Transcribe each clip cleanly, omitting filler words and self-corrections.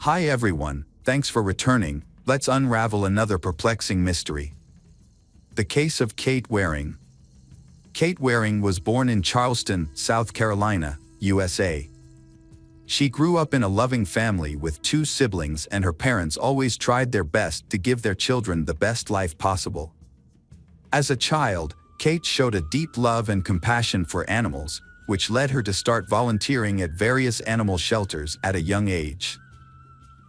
Hi everyone, thanks for returning. Let's unravel another perplexing mystery. The case of Kate Waring. Kate Waring was born in Charleston, South Carolina, USA. She grew up in a loving family with 2 siblings, and her parents always tried their best to give their children the best life possible. As a child, Kate showed a deep love and compassion for animals, which led her to start volunteering at various animal shelters at a young age.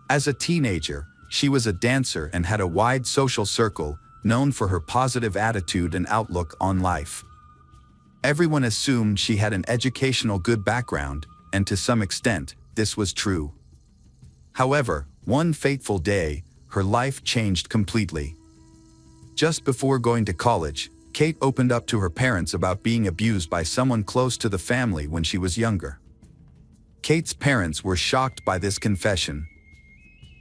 As a teenager, she was a dancer and had a wide social circle, known for her positive attitude and outlook on life. Everyone assumed she had an educational good background, and to some extent, this was true. However, one fateful day, her life changed completely. Just before going to college, Kate opened up to her parents about being abused by someone close to the family when she was younger. Kate's parents were shocked by this confession.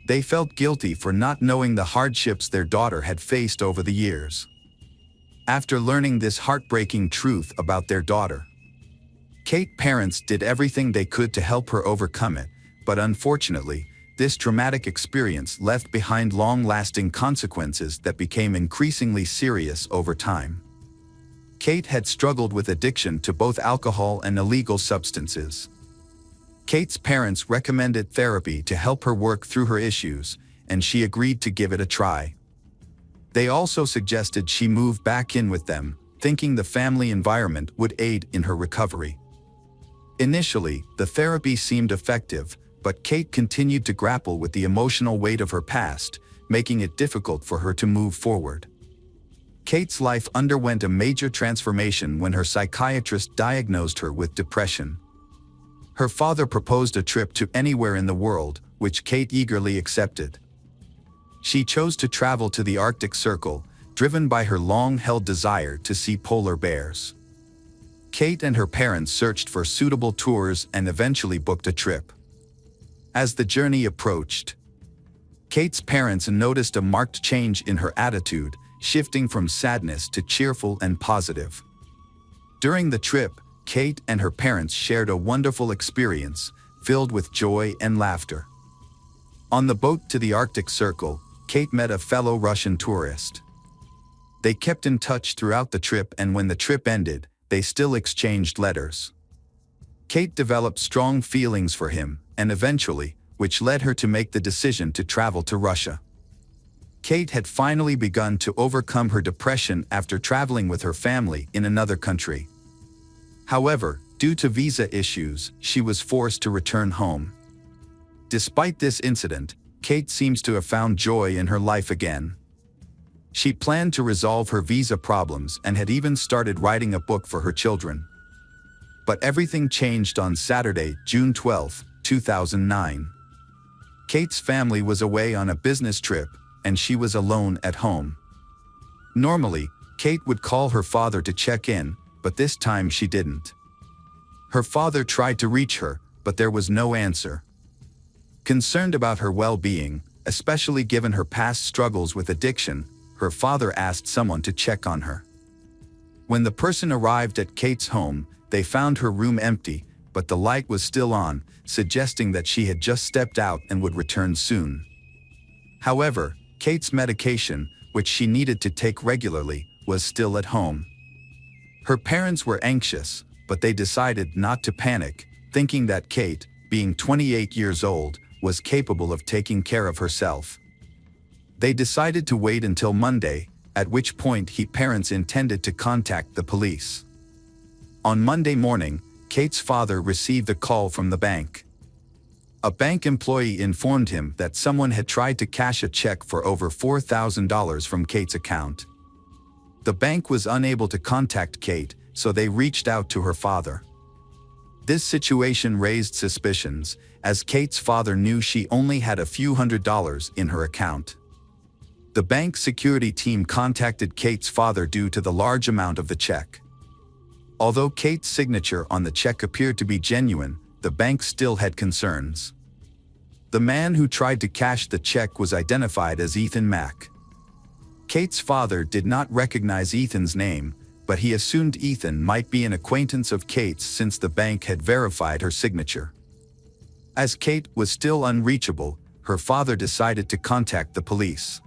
They felt guilty for not knowing the hardships their daughter had faced over the years. After learning this heartbreaking truth about their daughter, Kate's parents did everything they could to help her overcome it, but unfortunately, this traumatic experience left behind long-lasting consequences that became increasingly serious over time. Kate had struggled with addiction to both alcohol and illegal substances. Kate's parents recommended therapy to help her work through her issues, and she agreed to give it a try. They also suggested she move back in with them, thinking the family environment would aid in her recovery. Initially, the therapy seemed effective, but Kate continued to grapple with the emotional weight of her past, making it difficult for her to move forward. Kate's life underwent a major transformation when her psychiatrist diagnosed her with depression. Her father proposed a trip to anywhere in the world, which Kate eagerly accepted. She chose to travel to the Arctic Circle, driven by her long-held desire to see polar bears. Kate and her parents searched for suitable tours and eventually booked a trip. As the journey approached, Kate's parents noticed a marked change in her attitude, shifting from sadness to cheerful and positive. During the trip, Kate and her parents shared a wonderful experience, filled with joy and laughter. On the boat to the Arctic Circle, Kate met a fellow Russian tourist. They kept in touch throughout the trip, and when the trip ended, they still exchanged letters. Kate developed strong feelings for him, and eventually, which led her to make the decision to travel to Russia. Kate had finally begun to overcome her depression after traveling with her family in another country. However, due to visa issues, she was forced to return home. Despite this incident, Kate seems to have found joy in her life again. She planned to resolve her visa problems and had even started writing a book for her children. But everything changed on Saturday, June 12, 2009. Kate's family was away on a business trip, and she was alone at home. Normally, Kate would call her father to check in, but this time she didn't. Her father tried to reach her, but there was no answer. Concerned about her well-being, especially given her past struggles with addiction, her father asked someone to check on her. When the person arrived at Kate's home, they found her room empty, but the light was still on, suggesting that she had just stepped out and would return soon. However, Kate's medication, which she needed to take regularly, was still at home. Her parents were anxious, but they decided not to panic, thinking that Kate, being 28 years old, was capable of taking care of herself. They decided to wait until Monday, at which point her parents intended to contact the police. On Monday morning, Kate's father received a call from the bank. A bank employee informed him that someone had tried to cash a check for over $4,000 from Kate's account. The bank was unable to contact Kate, so they reached out to her father. This situation raised suspicions, as Kate's father knew she only had a few $100s in her account. The bank security team contacted Kate's father due to the large amount of the check. Although Kate's signature on the check appeared to be genuine, the bank still had concerns. The man who tried to cash the check was identified as Ethan Mack. Kate's father did not recognize Ethan's name, but he assumed Ethan might be an acquaintance of Kate's since the bank had verified her signature. As Kate was still unreachable, her father decided to contact the police.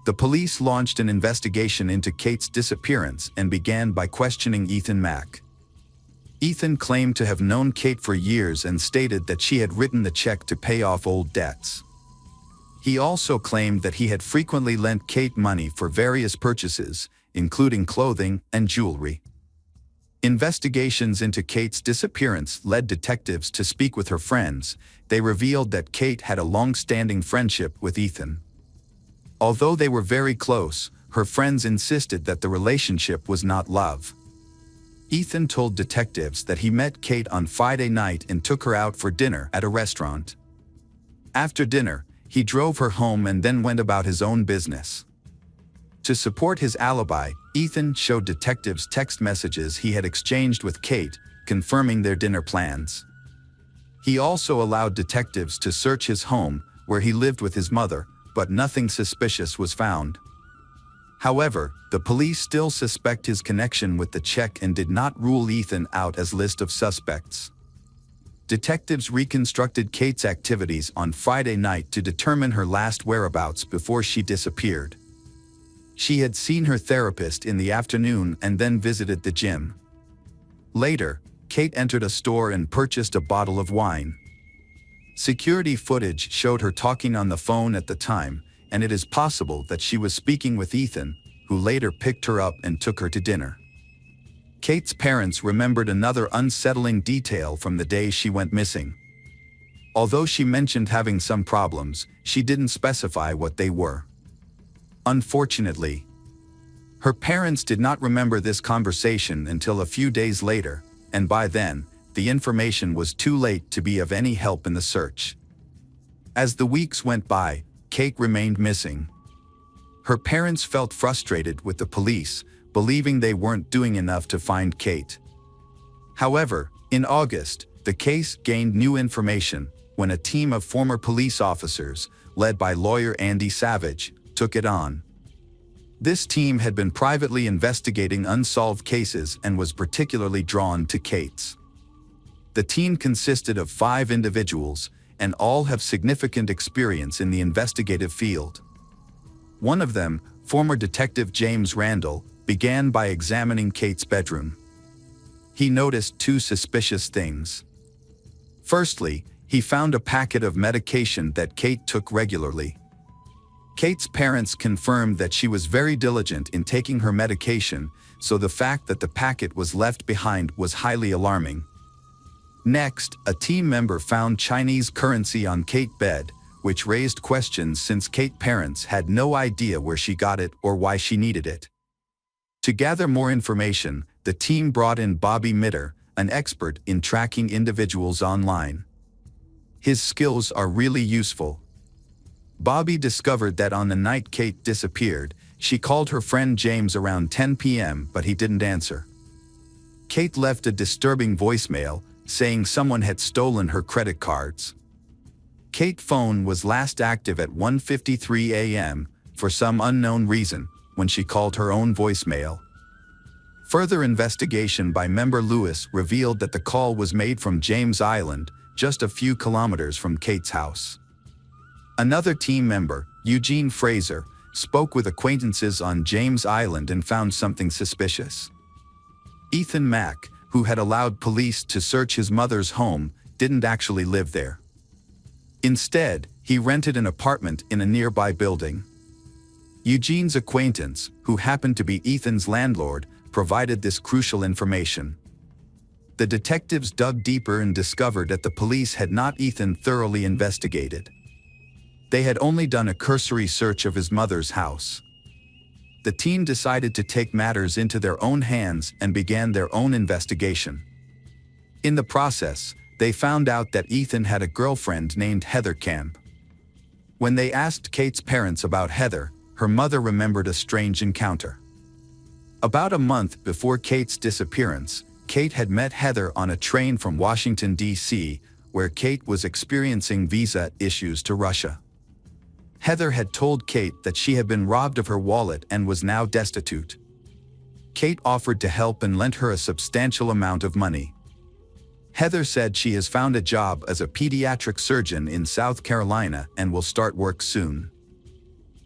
The police launched an investigation into Kate's disappearance and began by questioning Ethan Mack. Ethan claimed to have known Kate for years and stated that she had written the check to pay off old debts. He also claimed that he had frequently lent Kate money for various purchases, including clothing and jewelry. Investigations into Kate's disappearance led detectives to speak with her friends. They revealed that Kate had a long-standing friendship with Ethan. Although they were very close, her friends insisted that the relationship was not love. Ethan told detectives that he met Kate on Friday night and took her out for dinner at a restaurant. After dinner, he drove her home and then went about his own business. To support his alibi, Ethan showed detectives text messages he had exchanged with Kate, confirming their dinner plans. He also allowed detectives to search his home, where he lived with his mother, but nothing suspicious was found. However, the police still suspect his connection with the check and did not rule Ethan out as list of suspects. Detectives reconstructed Kate's activities on Friday night to determine her last whereabouts before she disappeared. She had seen her therapist in the afternoon and then visited the gym. Later, Kate entered a store and purchased a bottle of wine. Security footage showed her talking on the phone at the time, and it is possible that she was speaking with Ethan, who later picked her up and took her to dinner. Kate's parents remembered another unsettling detail from the day she went missing. Although she mentioned having some problems, she didn't specify what they were. Unfortunately, her parents did not remember this conversation until a few days later, and by then, the information was too late to be of any help in the search. As the weeks went by, Kate remained missing. Her parents felt frustrated with the police, believing they weren't doing enough to find Kate. However, in August, the case gained new information when a team of former police officers, led by lawyer Andy Savage, took it on. This team had been privately investigating unsolved cases and was particularly drawn to Kate's. The team consisted of 5 individuals, and all have significant experience in the investigative field. One of them, former Detective James Randall, began by examining Kate's bedroom. He noticed 2 suspicious things. Firstly, he found a packet of medication that Kate took regularly. Kate's parents confirmed that she was very diligent in taking her medication, so the fact that the packet was left behind was highly alarming. Next, a team member found Chinese currency on Kate's bed, which raised questions since Kate's parents had no idea where she got it or why she needed it. To gather more information, the team brought in Bobby Mitter, an expert in tracking individuals online. His skills are really useful. Bobby discovered that on the night Kate disappeared, she called her friend James around 10 p.m., but he didn't answer. Kate left a disturbing voicemail, saying someone had stolen her credit cards. Kate's phone was last active at 1:53 a.m., for some unknown reason, when she called her own voicemail. Further investigation by member Lewis revealed that the call was made from James Island, just a few kilometers from Kate's house. Another team member, Eugene Fraser, spoke with acquaintances on James Island and found something suspicious. Ethan Mack, who had allowed police to search his mother's home, didn't actually live there. Instead, he rented an apartment in a nearby building. Eugene's acquaintance, who happened to be Ethan's landlord, provided this crucial information. The detectives dug deeper and discovered that the police had not Ethan thoroughly investigated. They had only done a cursory search of his mother's house. The team decided to take matters into their own hands and began their own investigation. In the process, they found out that Ethan had a girlfriend named Heather Camp. When they asked Kate's parents about Heather, her mother remembered a strange encounter. About a month before Kate's disappearance, Kate had met Heather on a train from Washington, D.C., where Kate was experiencing visa issues to Russia. Heather had told Kate that she had been robbed of her wallet and was now destitute. Kate offered to help and lent her a substantial amount of money. Heather said she has found a job as a pediatric surgeon in South Carolina and will start work soon.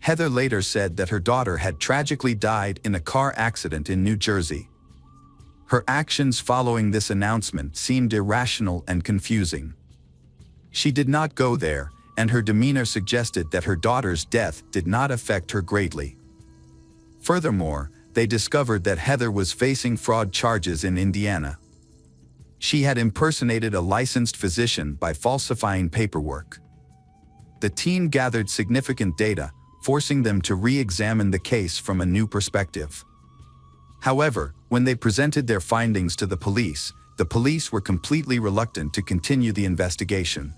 Heather later said that her daughter had tragically died in a car accident in New Jersey. Her actions following this announcement seemed irrational and confusing. She did not go there, and her demeanor suggested that her daughter's death did not affect her greatly. Furthermore, they discovered that Heather was facing fraud charges in Indiana. She had impersonated a licensed physician by falsifying paperwork. The team gathered significant data, forcing them to re-examine the case from a new perspective. However, when they presented their findings to the police were completely reluctant to continue the investigation.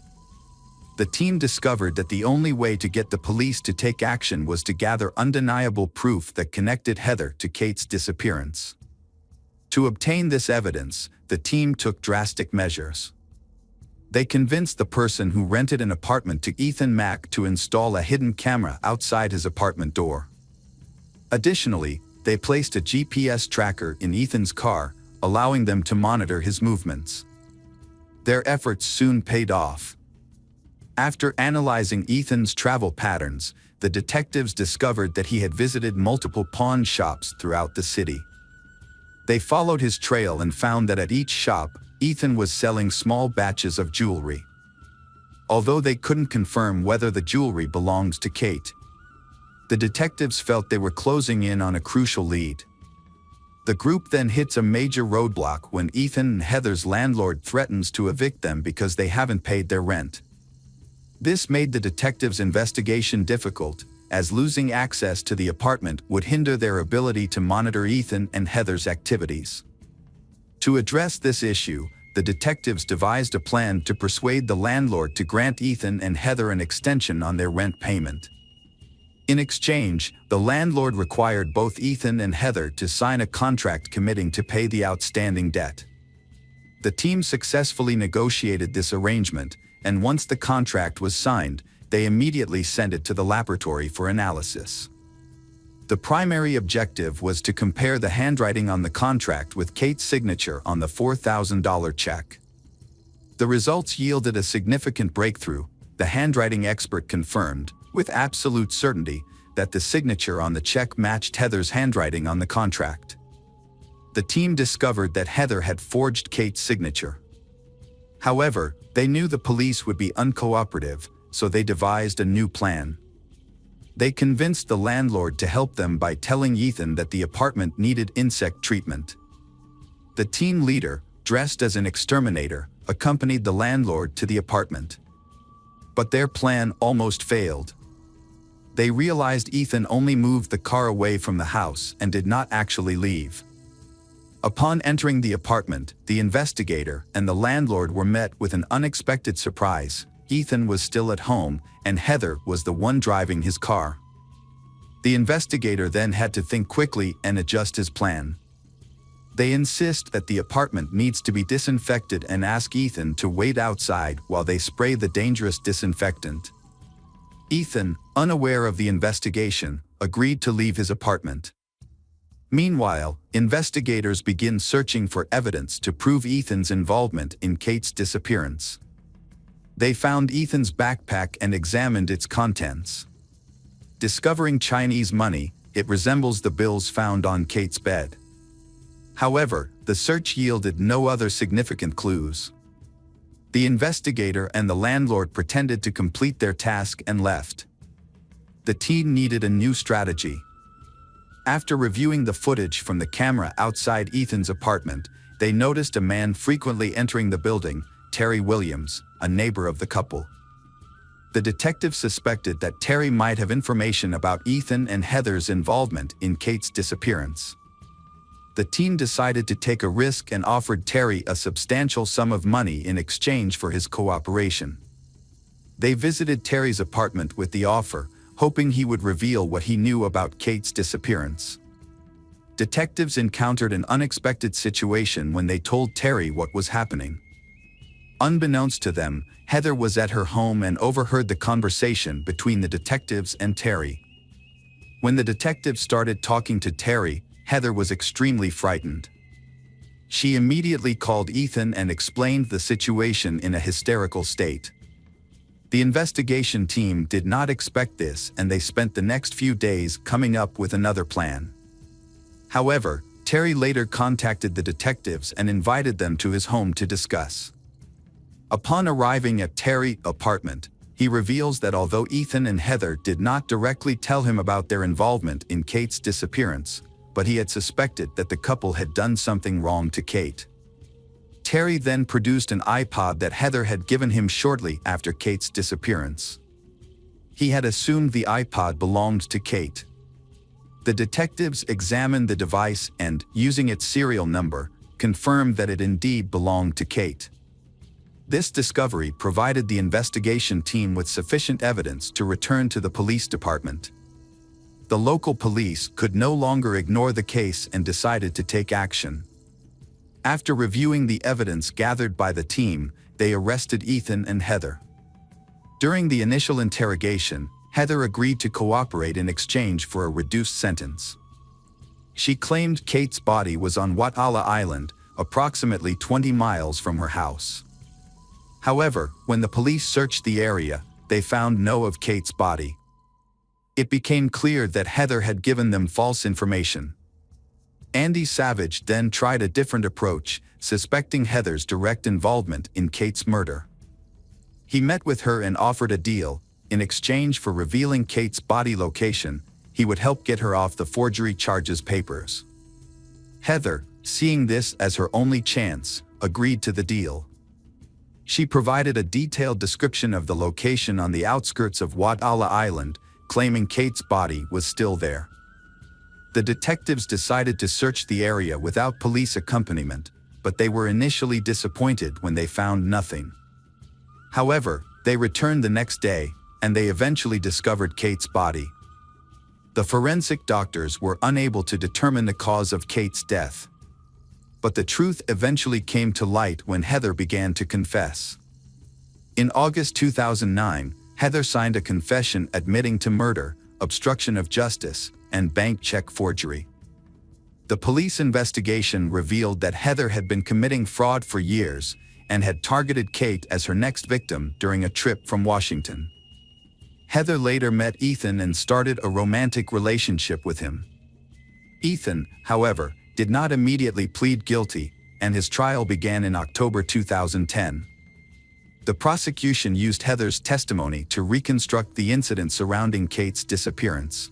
The team discovered that the only way to get the police to take action was to gather undeniable proof that connected Heather to Kate's disappearance. To obtain this evidence, the team took drastic measures. They convinced the person who rented an apartment to Ethan Mack to install a hidden camera outside his apartment door. Additionally, they placed a GPS tracker in Ethan's car, allowing them to monitor his movements. Their efforts soon paid off. After analyzing Ethan's travel patterns, the detectives discovered that he had visited multiple pawn shops throughout the city. They followed his trail and found that at each shop, Ethan was selling small batches of jewelry. Although they couldn't confirm whether the jewelry belonged to Kate, the detectives felt they were closing in on a crucial lead. The group then hits a major roadblock when Ethan and Heather's landlord threatens to evict them because they haven't paid their rent. This made the detectives' investigation difficult, as losing access to the apartment would hinder their ability to monitor Ethan and Heather's activities. To address this issue, the detectives devised a plan to persuade the landlord to grant Ethan and Heather an extension on their rent payment. In exchange, the landlord required both Ethan and Heather to sign a contract committing to pay the outstanding debt. The team successfully negotiated this arrangement, and once the contract was signed, they immediately sent it to the laboratory for analysis. The primary objective was to compare the handwriting on the contract with Kate's signature on the $4,000 check. The results yielded a significant breakthrough. The handwriting expert confirmed, with absolute certainty, that the signature on the check matched Heather's handwriting on the contract. The team discovered that Heather had forged Kate's signature. However, they knew the police would be uncooperative, so they devised a new plan. They convinced the landlord to help them by telling Ethan that the apartment needed insect treatment. The team leader, dressed as an exterminator, accompanied the landlord to the apartment. But their plan almost failed. They realized Ethan only moved the car away from the house and did not actually leave. Upon entering the apartment, the investigator and the landlord were met with an unexpected surprise. Ethan was still at home, and Heather was the one driving his car. The investigator then had to think quickly and adjust his plan. They insist that the apartment needs to be disinfected and ask Ethan to wait outside while they spray the dangerous disinfectant. Ethan, unaware of the investigation, agreed to leave his apartment. Meanwhile, investigators begin searching for evidence to prove Ethan's involvement in Kate's disappearance. They found Ethan's backpack and examined its contents. Discovering Chinese money, it resembles the bills found on Kate's bed. However, the search yielded no other significant clues. The investigator and the landlord pretended to complete their task and left. The team needed a new strategy. After reviewing the footage from the camera outside Ethan's apartment, they noticed a man frequently entering the building, Terry Williams, a neighbor of the couple. The detective suspected that Terry might have information about Ethan and Heather's involvement in Kate's disappearance. The team decided to take a risk and offered Terry a substantial sum of money in exchange for his cooperation. They visited Terry's apartment with the offer, hoping he would reveal what he knew about Kate's disappearance. Detectives encountered an unexpected situation when they told Terry what was happening. Unbeknownst to them, Heather was at her home and overheard the conversation between the detectives and Terry. When the detectives started talking to Terry, Heather was extremely frightened. She immediately called Ethan and explained the situation in a hysterical state. The investigation team did not expect this, and they spent the next few days coming up with another plan. However, Terry later contacted the detectives and invited them to his home to discuss. Upon arriving at Terry's apartment, he reveals that although Ethan and Heather did not directly tell him about their involvement in Kate's disappearance, but he had suspected that the couple had done something wrong to Kate. Terry then produced an iPod that Heather had given him shortly after Kate's disappearance. He had assumed the iPod belonged to Kate. The detectives examined the device and, using its serial number, confirmed that it indeed belonged to Kate. This discovery provided the investigation team with sufficient evidence to return to the police department. The local police could no longer ignore the case and decided to take action. After reviewing the evidence gathered by the team, they arrested Ethan and Heather. During the initial interrogation, Heather agreed to cooperate in exchange for a reduced sentence. She claimed Kate's body was on Wat Ala Island, approximately 20 miles from her house. However, when the police searched the area, they found no of Kate's body. It became clear that Heather had given them false information. Andy Savage then tried a different approach, suspecting Heather's direct involvement in Kate's murder. He met with her and offered a deal. In exchange for revealing Kate's body location, he would help get her off the forgery charges papers. Heather, seeing this as her only chance, agreed to the deal. She provided a detailed description of the location on the outskirts of Wat Ala Island, claiming Kate's body was still there. The detectives decided to search the area without police accompaniment, but they were initially disappointed when they found nothing. However, they returned the next day, and they eventually discovered Kate's body. The forensic doctors were unable to determine the cause of Kate's death. But the truth eventually came to light when Heather began to confess. In August 2009, Heather signed a confession admitting to murder, obstruction of justice, and bank check forgery. The police investigation revealed that Heather had been committing fraud for years and had targeted Kate as her next victim during a trip from Washington. Heather later met Ethan and started a romantic relationship with him. Ethan, however, did not immediately plead guilty, and his trial began in October 2010. The prosecution used Heather's testimony to reconstruct the incident surrounding Kate's disappearance.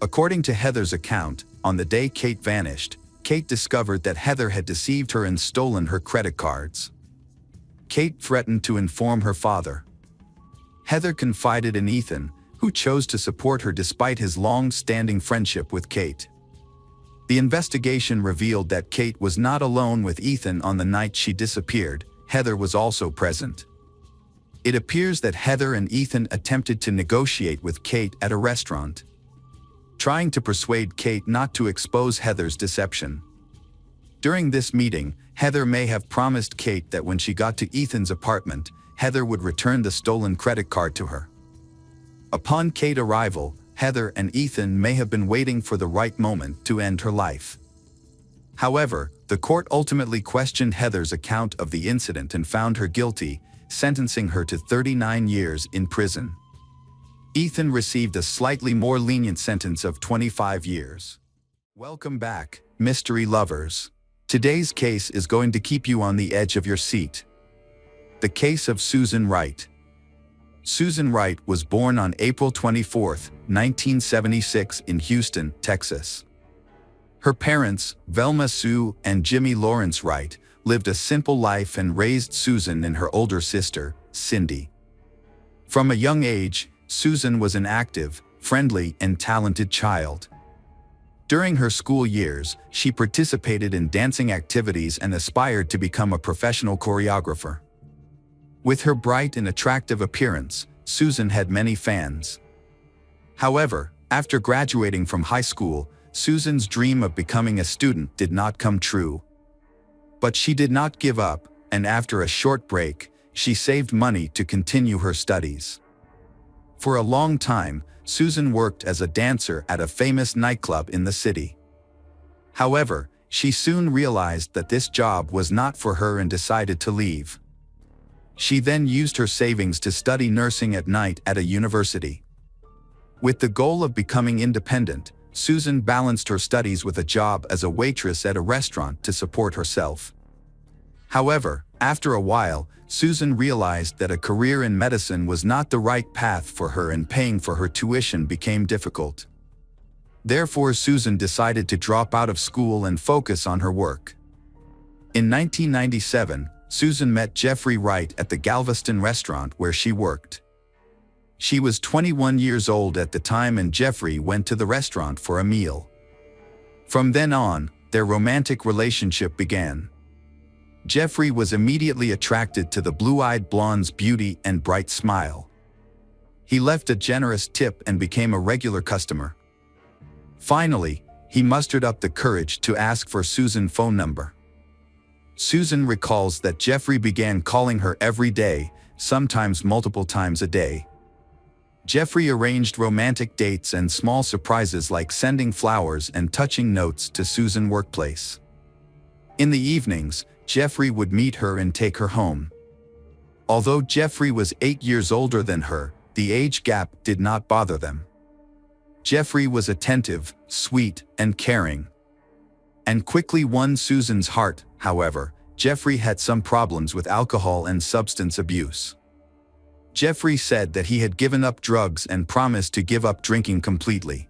According to Heather's account, on the day Kate vanished, Kate discovered that Heather had deceived her and stolen her credit cards. Kate threatened to inform her father. Heather confided in Ethan, who chose to support her despite his long-standing friendship with Kate. The investigation revealed that Kate was not alone with Ethan on the night she disappeared. Heather was also present. It appears that Heather and Ethan attempted to negotiate with Kate at a restaurant, trying to persuade Kate not to expose Heather's deception. During this meeting, Heather may have promised Kate that when she got to Ethan's apartment, Heather would return the stolen credit card to her. Upon Kate's arrival, Heather and Ethan may have been waiting for the right moment to end her life. However, the court ultimately questioned Heather's account of the incident and found her guilty, sentencing her to 39 years in prison. Ethan received a slightly more lenient sentence of 25 years. Welcome back, mystery lovers. Today's case is going to keep you on the edge of your seat. The case of Susan Wright. Susan Wright was born on April 24, 1976 in Houston, Texas. Her parents, Velma Sue and Jimmy Lawrence Wright, lived a simple life and raised Susan and her older sister, Cindy. From a young age, Susan was an active, friendly, and talented child. During her school years, she participated in dancing activities and aspired to become a professional choreographer. With her bright and attractive appearance, Susan had many fans. However, after graduating from high school, Susan's dream of becoming a student did not come true. But she did not give up, and after a short break, she saved money to continue her studies. For a long time, Susan worked as a dancer at a famous nightclub in the city. However, She soon realized that this job was not for her and decided to leave. She then used her savings to study nursing at night at a university. With the goal of becoming independent, Susan balanced her studies with a job as a waitress at a restaurant to support herself. However, after a while, Susan realized that a career in medicine was not the right path for her and paying for her tuition became difficult. Therefore, Susan decided to drop out of school and focus on her work. In 1997, Susan met Jeffrey Wright at the Galveston restaurant where she worked. She was 21 years old at the time and Jeffrey went to the restaurant for a meal. From then on, their romantic relationship began. Jeffrey was immediately attracted to the blue-eyed blonde's beauty and bright smile. He left a generous tip and became a regular customer. Finally, he mustered up the courage to ask for Susan's phone number. Susan recalls that Jeffrey began calling her every day, sometimes multiple times a day. Jeffrey arranged romantic dates and small surprises like sending flowers and touching notes to Susan's workplace. In the evenings, Jeffrey would meet her and take her home. Although Jeffrey was 8 years older than her, the age gap did not bother them. Jeffrey was attentive, sweet, and caring, and quickly won Susan's heart. However, Jeffrey had some problems with alcohol and substance abuse. Jeffrey said that he had given up drugs and promised to give up drinking completely.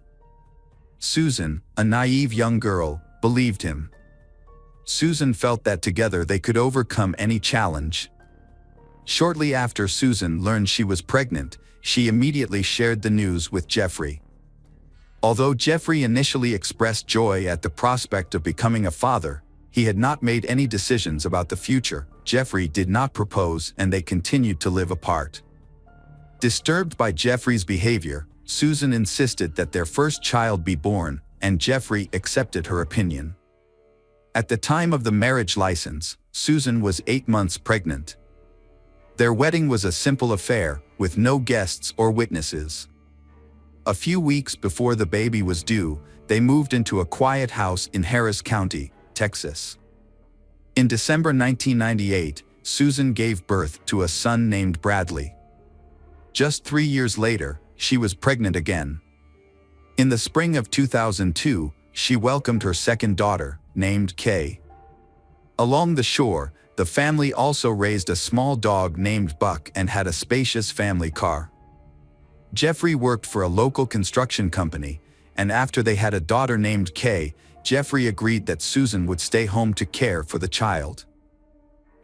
Susan, a naive young girl, believed him. Susan felt that together they could overcome any challenge. Shortly after Susan learned she was pregnant, she immediately shared the news with Jeffrey. Although Jeffrey initially expressed joy at the prospect of becoming a father, he had not made any decisions about the future. Jeffrey did not propose and they continued to live apart. Disturbed by Jeffrey's behavior, Susan insisted that their first child be born, and Jeffrey accepted her opinion. At the time of the marriage license, Susan was 8 months pregnant. Their wedding was a simple affair, with no guests or witnesses. A few weeks before the baby was due, they moved into a quiet house in Harris County, Texas. In December 1998, Susan gave birth to a son named Bradley. Just 3 years later, she was pregnant again. In the spring of 2002, she welcomed her second daughter, named Kay. Along the shore, the family also raised a small dog named Buck and had a spacious family car. Jeffrey worked for a local construction company, and after they had a daughter named Kay, Jeffrey agreed that Susan would stay home to care for the child.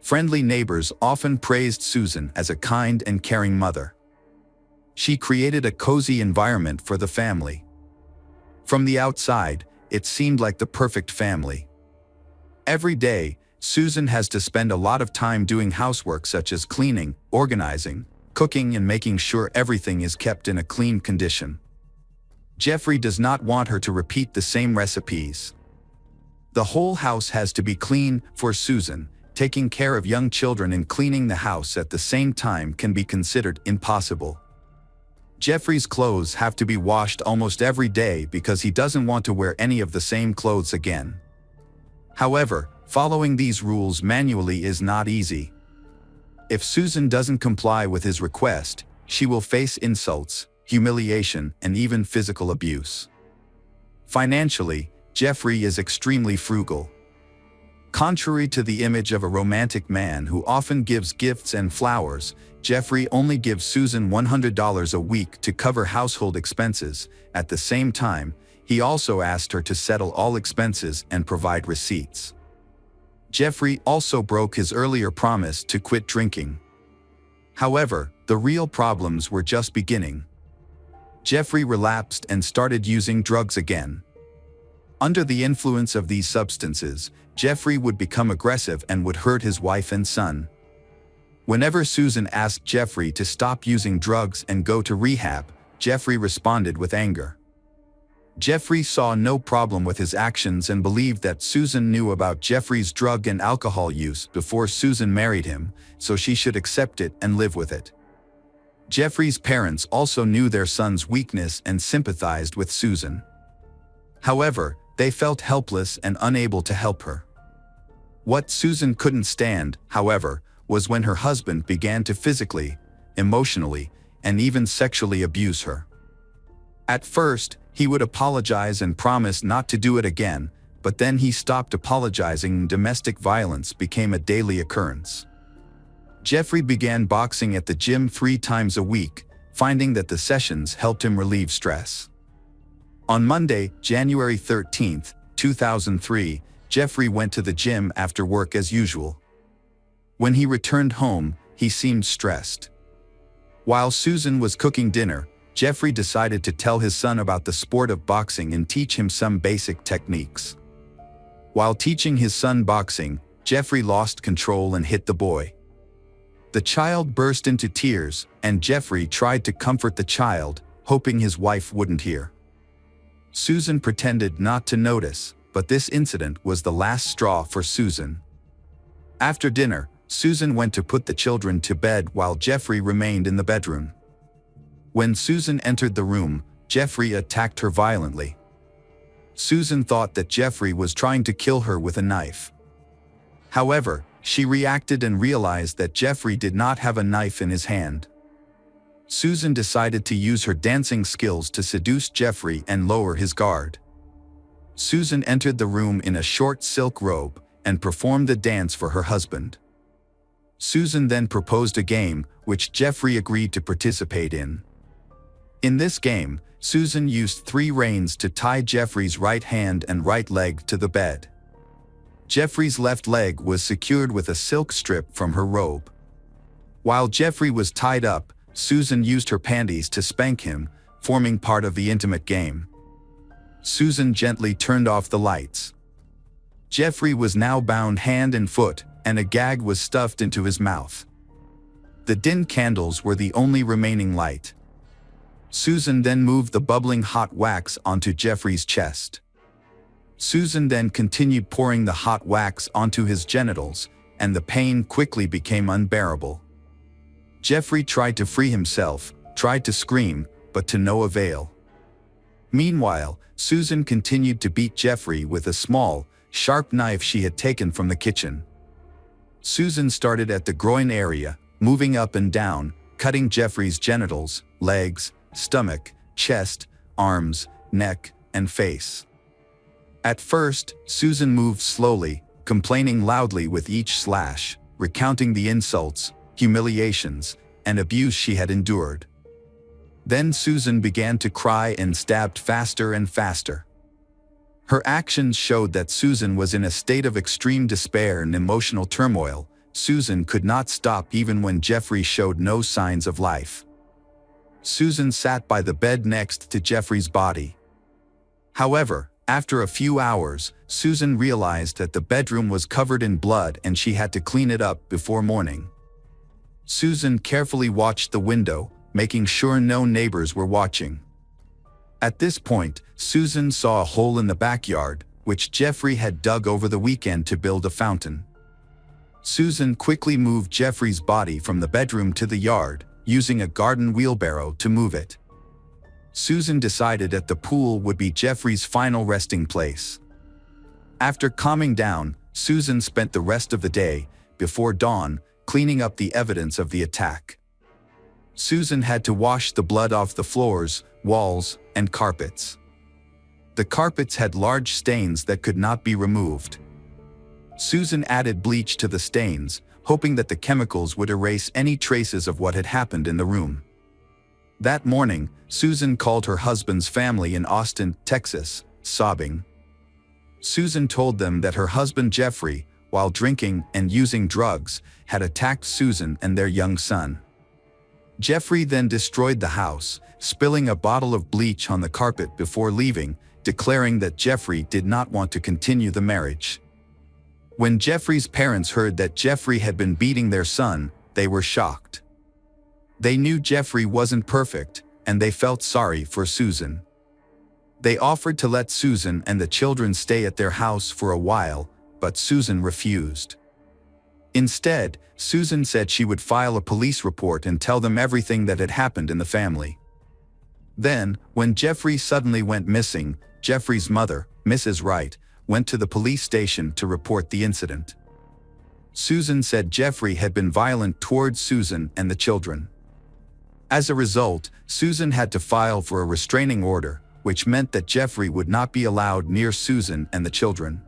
Friendly neighbors often praised Susan as a kind and caring mother. She created a cozy environment for the family. From the outside, it seemed like the perfect family. Every day, Susan has to spend a lot of time doing housework such as cleaning, organizing, cooking and making sure everything is kept in a clean condition. Jeffrey does not want her to repeat the same recipes. The whole house has to be clean for Susan. Taking care of young children and cleaning the house at the same time can be considered impossible. Jeffrey's clothes have to be washed almost every day because he doesn't want to wear any of the same clothes again. However, following these rules manually is not easy. If Susan doesn't comply with his request, she will face insults, humiliation, and even physical abuse. Financially, Jeffrey is extremely frugal. Contrary to the image of a romantic man who often gives gifts and flowers, Jeffrey only gives Susan $100 a week to cover household expenses. At the same time, he also asked her to settle all expenses and provide receipts. Jeffrey also broke his earlier promise to quit drinking. However, the real problems were just beginning. Jeffrey relapsed and started using drugs again. Under the influence of these substances, Jeffrey would become aggressive and would hurt his wife and son. Whenever Susan asked Jeffrey to stop using drugs and go to rehab, Jeffrey responded with anger. Jeffrey saw no problem with his actions and believed that Susan knew about Jeffrey's drug and alcohol use before Susan married him, so she should accept it and live with it. Jeffrey's parents also knew their son's weakness and sympathized with Susan. However, They felt helpless and unable to help her. What Susan couldn't stand, however, was when her husband began to physically, emotionally, and even sexually abuse her. At first, he would apologize and promise not to do it again, but then he stopped apologizing and domestic violence became a daily occurrence. Jeffrey began boxing at the gym 3 times a week, finding that the sessions helped him relieve stress. On Monday, January 13, 2003, Jeffrey went to the gym after work as usual. When he returned home, he seemed stressed. While Susan was cooking dinner, Jeffrey decided to tell his son about the sport of boxing and teach him some basic techniques. While teaching his son boxing, Jeffrey lost control and hit the boy. The child burst into tears, and Jeffrey tried to comfort the child, hoping his wife wouldn't hear. Susan pretended not to notice, but this incident was the last straw for Susan. After dinner, Susan went to put the children to bed while Jeffrey remained in the bedroom. When Susan entered the room, Jeffrey attacked her violently. Susan thought that Jeffrey was trying to kill her with a knife. However, she reacted and realized that Jeffrey did not have a knife in his hand. Susan decided to use her dancing skills to seduce Jeffrey and lower his guard. Susan entered the room in a short silk robe and performed the dance for her husband. Susan then proposed a game, which Jeffrey agreed to participate in. In this game, Susan used 3 reins to tie Jeffrey's right hand and right leg to the bed. Jeffrey's left leg was secured with a silk strip from her robe. While Jeffrey was tied up, Susan used her panties to spank him, forming part of the intimate game. Susan gently turned off the lights. Jeffrey was now bound hand and foot, and a gag was stuffed into his mouth. The din candles were the only remaining light. Susan then moved the bubbling hot wax onto Jeffrey's chest. Susan then continued pouring the hot wax onto his genitals, and the pain quickly became unbearable. Jeffrey tried to free himself, tried to scream, but to no avail. Meanwhile, Susan continued to beat Jeffrey with a small, sharp knife she had taken from the kitchen. Susan started at the groin area, moving up and down, cutting Jeffrey's genitals, legs, stomach, chest, arms, neck, and face. At first, Susan moved slowly, complaining loudly with each slash, recounting the insults, humiliations, and abuse she had endured. Then Susan began to cry and stabbed faster and faster. Her actions showed that Susan was in a state of extreme despair and emotional turmoil. Susan could not stop even when Jeffrey showed no signs of life. Susan sat by the bed next to Jeffrey's body. However, after a few hours, Susan realized that the bedroom was covered in blood and she had to clean it up before morning. Susan carefully watched the window, making sure no neighbors were watching. At this point, Susan saw a hole in the backyard, which Jeffrey had dug over the weekend to build a fountain. Susan quickly moved Jeffrey's body from the bedroom to the yard, using a garden wheelbarrow to move it. Susan decided that the pool would be Jeffrey's final resting place. After calming down, Susan spent the rest of the day, before dawn, cleaning up the evidence of the attack. Susan had to wash the blood off the floors, walls, and carpets. The carpets had large stains that could not be removed. Susan added bleach to the stains, hoping that the chemicals would erase any traces of what had happened in the room. That morning, Susan called her husband's family in Austin, Texas, sobbing. Susan told them that her husband Jeffrey, while drinking and using drugs, had attacked Susan and their young son. Jeffrey then destroyed the house, spilling a bottle of bleach on the carpet before leaving, declaring that Jeffrey did not want to continue the marriage. When Jeffrey's parents heard that Jeffrey had been beating their son, they were shocked. They knew Jeffrey wasn't perfect, and they felt sorry for Susan. They offered to let Susan and the children stay at their house for a while, but Susan refused. Instead, Susan said she would file a police report and tell them everything that had happened in the family. Then, when Jeffrey suddenly went missing, Jeffrey's mother, Mrs. Wright, went to the police station to report the incident. Susan said Jeffrey had been violent towards Susan and the children. As a result, Susan had to file for a restraining order, which meant that Jeffrey would not be allowed near Susan and the children.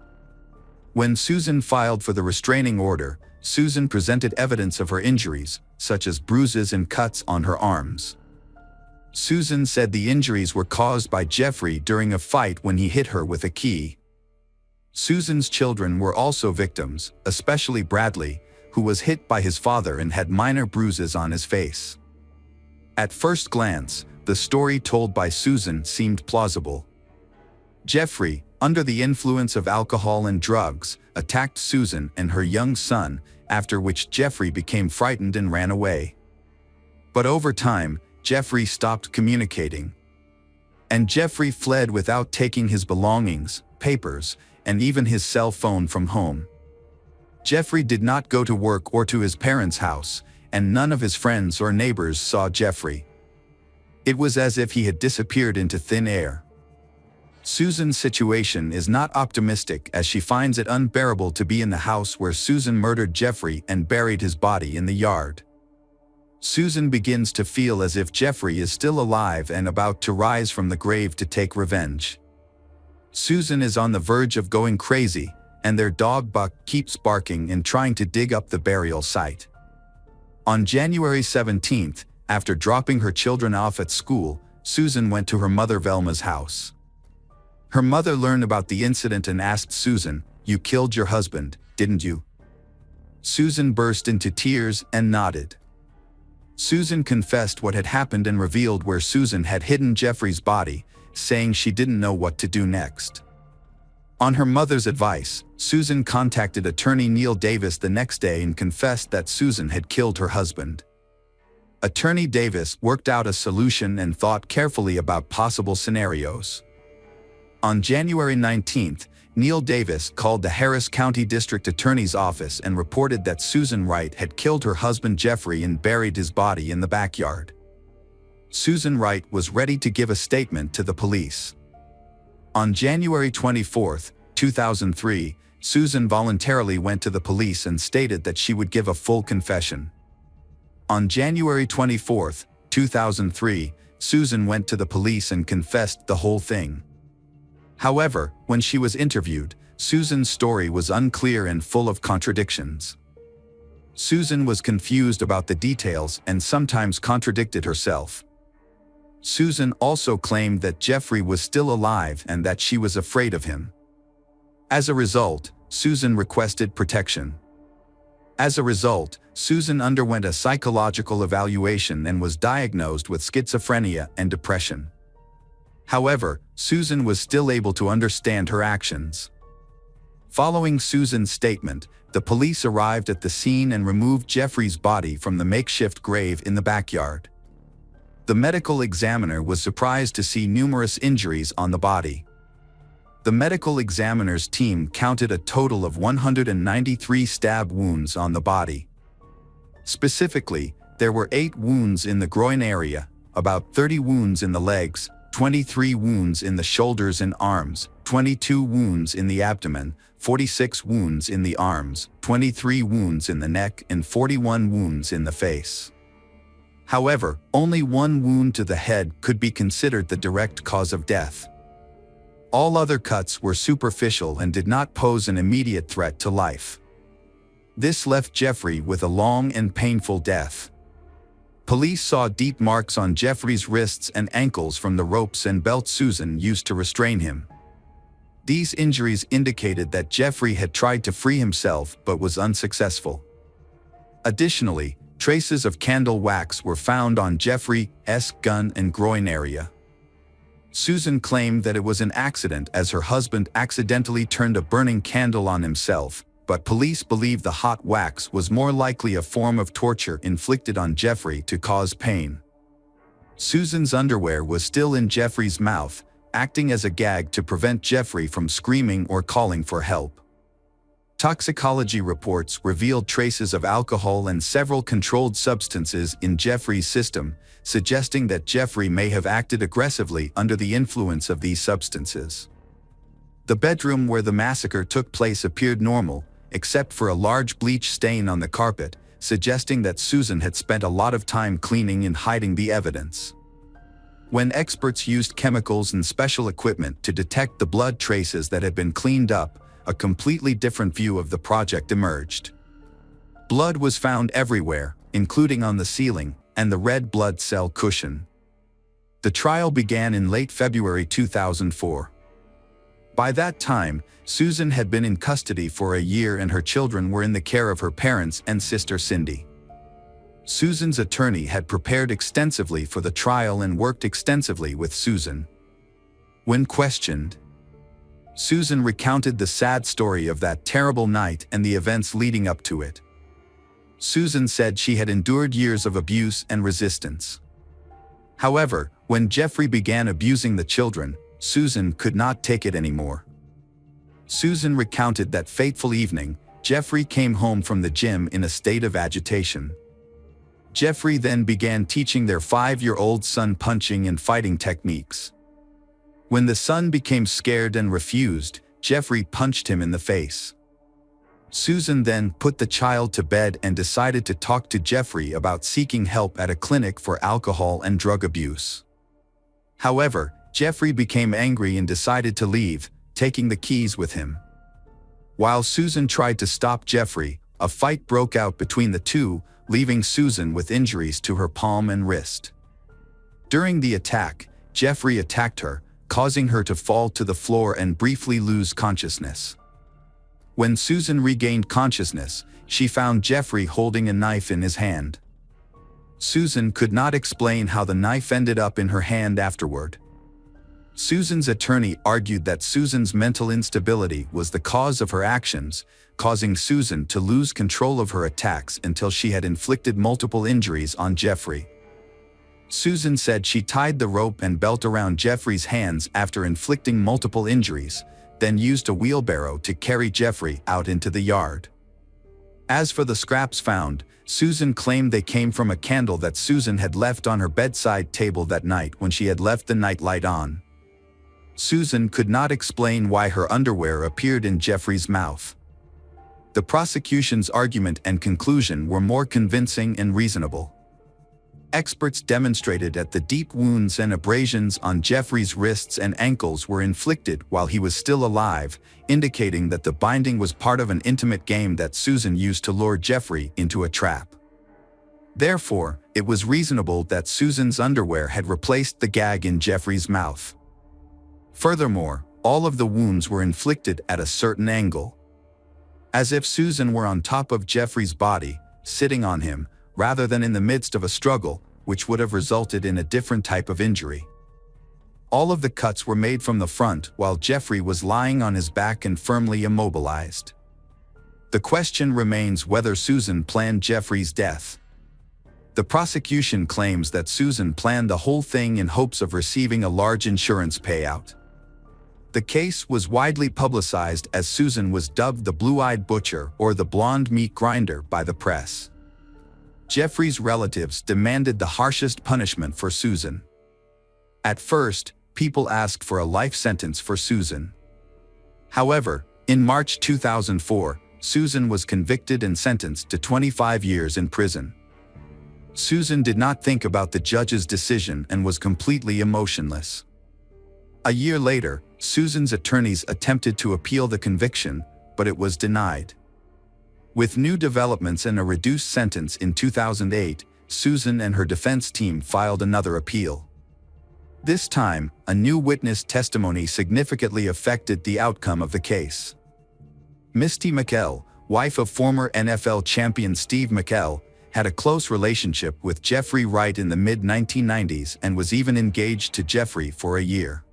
When Susan filed for the restraining order, Susan presented evidence of her injuries, such as bruises and cuts on her arms. Susan said the injuries were caused by Jeffrey during a fight when he hit her with a key. Susan's children were also victims, especially Bradley, who was hit by his father and had minor bruises on his face. At first glance, the story told by Susan seemed plausible. Jeffrey, under the influence of alcohol and drugs, attacked Susan and her young son, after which Jeffrey became frightened and ran away. But over time, Jeffrey stopped communicating. And Jeffrey fled without taking his belongings, papers, and even his cell phone from home. Jeffrey did not go to work or to his parents' house, and none of his friends or neighbors saw Jeffrey. It was as if he had disappeared into thin air. Susan's situation is not optimistic, as she finds it unbearable to be in the house where Susan murdered Jeffrey and buried his body in the yard. Susan begins to feel as if Jeffrey is still alive and about to rise from the grave to take revenge. Susan is on the verge of going crazy, and their dog Buck keeps barking and trying to dig up the burial site. On January 17th, after dropping her children off at school, Susan went to her mother Velma's house. Her mother learned about the incident and asked Susan, "You killed your husband, didn't you?" Susan burst into tears and nodded. Susan confessed what had happened and revealed where Susan had hidden Jeffrey's body, saying she didn't know what to do next. On her mother's advice, Susan contacted attorney Neil Davis the next day and confessed that Susan had killed her husband. Attorney Davis worked out a solution and thought carefully about possible scenarios. On January 19th, Neil Davis called the Harris County District Attorney's office and reported that Susan Wright had killed her husband Jeffrey and buried his body in the backyard. Susan Wright was ready to give a statement to the police. On January 24, 2003, Susan voluntarily went to the police and stated that she would give a full confession. On January 24, 2003, Susan went to the police and confessed the whole thing. However, when she was interviewed, Susan's story was unclear and full of contradictions. Susan was confused about the details and sometimes contradicted herself. Susan also claimed that Jeffrey was still alive and that she was afraid of him. As a result, Susan requested protection. As a result, Susan underwent a psychological evaluation and was diagnosed with schizophrenia and depression. However, Susan was still able to understand her actions. Following Susan's statement, the police arrived at the scene and removed Jeffrey's body from the makeshift grave in the backyard. The medical examiner was surprised to see numerous injuries on the body. The medical examiner's team counted a total of 193 stab wounds on the body. Specifically, there were 8 wounds in the groin area, about 30 wounds in the legs, 23 wounds in the shoulders and arms, 22 wounds in the abdomen, 46 wounds in the arms, 23 wounds in the neck, and 41 wounds in the face. However, only 1 wound to the head could be considered the direct cause of death. All other cuts were superficial and did not pose an immediate threat to life. This left Jeffrey with a long and painful death. Police saw deep marks on Jeffrey's wrists and ankles from the ropes and belt Susan used to restrain him. These injuries indicated that Jeffrey had tried to free himself but was unsuccessful. Additionally, traces of candle wax were found on Jeffrey's gun and groin area. Susan claimed that it was an accident as her husband accidentally turned a burning candle on himself, but police believe the hot wax was more likely a form of torture inflicted on Jeffrey to cause pain. Susan's underwear was still in Jeffrey's mouth, acting as a gag to prevent Jeffrey from screaming or calling for help. Toxicology reports revealed traces of alcohol and several controlled substances in Jeffrey's system, suggesting that Jeffrey may have acted aggressively under the influence of these substances. The bedroom where the massacre took place appeared normal, except for a large bleach stain on the carpet, suggesting that Susan had spent a lot of time cleaning and hiding the evidence. When experts used chemicals and special equipment to detect the blood traces that had been cleaned up, a completely different view of the project emerged. Blood was found everywhere, including on the ceiling and the red blood cell cushion. The trial began in late February 2004. By that time, Susan had been in custody for a year and her children were in the care of her parents and sister Cindy. Susan's attorney had prepared extensively for the trial and worked extensively with Susan. When questioned, Susan recounted the sad story of that terrible night and the events leading up to it. Susan said she had endured years of abuse and resistance. However, when Jeffrey began abusing the children, Susan could not take it anymore. Susan recounted that fateful evening, Jeffrey came home from the gym in a state of agitation. Jeffrey then began teaching their 5-year-old son punching and fighting techniques. When the son became scared and refused, Jeffrey punched him in the face. Susan then put the child to bed and decided to talk to Jeffrey about seeking help at a clinic for alcohol and drug abuse. However, Jeffrey became angry and decided to leave, taking the keys with him. While Susan tried to stop Jeffrey, a fight broke out between the two, leaving Susan with injuries to her palm and wrist. During the attack, Jeffrey attacked her, causing her to fall to the floor and briefly lose consciousness. When Susan regained consciousness, she found Jeffrey holding a knife in his hand. Susan could not explain how the knife ended up in her hand afterward. Susan's attorney argued that Susan's mental instability was the cause of her actions, causing Susan to lose control of her attacks until she had inflicted multiple injuries on Jeffrey. Susan said she tied the rope and belt around Jeffrey's hands after inflicting multiple injuries, then used a wheelbarrow to carry Jeffrey out into the yard. As for the scraps found, Susan claimed they came from a candle that Susan had left on her bedside table that night when she had left the nightlight on. Susan could not explain why her underwear appeared in Jeffrey's mouth. The prosecution's argument and conclusion were more convincing and reasonable. Experts demonstrated that the deep wounds and abrasions on Jeffrey's wrists and ankles were inflicted while he was still alive, indicating that the binding was part of an intimate game that Susan used to lure Jeffrey into a trap. Therefore, it was reasonable that Susan's underwear had replaced the gag in Jeffrey's mouth. Furthermore, all of the wounds were inflicted at a certain angle, as if Susan were on top of Jeffrey's body, sitting on him, rather than in the midst of a struggle, which would have resulted in a different type of injury. All of the cuts were made from the front while Jeffrey was lying on his back and firmly immobilized. The question remains whether Susan planned Jeffrey's death. The prosecution claims that Susan planned the whole thing in hopes of receiving a large insurance payout. The case was widely publicized as Susan was dubbed the blue-eyed butcher or the blonde meat grinder by the press. Jeffrey's relatives demanded the harshest punishment for Susan. At first, people asked for a life sentence for Susan. However, in March 2004, Susan was convicted and sentenced to 25 years in prison. Susan did not think about the judge's decision and was completely emotionless. A year later, Susan's attorneys attempted to appeal the conviction, but it was denied. With new developments and a reduced sentence in 2008, Susan and her defense team filed another appeal. This time, a new witness testimony significantly affected the outcome of the case. Misty McKell, wife of former NFL champion Steve McKell, had a close relationship with Jeffrey Wright in the mid-1990s and was even engaged to Jeffrey for a year.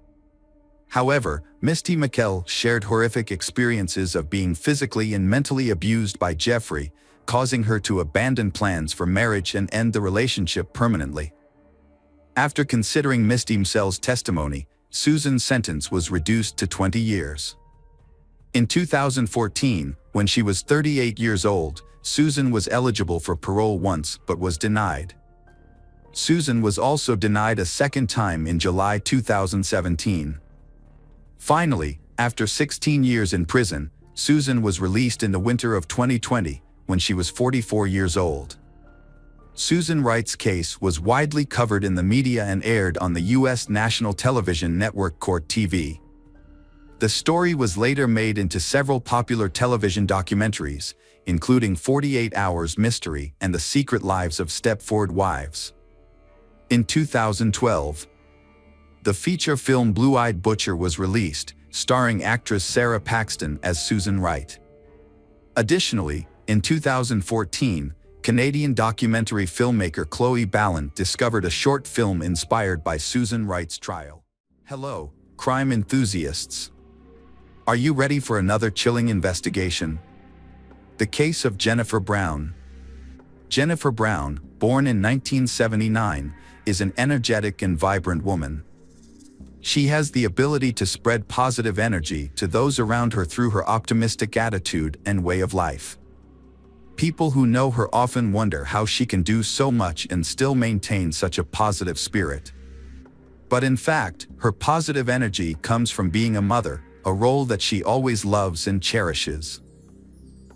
However, Misty McKell shared horrific experiences of being physically and mentally abused by Jeffrey, causing her to abandon plans for marriage and end the relationship permanently. After considering Misty McKell's testimony, Susan's sentence was reduced to 20 years. In 2014, when she was 38 years old, Susan was eligible for parole once but was denied. Susan was also denied a second time in July 2017. Finally, After 16 years in prison, Susan was released in the winter of 2020 when she was 44 years old. Susan Wright's case was widely covered in the media and aired on the U.S. national television network Court TV. The story was later made into several popular television documentaries, including 48 Hours Mystery and The Secret Lives of Stepford Wives. In 2012, the feature film Blue-Eyed Butcher was released, starring actress Sarah Paxton as Susan Wright. Additionally, in 2014, Canadian documentary filmmaker Chloe Ballant discovered a short film inspired by Susan Wright's trial. Hello, crime enthusiasts. Are you ready for another chilling investigation? The case of Jennifer Brown. Jennifer Brown, born in 1979, is an energetic and vibrant woman. She has the ability to spread positive energy to those around her through her optimistic attitude and way of life. People who know her often wonder how she can do so much and still maintain such a positive spirit. But in fact, her positive energy comes from being a mother, a role that she always loves and cherishes.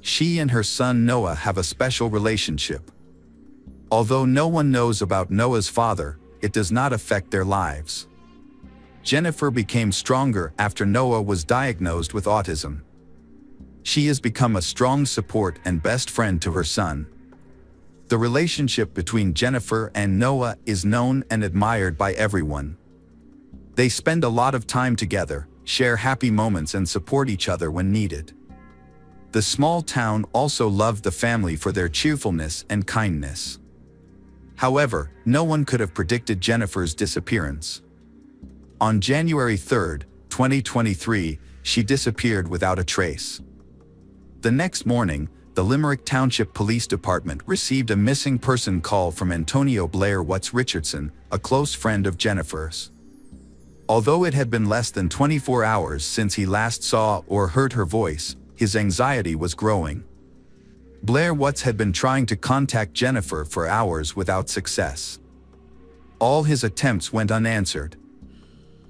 She and her son Noah have a special relationship. Although no one knows about Noah's father, it does not affect their lives. Jennifer became stronger after Noah was diagnosed with autism. She has become a strong support and best friend to her son. The relationship between Jennifer and Noah is known and admired by everyone. They spend a lot of time together, share happy moments and support each other when needed. The small town also loved the family for their cheerfulness and kindness. However, no one could have predicted Jennifer's disappearance. On January 3, 2023, she disappeared without a trace. The next morning, the Limerick Township Police Department received a missing person call from Antonio Blair Watts Richardson, a close friend of Jennifer's. Although it had been less than 24 hours since he last saw or heard her voice, his anxiety was growing. Blair Watts had been trying to contact Jennifer for hours without success. All his attempts went unanswered.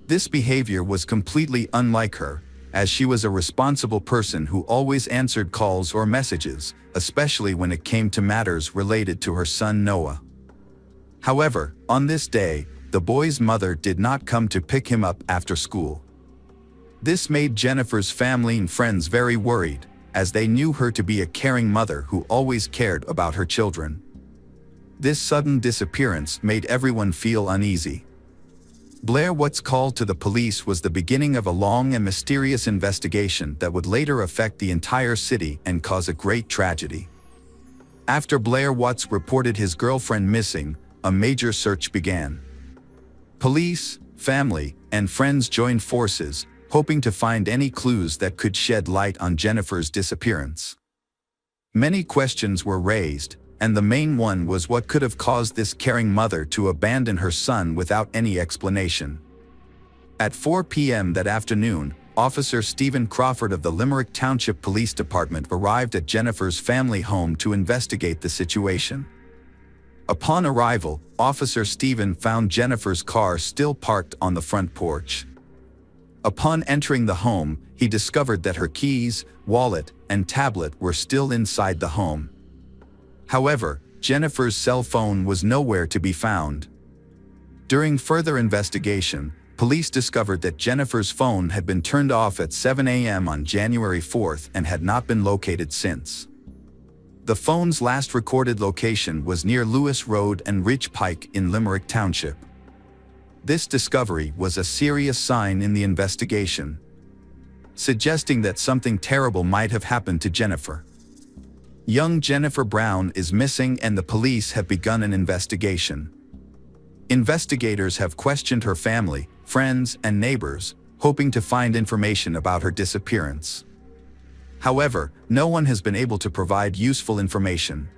This behavior was completely unlike her, as she was a responsible person who always answered calls or messages, especially when it came to matters related to her son Noah. However, on this day, the boy's mother did not come to pick him up after school. This made Jennifer's family and friends very worried, as they knew her to be a caring mother who always cared about her children. This sudden disappearance made everyone feel uneasy. Blair Watts' call to the police was the beginning of a long and mysterious investigation that would later affect the entire city and cause a great tragedy. After Blair Watts reported his girlfriend missing, a major search began. Police, family, and friends joined forces, hoping to find any clues that could shed light on Jennifer's disappearance. Many questions were raised, and the main one was what could have caused this caring mother to abandon her son without any explanation. At 4 p.m. that afternoon, Officer Stephen Crawford of the Limerick Township Police Department arrived at Jennifer's family home to investigate the situation. Upon arrival, Officer Stephen found Jennifer's car still parked on the front porch. Upon entering the home, he discovered that her keys, wallet, and tablet were still inside the home. However, Jennifer's cell phone was nowhere to be found. During further investigation, police discovered that Jennifer's phone had been turned off at 7 a.m. on January 4th and had not been located since. The phone's last recorded location was near Lewis Road and Ridge Pike in Limerick Township. This discovery was a serious sign in the investigation, suggesting that something terrible might have happened to Jennifer. Young Jennifer Brown is missing and the police have begun an investigation. Investigators have questioned her family, friends, and neighbors, hoping to find information about her disappearance. However, no one has been able to provide useful information.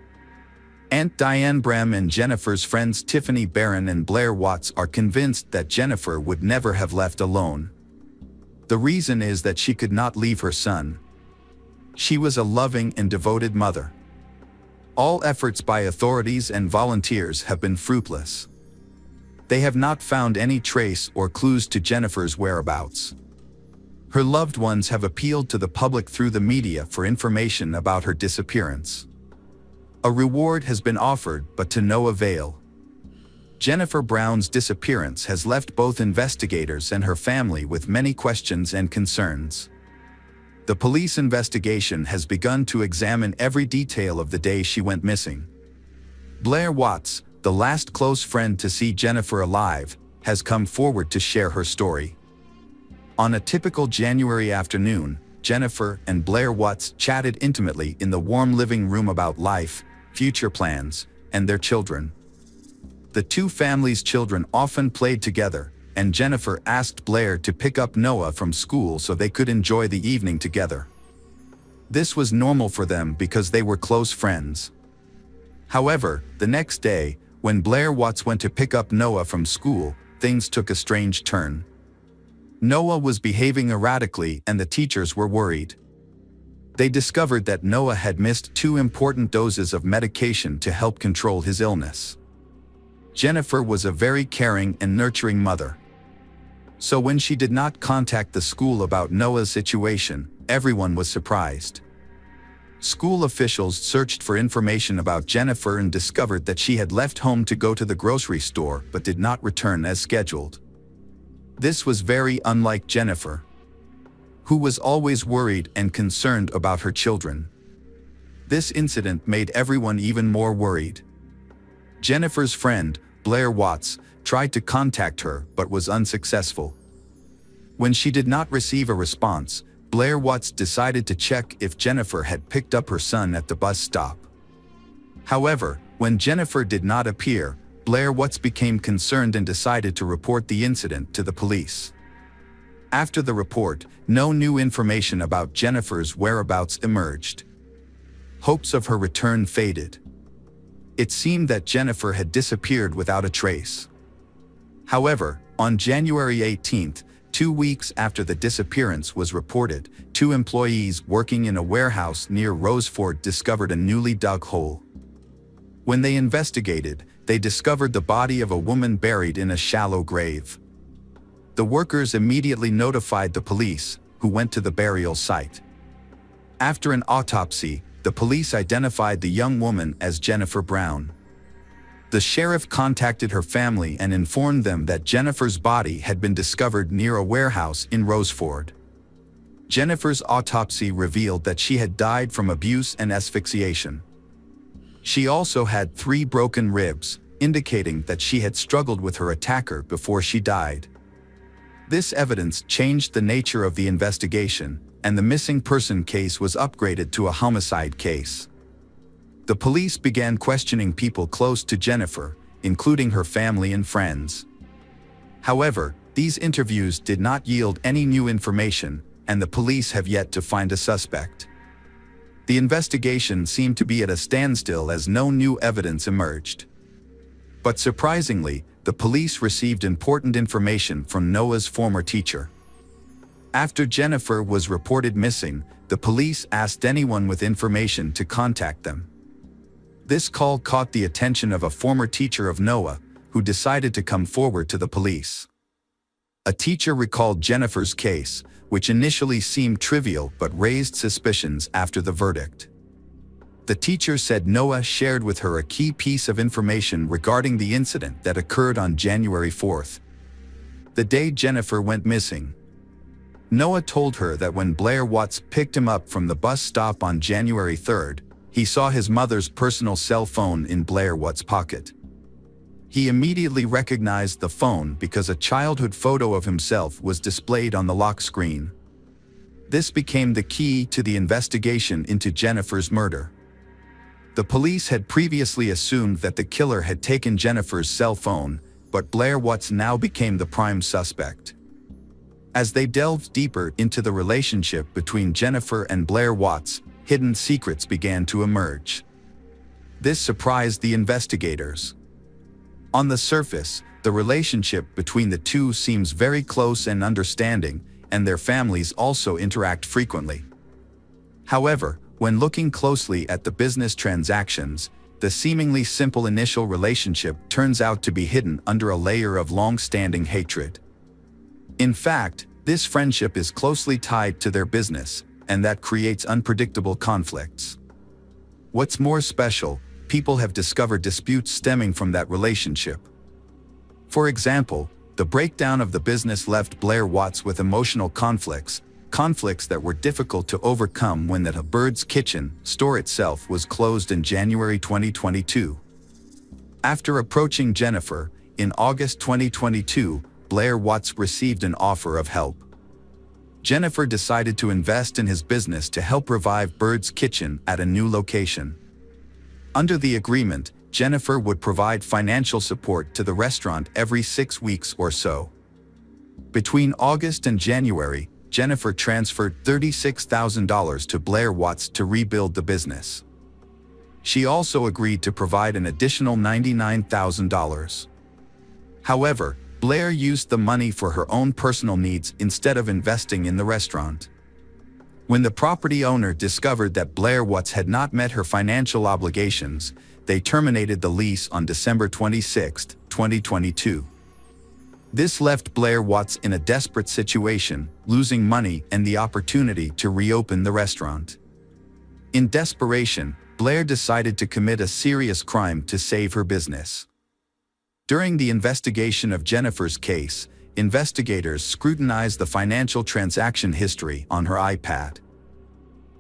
Aunt Diane Brem and Jennifer's friends Tiffany Barron and Blair Watts are convinced that Jennifer would never have left alone. The reason is that she could not leave her son. She was a loving and devoted mother. All efforts by authorities and volunteers have been fruitless. They have not found any trace or clues to Jennifer's whereabouts. Her loved ones have appealed to the public through the media for information about her disappearance. A reward has been offered, but to no avail. Jennifer Brown's disappearance has left both investigators and her family with many questions and concerns. The police investigation has begun to examine every detail of the day she went missing. Blair Watts, the last close friend to see Jennifer alive, has come forward to share her story. On a typical January afternoon, Jennifer and Blair Watts chatted intimately in the warm living room about life, future plans, and their children. The two families' children often played together, and Jennifer asked Blair to pick up Noah from school so they could enjoy the evening together. This was normal for them because they were close friends. However, the next day, when Blair Watts went to pick up Noah from school, things took a strange turn. Noah was behaving erratically and the teachers were worried. They discovered that Noah had missed 2 important doses of medication to help control his illness. Jennifer was a very caring and nurturing mother. So when she did not contact the school about Noah's situation, everyone was surprised. School officials searched for information about Jennifer and discovered that she had left home to go to the grocery store but did not return as scheduled. This was very unlike Jennifer, who was always worried and concerned about her children. This incident made everyone even more worried. Jennifer's friend, Blair Watts, tried to contact her but was unsuccessful. When she did not receive a response, Blair Watts decided to check if Jennifer had picked up her son at the bus stop. However, when Jennifer did not appear, Blair Watts became concerned and decided to report the incident to the police. After the report, no new information about Jennifer's whereabouts emerged. Hopes of her return faded. It seemed that Jennifer had disappeared without a trace. However, on January 18th, 2 weeks after the disappearance was reported, 2 employees working in a warehouse near Roseford discovered a newly dug hole. When they investigated, they discovered the body of a woman buried in a shallow grave. The workers immediately notified the police, who went to the burial site. After an autopsy, the police identified the young woman as Jennifer Brown. The sheriff contacted her family and informed them that Jennifer's body had been discovered near a warehouse in Roseford. Jennifer's autopsy revealed that she had died from abuse and asphyxiation. She also had 3 broken ribs, indicating that she had struggled with her attacker before she died. This evidence changed the nature of the investigation, and the missing person case was upgraded to a homicide case. The police began questioning people close to Jennifer, including her family and friends. However, these interviews did not yield any new information, and the police have yet to find a suspect. The investigation seemed to be at a standstill as no new evidence emerged. But surprisingly, the police received important information from Noah's former teacher. After Jennifer was reported missing, the police asked anyone with information to contact them. This call caught the attention of a former teacher of Noah, who decided to come forward to the police. A teacher recalled Jennifer's case, which initially seemed trivial but raised suspicions after the verdict. The teacher said Noah shared with her a key piece of information regarding the incident that occurred on January 4th, the day Jennifer went missing. Noah told her that when Blair Watts picked him up from the bus stop on January 3rd, he saw his mother's personal cell phone in Blair Watts' pocket. He immediately recognized the phone because a childhood photo of himself was displayed on the lock screen. This became the key to the investigation into Jennifer's murder. The police had previously assumed that the killer had taken Jennifer's cell phone, but Blair Watts now became the prime suspect. As they delved deeper into the relationship between Jennifer and Blair Watts, hidden secrets began to emerge. This surprised the investigators. On the surface, the relationship between the two seems very close and understanding, and their families also interact frequently. However, when looking closely at the business transactions, the seemingly simple initial relationship turns out to be hidden under a layer of long-standing hatred. In fact, This friendship is closely tied to their business, and that creates unpredictable conflicts. What's more special, people have discovered disputes stemming from that relationship. For example, the breakdown of the business left Blair Watts with emotional conflicts that were difficult to overcome when the Bird's Kitchen store itself was closed in January 2022. After approaching Jennifer, in August 2022, Blair Watts received an offer of help. Jennifer decided to invest in his business to help revive Bird's Kitchen at a new location. Under the agreement, Jennifer would provide financial support to the restaurant every 6 weeks or so. Between August and January, Jennifer transferred $36,000 to Blair Watts to rebuild the business. She also agreed to provide an additional $99,000. However, Blair used the money for her own personal needs instead of investing in the restaurant. When the property owner discovered that Blair Watts had not met her financial obligations, they terminated the lease on December 26, 2022. This left Blair Watts in a desperate situation, losing money and the opportunity to reopen the restaurant. In desperation, Blair decided to commit a serious crime to save her business. During the investigation of Jennifer's case, investigators scrutinized the financial transaction history on her iPad.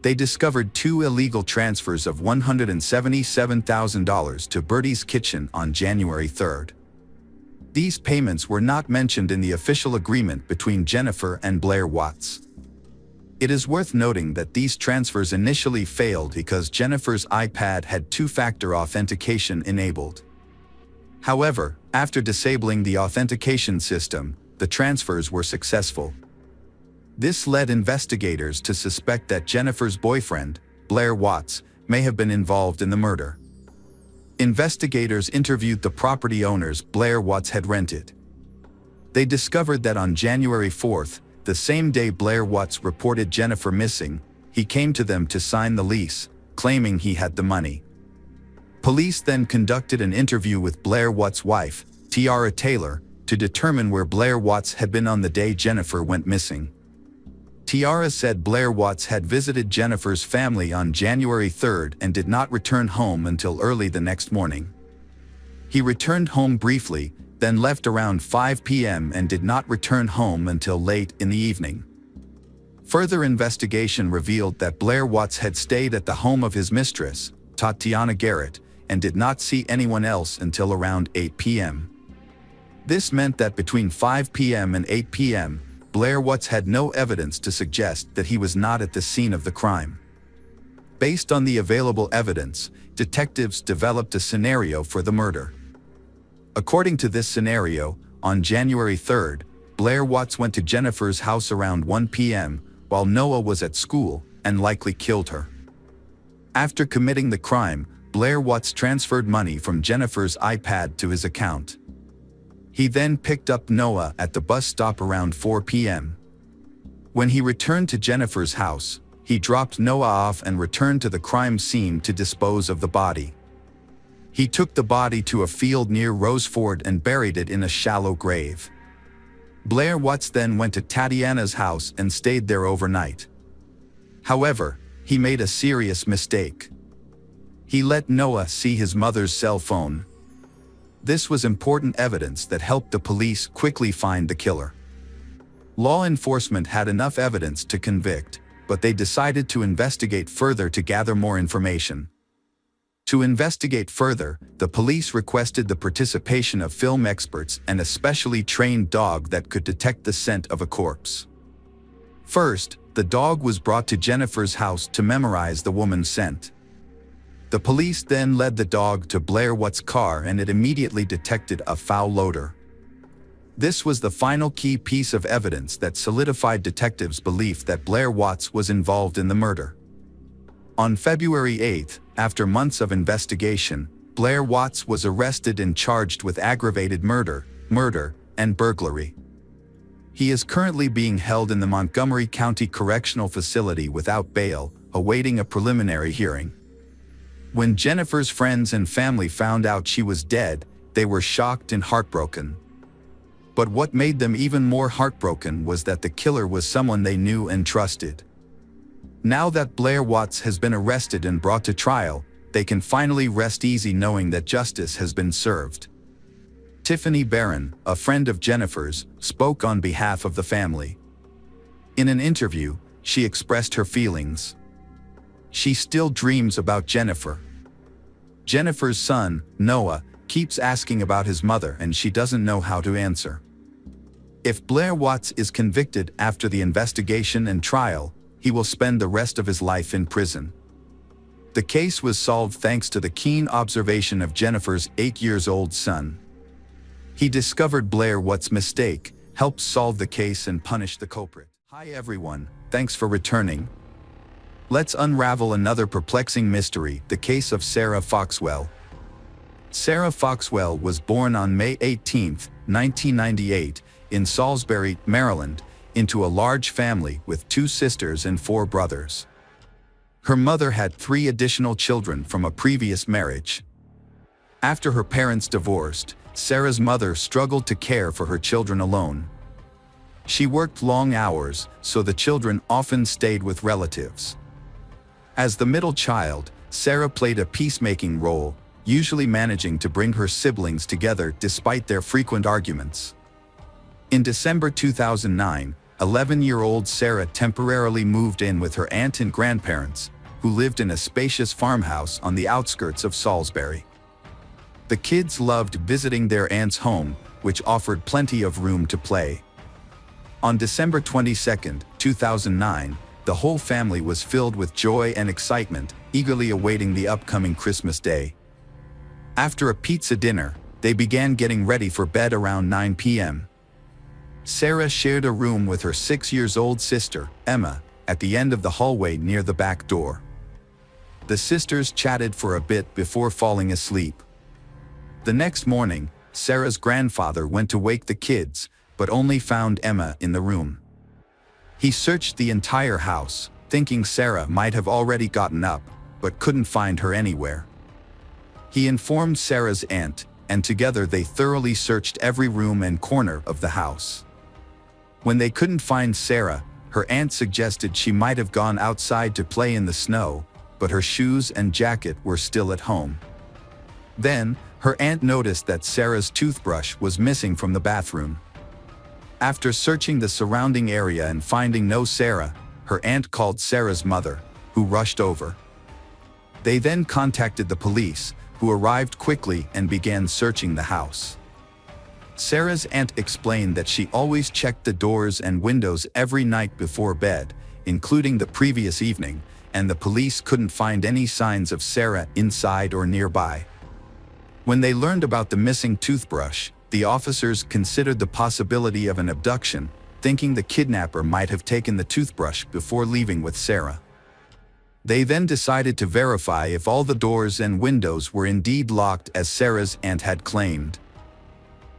They discovered 2 illegal transfers of $177,000 to Bird's Kitchen on January 3rd. These payments were not mentioned in the official agreement between Jennifer and Blair Watts. It is worth noting that these transfers initially failed because Jennifer's iPad had two-factor authentication enabled. However, after disabling the authentication system, the transfers were successful. This led investigators to suspect that Jennifer's boyfriend, Blair Watts, may have been involved in the murder. Investigators interviewed the property owners Blair Watts had rented. They discovered that on January 4th, the same day Blair Watts reported Jennifer missing, he came to them to sign the lease, claiming he had the money. Police then conducted an interview with Blair Watts' wife, Tiara Taylor, to determine where Blair Watts had been on the day Jennifer went missing. Tiara said Blair Watts had visited Jennifer's family on January 3rd and did not return home until early the next morning. He returned home briefly, then left around 5 p.m. and did not return home until late in the evening. Further investigation revealed that Blair Watts had stayed at the home of his mistress, Tatiana Garrett, and did not see anyone else until around 8 p.m. This meant that between 5 p.m. and 8 p.m., Blair Watts had no evidence to suggest that he was not at the scene of the crime. Based on the available evidence, detectives developed a scenario for the murder. According to this scenario, on January 3rd, Blair Watts went to Jennifer's house around 1 p.m. while Noah was at school and likely killed her. After committing the crime, Blair Watts transferred money from Jennifer's iPad to his account. He then picked up Noah at the bus stop around 4 p.m. When he returned to Jennifer's house, he dropped Noah off and returned to the crime scene to dispose of the body. He took the body to a field near Roseford and buried it in a shallow grave. Blair Watts then went to Tatiana's house and stayed there overnight. However, he made a serious mistake. He let Noah see his mother's cell phone. This was important evidence that helped the police quickly find the killer. Law enforcement had enough evidence to convict, but they decided to investigate further to gather more information. To investigate further, the police requested the participation of film experts and a specially trained dog that could detect the scent of a corpse. First, the dog was brought to Jennifer's house to memorize the woman's scent. The police then led the dog to Blair Watts' car and it immediately detected a foul odor. This was the final key piece of evidence that solidified detectives' belief that Blair Watts was involved in the murder. On February 8, after months of investigation, Blair Watts was arrested and charged with aggravated murder, and burglary. He is currently being held in the Montgomery County Correctional Facility without bail, awaiting a preliminary hearing. When Jennifer's friends and family found out she was dead, they were shocked and heartbroken. But what made them even more heartbroken was that the killer was someone they knew and trusted. Now that Blair Watts has been arrested and brought to trial, they can finally rest easy knowing that justice has been served. Tiffany Barron, a friend of Jennifer's, spoke on behalf of the family. In an interview, she expressed her feelings. She still dreams about Jennifer. Jennifer's son, Noah, keeps asking about his mother and she doesn't know how to answer. If Blair Watts is convicted after the investigation and trial, he will spend the rest of his life in prison. The case was solved thanks to the keen observation of Jennifer's 8-year-old son. He discovered Blair Watts' mistake, helped solve the case and punish the culprit. Hi everyone, thanks for returning. Let's unravel another perplexing mystery, the case of Sarah Foxwell. Sarah Foxwell was born on May 18, 1998, in Salisbury, Maryland, into a large family with 2 sisters and 4 brothers. Her mother had 3 additional children from a previous marriage. After her parents divorced, Sarah's mother struggled to care for her children alone. She worked long hours, so the children often stayed with relatives. As the middle child, Sarah played a peacemaking role, usually managing to bring her siblings together despite their frequent arguments. In December 2009, 11-year-old Sarah temporarily moved in with her aunt and grandparents, who lived in a spacious farmhouse on the outskirts of Salisbury. The kids loved visiting their aunt's home, which offered plenty of room to play. On December 22, 2009, the whole family was filled with joy and excitement, eagerly awaiting the upcoming Christmas day. After a pizza dinner, they began getting ready for bed around 9 p.m. Sarah shared a room with her 6-year-old sister, Emma, at the end of the hallway near the back door. The sisters chatted for a bit before falling asleep. The next morning, Sarah's grandfather went to wake the kids, but only found Emma in the room. He searched the entire house, thinking Sarah might have already gotten up, but couldn't find her anywhere. He informed Sarah's aunt, and together they thoroughly searched every room and corner of the house. When they couldn't find Sarah, her aunt suggested she might have gone outside to play in the snow, but her shoes and jacket were still at home. Then, her aunt noticed that Sarah's toothbrush was missing from the bathroom. After searching the surrounding area and finding no Sarah, her aunt called Sarah's mother, who rushed over. They then contacted the police, who arrived quickly and began searching the house. Sarah's aunt explained that she always checked the doors and windows every night before bed, including the previous evening, and the police couldn't find any signs of Sarah inside or nearby. When they learned about the missing toothbrush, the officers considered the possibility of an abduction, thinking the kidnapper might have taken the toothbrush before leaving with Sarah. They then decided to verify if all the doors and windows were indeed locked as Sarah's aunt had claimed.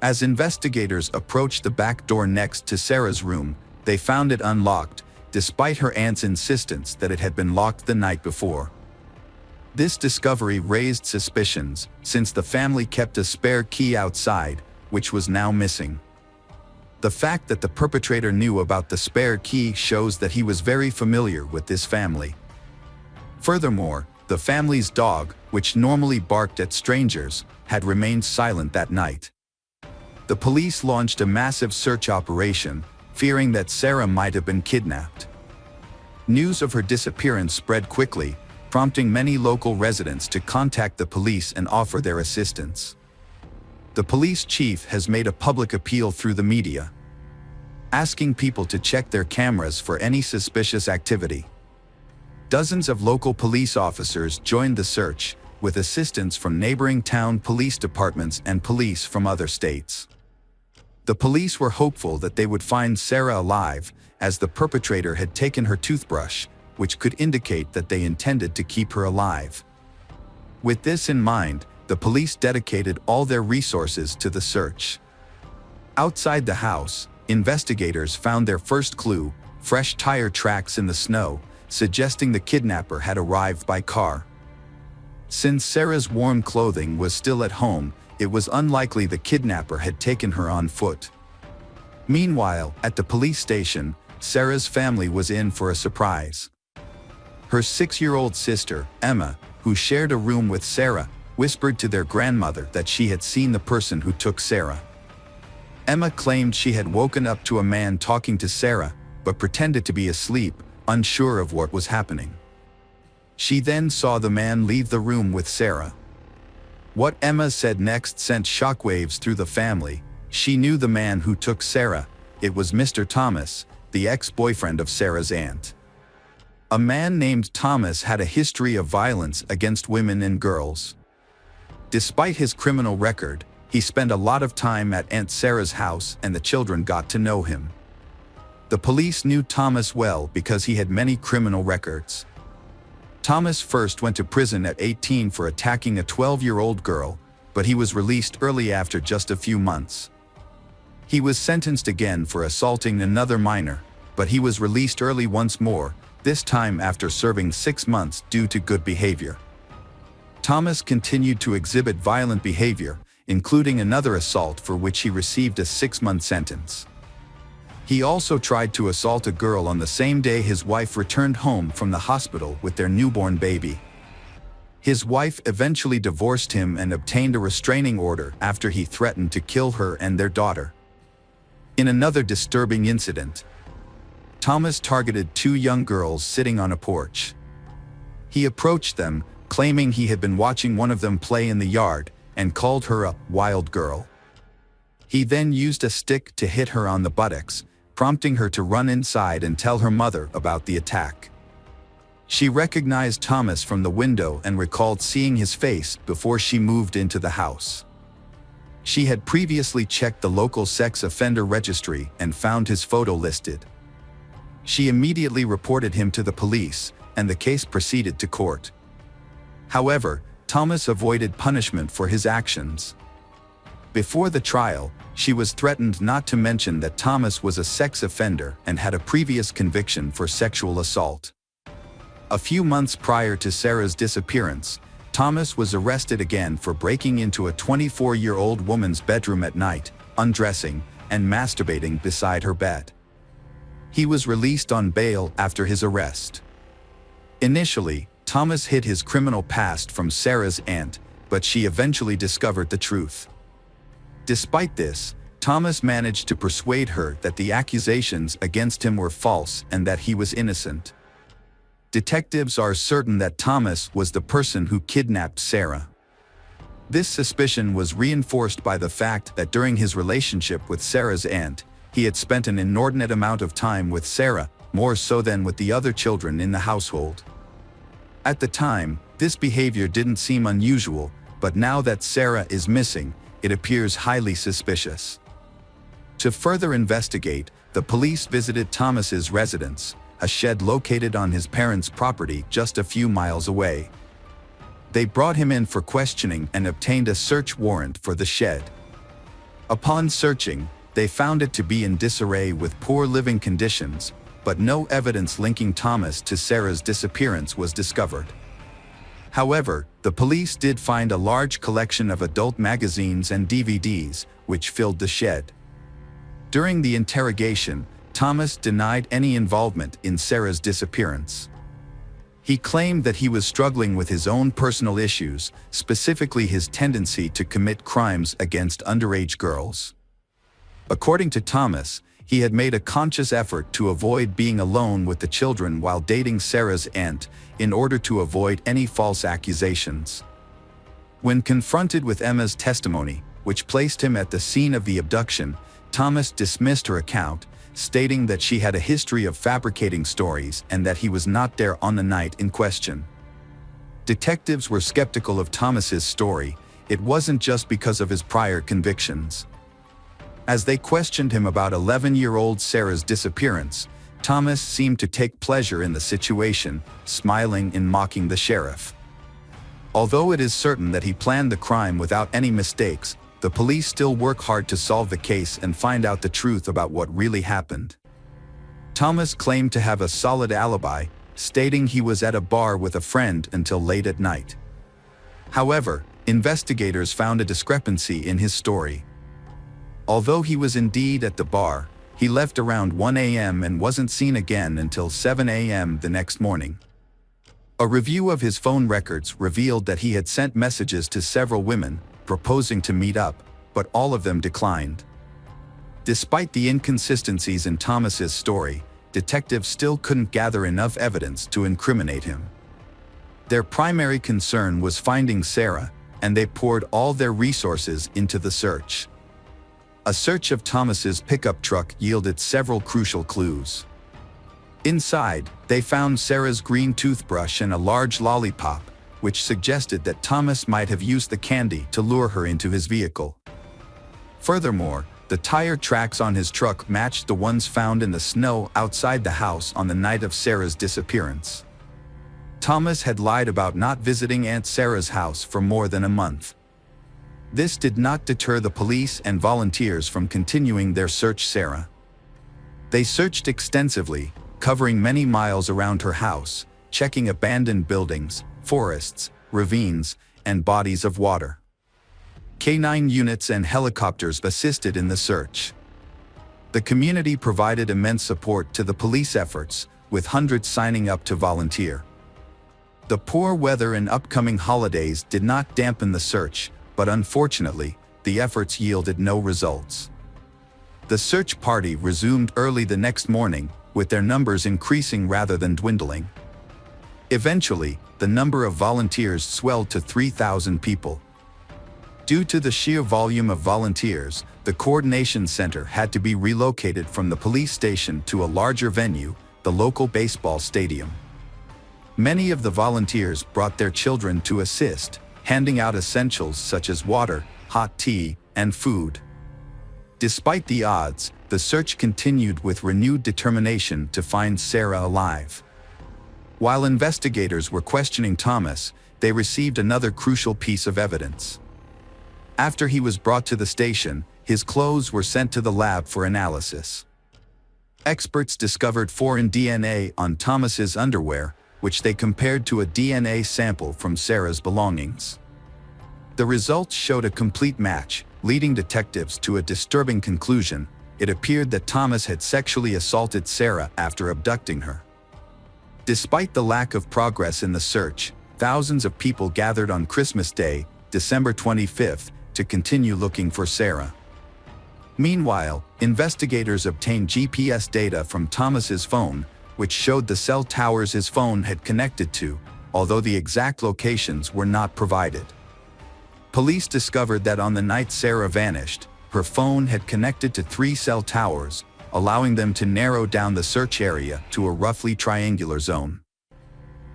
As investigators approached the back door next to Sarah's room, they found it unlocked, despite her aunt's insistence that it had been locked the night before. This discovery raised suspicions, since the family kept a spare key outside, which was now missing. The fact that the perpetrator knew about the spare key shows that he was very familiar with this family. Furthermore, the family's dog, which normally barked at strangers, had remained silent that night. The police launched a massive search operation, fearing that Sarah might have been kidnapped. News of her disappearance spread quickly, prompting many local residents to contact the police and offer their assistance. The police chief has made a public appeal through the media, asking people to check their cameras for any suspicious activity. Dozens of local police officers joined the search, with assistance from neighboring town police departments and police from other states. The police were hopeful that they would find Sarah alive, as the perpetrator had taken her toothbrush, which could indicate that they intended to keep her alive. With this in mind, the police dedicated all their resources to the search. Outside the house, investigators found their first clue, fresh tire tracks in the snow, suggesting the kidnapper had arrived by car. Since Sarah's warm clothing was still at home, it was unlikely the kidnapper had taken her on foot. Meanwhile, at the police station, Sarah's family was in for a surprise. Her 6-year-old sister, Emma, who shared a room with Sarah, whispered to their grandmother that she had seen the person who took Sarah. Emma claimed she had woken up to a man talking to Sarah, but pretended to be asleep, unsure of what was happening. She then saw the man leave the room with Sarah. What Emma said next sent shockwaves through the family. She knew the man who took Sarah. It was Mr. Thomas, the ex-boyfriend of Sarah's aunt. A man named Thomas had a history of violence against women and girls. Despite his criminal record, he spent a lot of time at Aunt Sarah's house and the children got to know him. The police knew Thomas well because he had many criminal records. Thomas first went to prison at 18 for attacking a 12-year-old girl, but he was released early after just a few months. He was sentenced again for assaulting another minor, but he was released early once more, this time after serving 6 months due to good behavior. Thomas continued to exhibit violent behavior, including another assault for which he received a 6-month sentence. He also tried to assault a girl on the same day his wife returned home from the hospital with their newborn baby. His wife eventually divorced him and obtained a restraining order after he threatened to kill her and their daughter. In another disturbing incident, Thomas targeted 2 young girls sitting on a porch. He approached them, claiming he had been watching one of them play in the yard, and called her a wild girl. He then used a stick to hit her on the buttocks, prompting her to run inside and tell her mother about the attack. She recognized Thomas from the window and recalled seeing his face before she moved into the house. She had previously checked the local sex offender registry and found his photo listed. She immediately reported him to the police, and the case proceeded to court. However, Thomas avoided punishment for his actions. Before the trial, she was threatened not to mention that Thomas was a sex offender and had a previous conviction for sexual assault. A few months prior to Sarah's disappearance, Thomas was arrested again for breaking into a 24-year-old woman's bedroom at night, undressing, and masturbating beside her bed. He was released on bail after his arrest. Initially, Thomas hid his criminal past from Sarah's aunt, but she eventually discovered the truth. Despite this, Thomas managed to persuade her that the accusations against him were false and that he was innocent. Detectives are certain that Thomas was the person who kidnapped Sarah. This suspicion was reinforced by the fact that during his relationship with Sarah's aunt, he had spent an inordinate amount of time with Sarah, more so than with the other children in the household. At the time, this behavior didn't seem unusual, but now that Sarah is missing, it appears highly suspicious. To further investigate, the police visited Thomas's residence, a shed located on his parents' property just a few miles away. They brought him in for questioning and obtained a search warrant for the shed. Upon searching, they found it to be in disarray with poor living conditions, but no evidence linking Thomas to Sarah's disappearance was discovered. However, the police did find a large collection of adult magazines and DVDs, which filled the shed. During the interrogation, Thomas denied any involvement in Sarah's disappearance. He claimed that he was struggling with his own personal issues, specifically his tendency to commit crimes against underage girls. According to Thomas, he had made a conscious effort to avoid being alone with the children while dating Sarah's aunt in order to avoid any false accusations. When confronted with Emma's testimony, which placed him at the scene of the abduction, Thomas dismissed her account, stating that she had a history of fabricating stories and that he was not there on the night in question. Detectives were skeptical of Thomas's story. It wasn't just because of his prior convictions. As they questioned him about 11-year-old Sarah's disappearance, Thomas seemed to take pleasure in the situation, smiling and mocking the sheriff. Although it is certain that he planned the crime without any mistakes, the police still work hard to solve the case and find out the truth about what really happened. Thomas claimed to have a solid alibi, stating he was at a bar with a friend until late at night. However, investigators found a discrepancy in his story. Although he was indeed at the bar, He left around 1 a.m. and wasn't seen again until 7 a.m. the next morning. A review of his phone records revealed that he had sent messages to several women, proposing to meet up, but all of them declined. Despite the inconsistencies in Thomas's story, detectives still couldn't gather enough evidence to incriminate him. Their primary concern was finding Sarah, and they poured all their resources into the search. A search of Thomas's pickup truck yielded several crucial clues. Inside, they found Sarah's green toothbrush and a large lollipop, which suggested that Thomas might have used the candy to lure her into his vehicle. Furthermore, the tire tracks on his truck matched the ones found in the snow outside the house on the night of Sarah's disappearance. Thomas had lied about not visiting Aunt Sarah's house for more than a month. This did not deter the police and volunteers from continuing their search for Sarah. They searched extensively, covering many miles around her house, checking abandoned buildings, forests, ravines, and bodies of water. K-9 units and helicopters assisted in the search. The community provided immense support to the police efforts, with hundreds signing up to volunteer. The poor weather and upcoming holidays did not dampen the search, but unfortunately, the efforts yielded no results. The search party resumed early the next morning, with their numbers increasing rather than dwindling. Eventually, the number of volunteers swelled to 3,000 people. Due to the sheer volume of volunteers, the coordination center had to be relocated from the police station to a larger venue, the local baseball stadium. Many of the volunteers brought their children to assist, handing out essentials such as water, hot tea, and food. Despite the odds, the search continued with renewed determination to find Sarah alive. While investigators were questioning Thomas, they received another crucial piece of evidence. After he was brought to the station, his clothes were sent to the lab for analysis. Experts discovered foreign DNA on Thomas's underwear, which they compared to a DNA sample from Sarah's belongings. The results showed a complete match, leading detectives to a disturbing conclusion. It appeared that Thomas had sexually assaulted Sarah after abducting her. Despite the lack of progress in the search, thousands of people gathered on Christmas Day, December 25th, to continue looking for Sarah. Meanwhile, investigators obtained GPS data from Thomas's phone, which showed the cell towers his phone had connected to, although the exact locations were not provided. Police discovered that on the night Sarah vanished, her phone had connected to 3 cell towers, allowing them to narrow down the search area to a roughly triangular zone.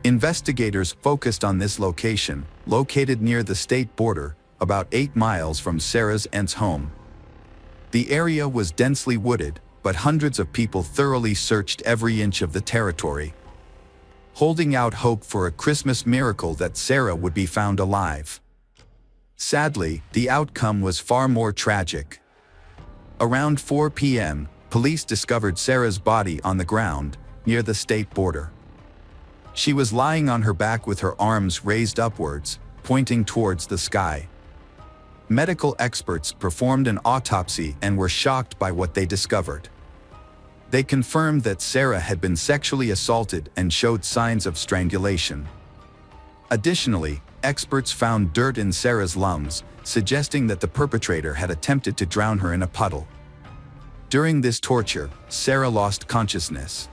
Investigators focused on this location, located near the state border, about 8 miles from Sarah's aunt's home. The area was densely wooded, but hundreds of people thoroughly searched every inch of the territory, holding out hope for a Christmas miracle that Sarah would be found alive. Sadly, the outcome was far more tragic. Around 4 p.m., police discovered Sarah's body on the ground, near the state border. She was lying on her back with her arms raised upwards, pointing towards the sky. Medical experts performed an autopsy and were shocked by what they discovered. They confirmed that Sarah had been sexually assaulted and showed signs of strangulation. Additionally, experts found dirt in Sarah's lungs, suggesting that the perpetrator had attempted to drown her in a puddle. During this torture, Sarah lost consciousness.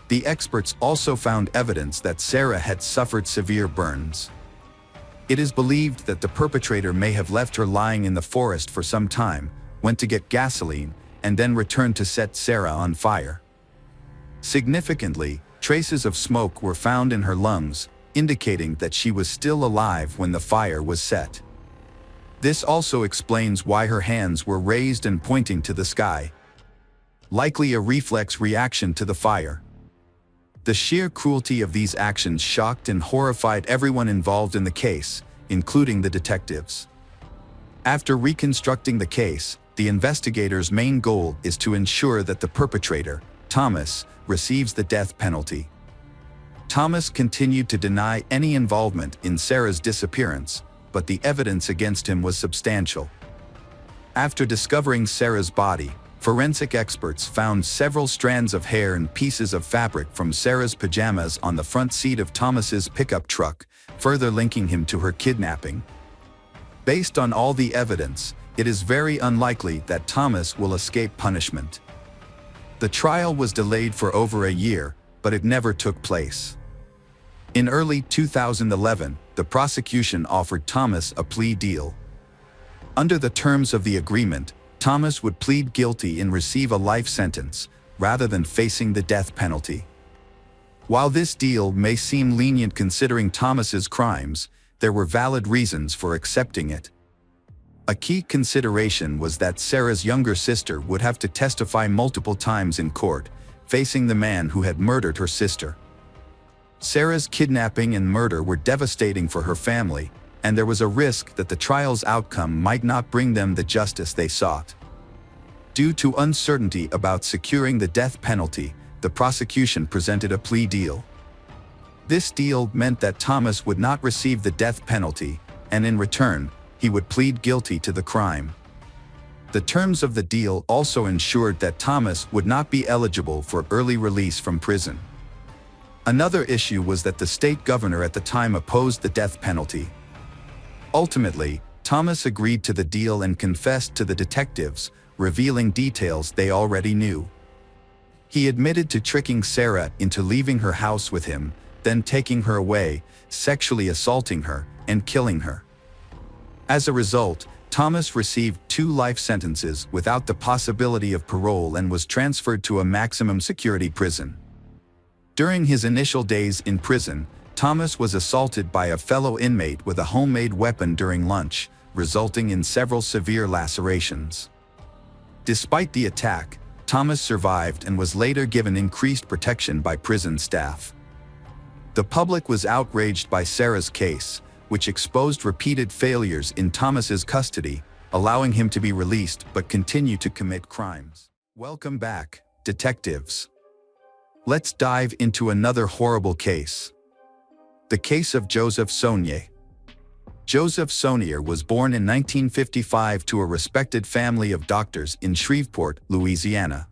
The experts also found evidence that Sarah had suffered severe burns. It is believed that the perpetrator may have left her lying in the forest for some time, went to get gasoline, and then returned to set Sarah on fire. Significantly, traces of smoke were found in her lungs, indicating that she was still alive when the fire was set. This also explains why her hands were raised and pointing to the sky. Likely a reflex reaction to the fire. The sheer cruelty of these actions shocked and horrified everyone involved in the case, including the detectives. After reconstructing the case, the investigators' main goal is to ensure that the perpetrator, Thomas, receives the death penalty. Thomas continued to deny any involvement in Sarah's disappearance, but the evidence against him was substantial. After discovering Sarah's body, forensic experts found several strands of hair and pieces of fabric from Sarah's pajamas on the front seat of Thomas's pickup truck, further linking him to her kidnapping. Based on all the evidence, it is very unlikely that Thomas will escape punishment. The trial was delayed for over a year, but it never took place. In early 2011, the prosecution offered Thomas a plea deal. Under the terms of the agreement, Thomas would plead guilty and receive a life sentence, rather than facing the death penalty. While this deal may seem lenient considering Thomas's crimes, there were valid reasons for accepting it. A key consideration was that Sarah's younger sister would have to testify multiple times in court, facing the man who had murdered her sister. Sarah's kidnapping and murder were devastating for her family, and there was a risk that the trial's outcome might not bring them the justice they sought. Due to uncertainty about securing the death penalty, the prosecution presented a plea deal. This deal meant that Thomas would not receive the death penalty, and in return, he would plead guilty to the crime. The terms of the deal also ensured that Thomas would not be eligible for early release from prison. Another issue was that the state governor at the time opposed the death penalty. Ultimately, Thomas agreed to the deal and confessed to the detectives, revealing details they already knew. He admitted to tricking Sarah into leaving her house with him, then taking her away, sexually assaulting her, and killing her. As a result, Thomas received 2 life sentences without the possibility of parole and was transferred to a maximum security prison. During his initial days in prison, Thomas was assaulted by a fellow inmate with a homemade weapon during lunch, resulting in several severe lacerations. Despite the attack, Thomas survived and was later given increased protection by prison staff. The public was outraged by Sarah's case, which exposed repeated failures in Thomas's custody, allowing him to be released but continue to commit crimes. Welcome back, detectives. Let's dive into another horrible case. The case of Joseph Saunier. Joseph Saunier was born in 1955 to a respected family of doctors in Shreveport, Louisiana.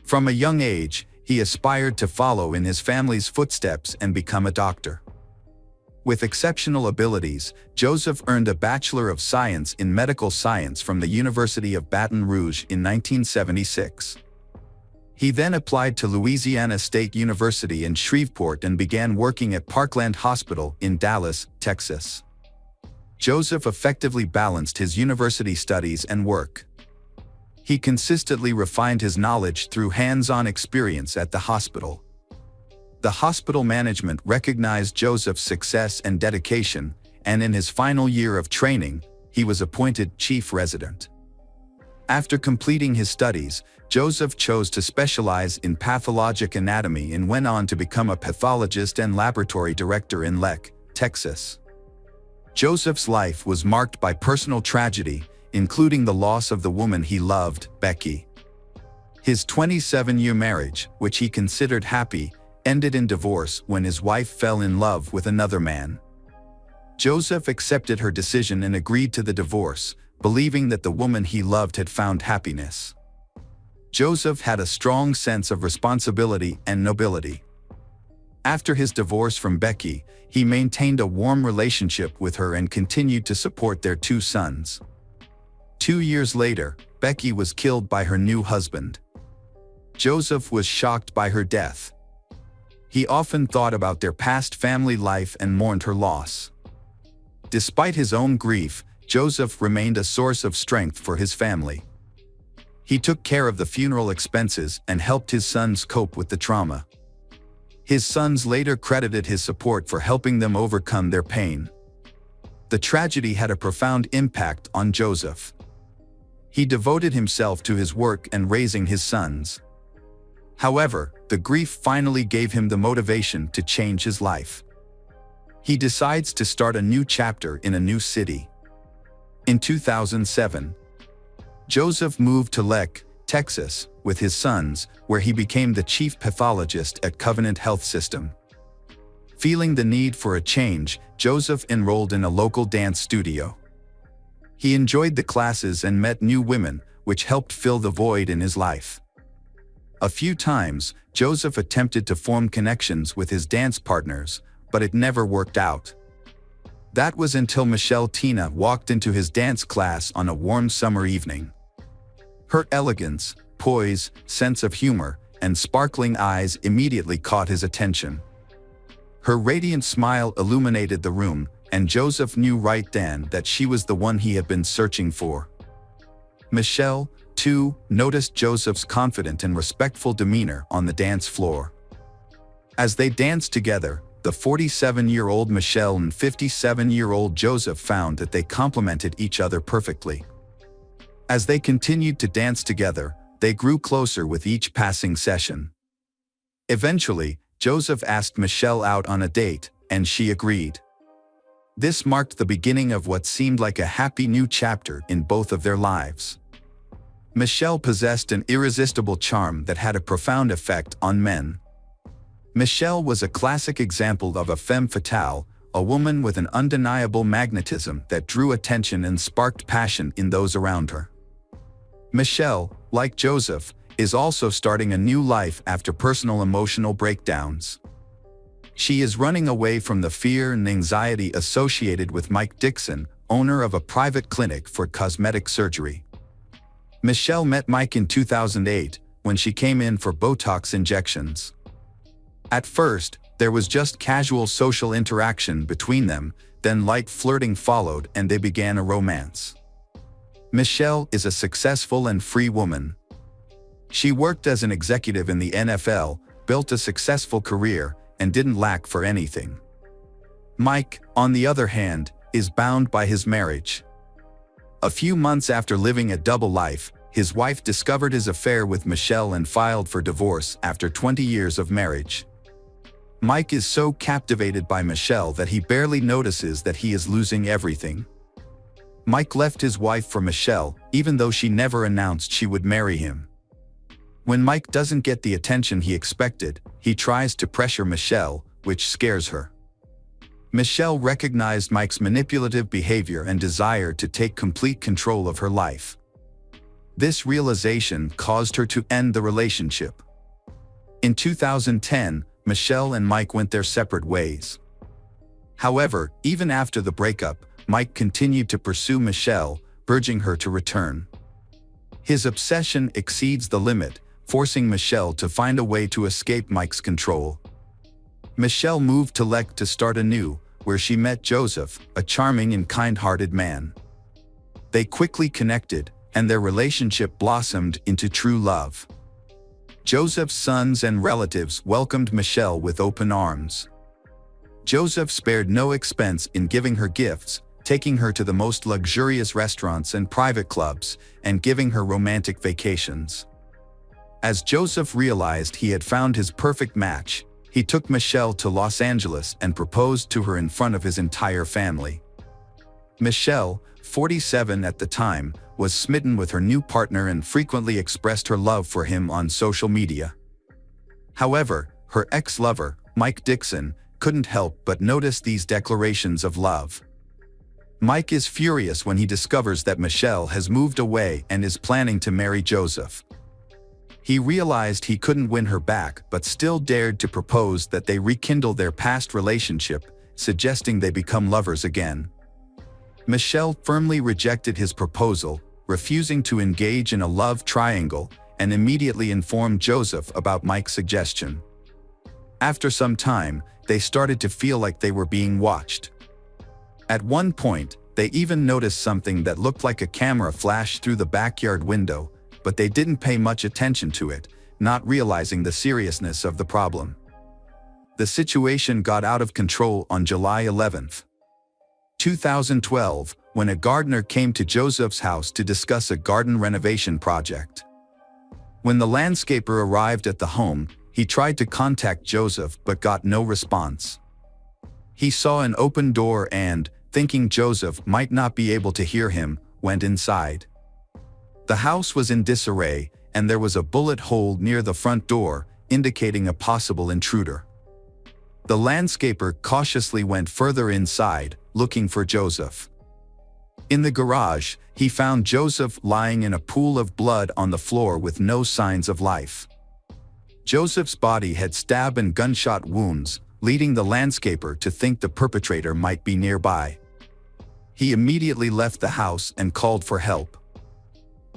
From a young age, he aspired to follow in his family's footsteps and become a doctor. With exceptional abilities, Joseph earned a Bachelor of Science in Medical Science from the University of Baton Rouge in 1976. He then applied to Louisiana State University in Shreveport and began working at Parkland Hospital in Dallas, Texas. Joseph effectively balanced his university studies and work. He consistently refined his knowledge through hands-on experience at the hospital. The hospital management recognized Joseph's success and dedication, and in his final year of training, he was appointed chief resident. After completing his studies, Joseph chose to specialize in pathologic anatomy and went on to become a pathologist and laboratory director in Leck, Texas. Joseph's life was marked by personal tragedy, including the loss of the woman he loved, Becky. His 27-year marriage, which he considered happy, ended in divorce when his wife fell in love with another man. Joseph accepted her decision and agreed to the divorce, believing that the woman he loved had found happiness. Joseph had a strong sense of responsibility and nobility. After his divorce from Becky, he maintained a warm relationship with her and continued to support their 2 sons. 2 years later, Becky was killed by her new husband. Joseph was shocked by her death. He often thought about their past family life and mourned her loss. Despite his own grief, Joseph remained a source of strength for his family. He took care of the funeral expenses and helped his sons cope with the trauma. His sons later credited his support for helping them overcome their pain. The tragedy had a profound impact on Joseph. He devoted himself to his work and raising his sons. However, the grief finally gave him the motivation to change his life. He decides to start a new chapter in a new city. In 2007, Joseph moved to Leck, Texas, with his sons, where he became the chief pathologist at Covenant Health System. Feeling the need for a change, Joseph enrolled in a local dance studio. He enjoyed the classes and met new women, which helped fill the void in his life. A few times, Joseph attempted to form connections with his dance partners, but it never worked out. That was until Michelle Tina walked into his dance class on a warm summer evening. Her elegance, poise, sense of humor, and sparkling eyes immediately caught his attention. Her radiant smile illuminated the room, and Joseph knew right then that she was the one he had been searching for. Michelle, too, noticed Joseph's confident and respectful demeanor on the dance floor. As they danced together, the 47-year-old Michelle and 57-year-old Joseph found that they complemented each other perfectly. As they continued to dance together, they grew closer with each passing session. Eventually, Joseph asked Michelle out on a date, and she agreed. This marked the beginning of what seemed like a happy new chapter in both of their lives. Michelle possessed an irresistible charm that had a profound effect on men. Michelle was a classic example of a femme fatale, a woman with an undeniable magnetism that drew attention and sparked passion in those around her. Michelle, like Joseph, is also starting a new life after personal emotional breakdowns. She is running away from the fear and anxiety associated with Mike Dixon, owner of a private clinic for cosmetic surgery. Michelle met Mike in 2008 when she came in for Botox injections. At first, there was just casual social interaction between them, then light flirting followed and they began a romance. Michelle is a successful and free woman. She worked as an executive in the NFL, built a successful career, and didn't lack for anything. Mike, on the other hand, is bound by his marriage. A few months after living a double life, his wife discovered his affair with Michelle and filed for divorce after 20 years of marriage. Mike is so captivated by Michelle that he barely notices that he is losing everything. Mike left his wife for Michelle, even though she never announced she would marry him. When Mike doesn't get the attention he expected, he tries to pressure Michelle, which scares her. Michelle recognized Mike's manipulative behavior and desire to take complete control of her life. This realization caused her to end the relationship. In 2010, Michelle and Mike went their separate ways. However, even after the breakup, Mike continued to pursue Michelle, urging her to return. His obsession exceeds the limit, forcing Michelle to find a way to escape Mike's control. Michelle moved to Lek to start anew, where she met Joseph, a charming and kind-hearted man. They quickly connected, and their relationship blossomed into true love. Joseph's sons and relatives welcomed Michelle with open arms. Joseph spared no expense in giving her gifts, taking her to the most luxurious restaurants and private clubs, and giving her romantic vacations. As Joseph realized he had found his perfect match, he took Michelle to Los Angeles and proposed to her in front of his entire family. Michelle, 47 at the time, was smitten with her new partner and frequently expressed her love for him on social media. However, her ex-lover, Mike Dixon, couldn't help but notice these declarations of love. Mike is furious when he discovers that Michelle has moved away and is planning to marry Joseph. He realized he couldn't win her back but still dared to propose that they rekindle their past relationship, suggesting they become lovers again. Michelle firmly rejected his proposal, refusing to engage in a love triangle, and immediately informed Joseph about Mike's suggestion. After some time, they started to feel like they were being watched. At one point, they even noticed something that looked like a camera flash through the backyard window, but they didn't pay much attention to it, not realizing the seriousness of the problem. The situation got out of control on July 11, 2012, when a gardener came to Joseph's house to discuss a garden renovation project. When the landscaper arrived at the home, he tried to contact Joseph but got no response. He saw an open door and, thinking Joseph might not be able to hear him, went inside. The house was in disarray, and there was a bullet hole near the front door, indicating a possible intruder. The landscaper cautiously went further inside, looking for Joseph. In the garage, he found Joseph lying in a pool of blood on the floor with no signs of life. Joseph's body had stab and gunshot wounds, leading the landscaper to think the perpetrator might be nearby. He immediately left the house and called for help.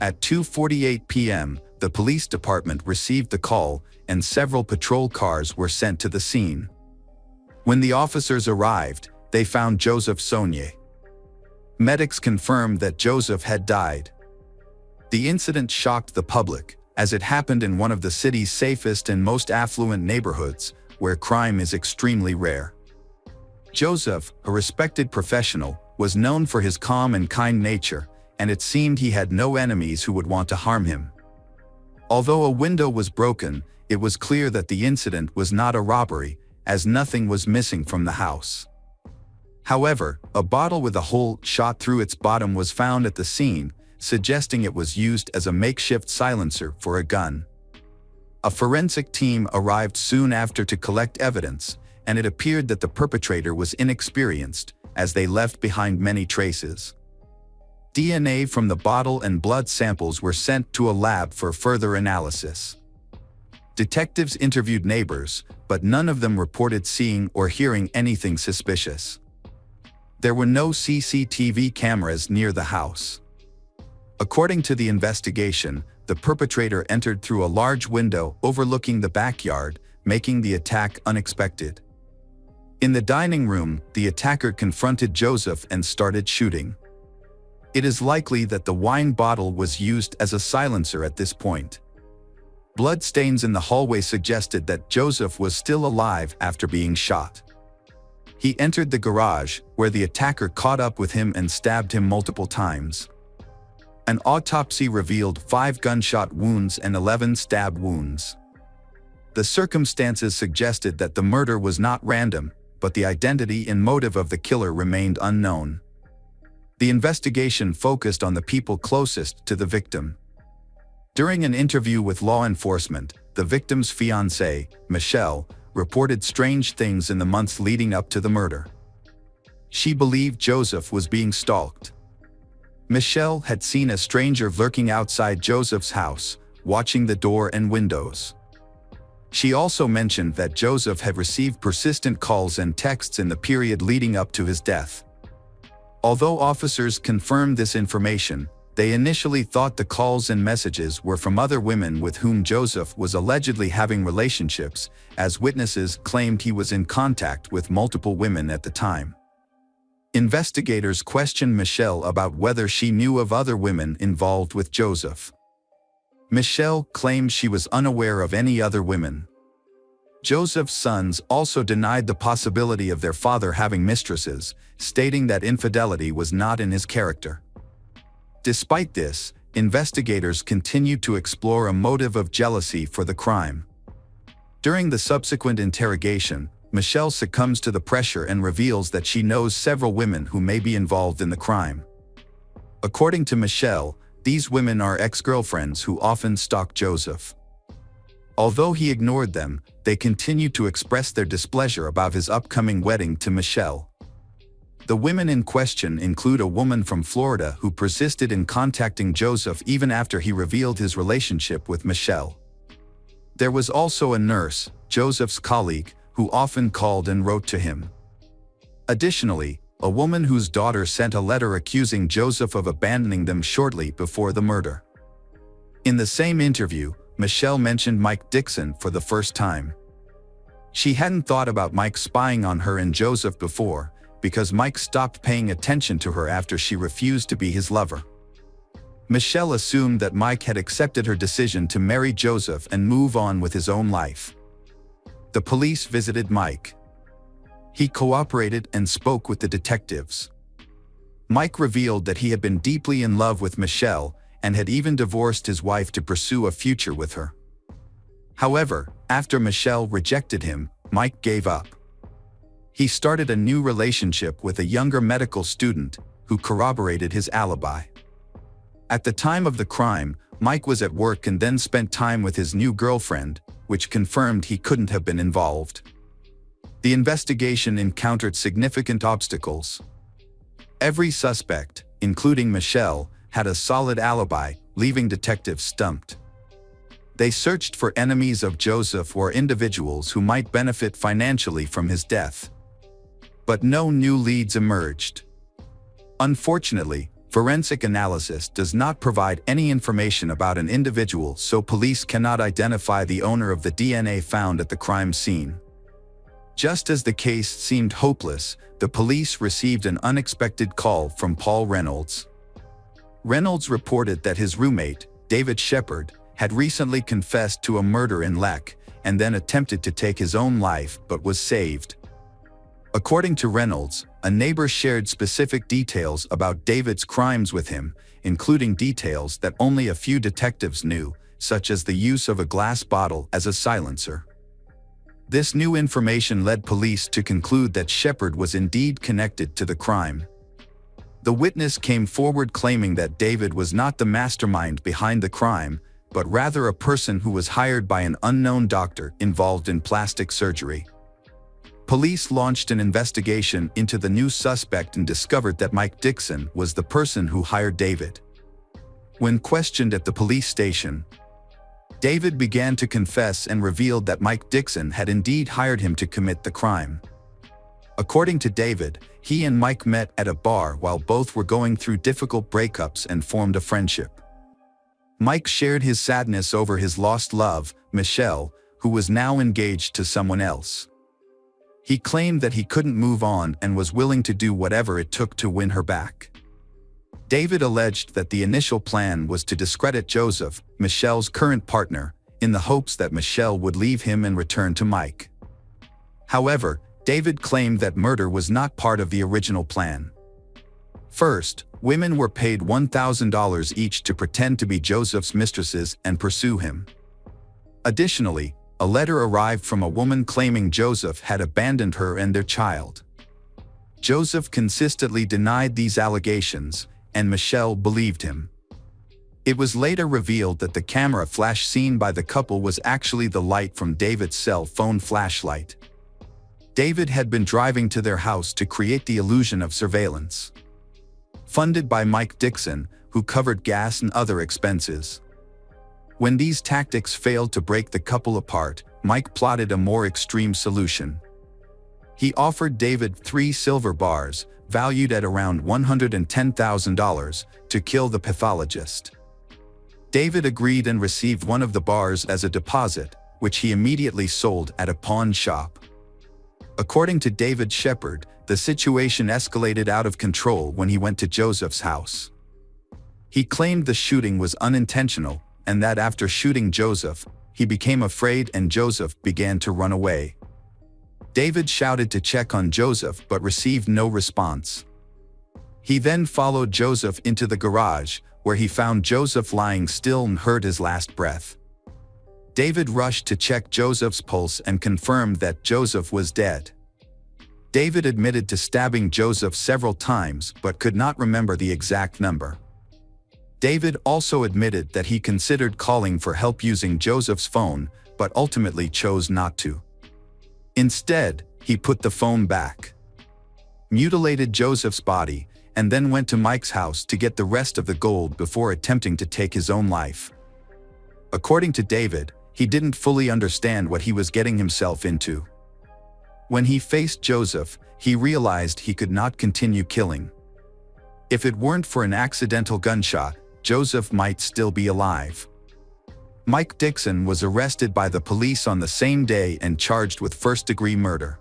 At 2:48 p.m., the police department received the call, and several patrol cars were sent to the scene. When the officers arrived, they found Joseph Sonnier. Medics confirmed that Joseph had died. The incident shocked the public, as it happened in one of the city's safest and most affluent neighborhoods, where crime is extremely rare. Joseph, a respected professional, was known for his calm and kind nature, and it seemed he had no enemies who would want to harm him. Although a window was broken, it was clear that the incident was not a robbery, as nothing was missing from the house. However, a bottle with a hole shot through its bottom was found at the scene, suggesting it was used as a makeshift silencer for a gun. A forensic team arrived soon after to collect evidence, and it appeared that the perpetrator was inexperienced, as they left behind many traces. DNA from the bottle and blood samples were sent to a lab for further analysis. Detectives interviewed neighbors, but none of them reported seeing or hearing anything suspicious. There were no CCTV cameras near the house. According to the investigation, the perpetrator entered through a large window overlooking the backyard, making the attack unexpected. In the dining room, the attacker confronted Joseph and started shooting. It is likely that the wine bottle was used as a silencer at this point. Blood stains in the hallway suggested that Joseph was still alive after being shot. He entered the garage, where the attacker caught up with him and stabbed him multiple times. An autopsy revealed 5 gunshot wounds and 11 stab wounds. The circumstances suggested that the murder was not random, but the identity and motive of the killer remained unknown. The investigation focused on the people closest to the victim. During an interview with law enforcement, the victim's fiancée, Michelle, reported strange things in the months leading up to the murder. She believed Joseph was being stalked. Michelle had seen a stranger lurking outside Joseph's house, watching the door and windows. She also mentioned that Joseph had received persistent calls and texts in the period leading up to his death. Although officers confirmed this information, they initially thought the calls and messages were from other women with whom Joseph was allegedly having relationships, as witnesses claimed he was in contact with multiple women at the time. Investigators questioned Michelle about whether she knew of other women involved with Joseph. Michelle claimed she was unaware of any other women. Joseph's sons also denied the possibility of their father having mistresses, stating that infidelity was not in his character. Despite this, investigators continued to explore a motive of jealousy for the crime. During the subsequent interrogation, Michelle succumbs to the pressure and reveals that she knows several women who may be involved in the crime. According to Michelle, these women are ex-girlfriends who often stalk Joseph. Although he ignored them, they continued to express their displeasure about his upcoming wedding to Michelle. The women in question include a woman from Florida who persisted in contacting Joseph even after he revealed his relationship with Michelle. There was also a nurse, Joseph's colleague, who often called and wrote to him. Additionally, a woman whose daughter sent a letter accusing Joseph of abandoning them shortly before the murder. In the same interview, Michelle mentioned Mike Dixon for the first time. She hadn't thought about Mike spying on her and Joseph before, because Mike stopped paying attention to her after she refused to be his lover. Michelle assumed that Mike had accepted her decision to marry Joseph and move on with his own life. The police visited Mike. He cooperated and spoke with the detectives. Mike revealed that he had been deeply in love with Michelle and had even divorced his wife to pursue a future with her. However, after Michelle rejected him, Mike gave up. He started a new relationship with a younger medical student who corroborated his alibi. At the time of the crime, Mike was at work and then spent time with his new girlfriend, which confirmed he couldn't have been involved. The investigation encountered significant obstacles. Every suspect, including Michelle, had a solid alibi, leaving detectives stumped. They searched for enemies of Joseph or individuals who might benefit financially from his death. But no new leads emerged. Unfortunately, forensic analysis does not provide any information about an individual, so police cannot identify the owner of the DNA found at the crime scene. Just as the case seemed hopeless, the police received an unexpected call from Paul Reynolds. Reynolds reported that his roommate, David Shepard, had recently confessed to a murder in Leck and then attempted to take his own life but was saved. According to Reynolds, a neighbor shared specific details about David's crimes with him, including details that only a few detectives knew, such as the use of a glass bottle as a silencer. This new information led police to conclude that Shepard was indeed connected to the crime. The witness came forward claiming that David was not the mastermind behind the crime, but rather a person who was hired by an unknown doctor involved in plastic surgery. Police launched an investigation into the new suspect and discovered that Mike Dixon was the person who hired David. When questioned at the police station, David began to confess and revealed that Mike Dixon had indeed hired him to commit the crime. According to David, he and Mike met at a bar while both were going through difficult breakups and formed a friendship. Mike shared his sadness over his lost love, Michelle, who was now engaged to someone else. He claimed that he couldn't move on and was willing to do whatever it took to win her back. David alleged that the initial plan was to discredit Joseph, Michelle's current partner, in the hopes that Michelle would leave him and return to Mike. However, David claimed that murder was not part of the original plan. First, women were paid $1,000 each to pretend to be Joseph's mistresses and pursue him. Additionally, a letter arrived from a woman claiming Joseph had abandoned her and their child. Joseph consistently denied these allegations, and Michelle believed him. It was later revealed that the camera flash seen by the couple was actually the light from David's cell phone flashlight. David had been driving to their house to create the illusion of surveillance. Funded by Mike Dixon, who covered gas and other expenses. When these tactics failed to break the couple apart, Mike plotted a more extreme solution. He offered David 3 silver bars, valued at around $110,000, to kill the pathologist. David agreed and received one of the bars as a deposit, which he immediately sold at a pawn shop. According to David Shepard, the situation escalated out of control when he went to Joseph's house. He claimed the shooting was unintentional, and that after shooting Joseph, he became afraid and Joseph began to run away. David shouted to check on Joseph but received no response. He then followed Joseph into the garage, where he found Joseph lying still and heard his last breath. David rushed to check Joseph's pulse and confirmed that Joseph was dead. David admitted to stabbing Joseph several times but could not remember the exact number. David also admitted that he considered calling for help using Joseph's phone, but ultimately chose not to. Instead, he put the phone back, mutilated Joseph's body, and then went to Mike's house to get the rest of the gold before attempting to take his own life. According to David, he didn't fully understand what he was getting himself into. When he faced Joseph, he realized he could not continue killing. If it weren't for an accidental gunshot, Joseph might still be alive. Mike Dixon was arrested by the police on the same day and charged with first-degree murder.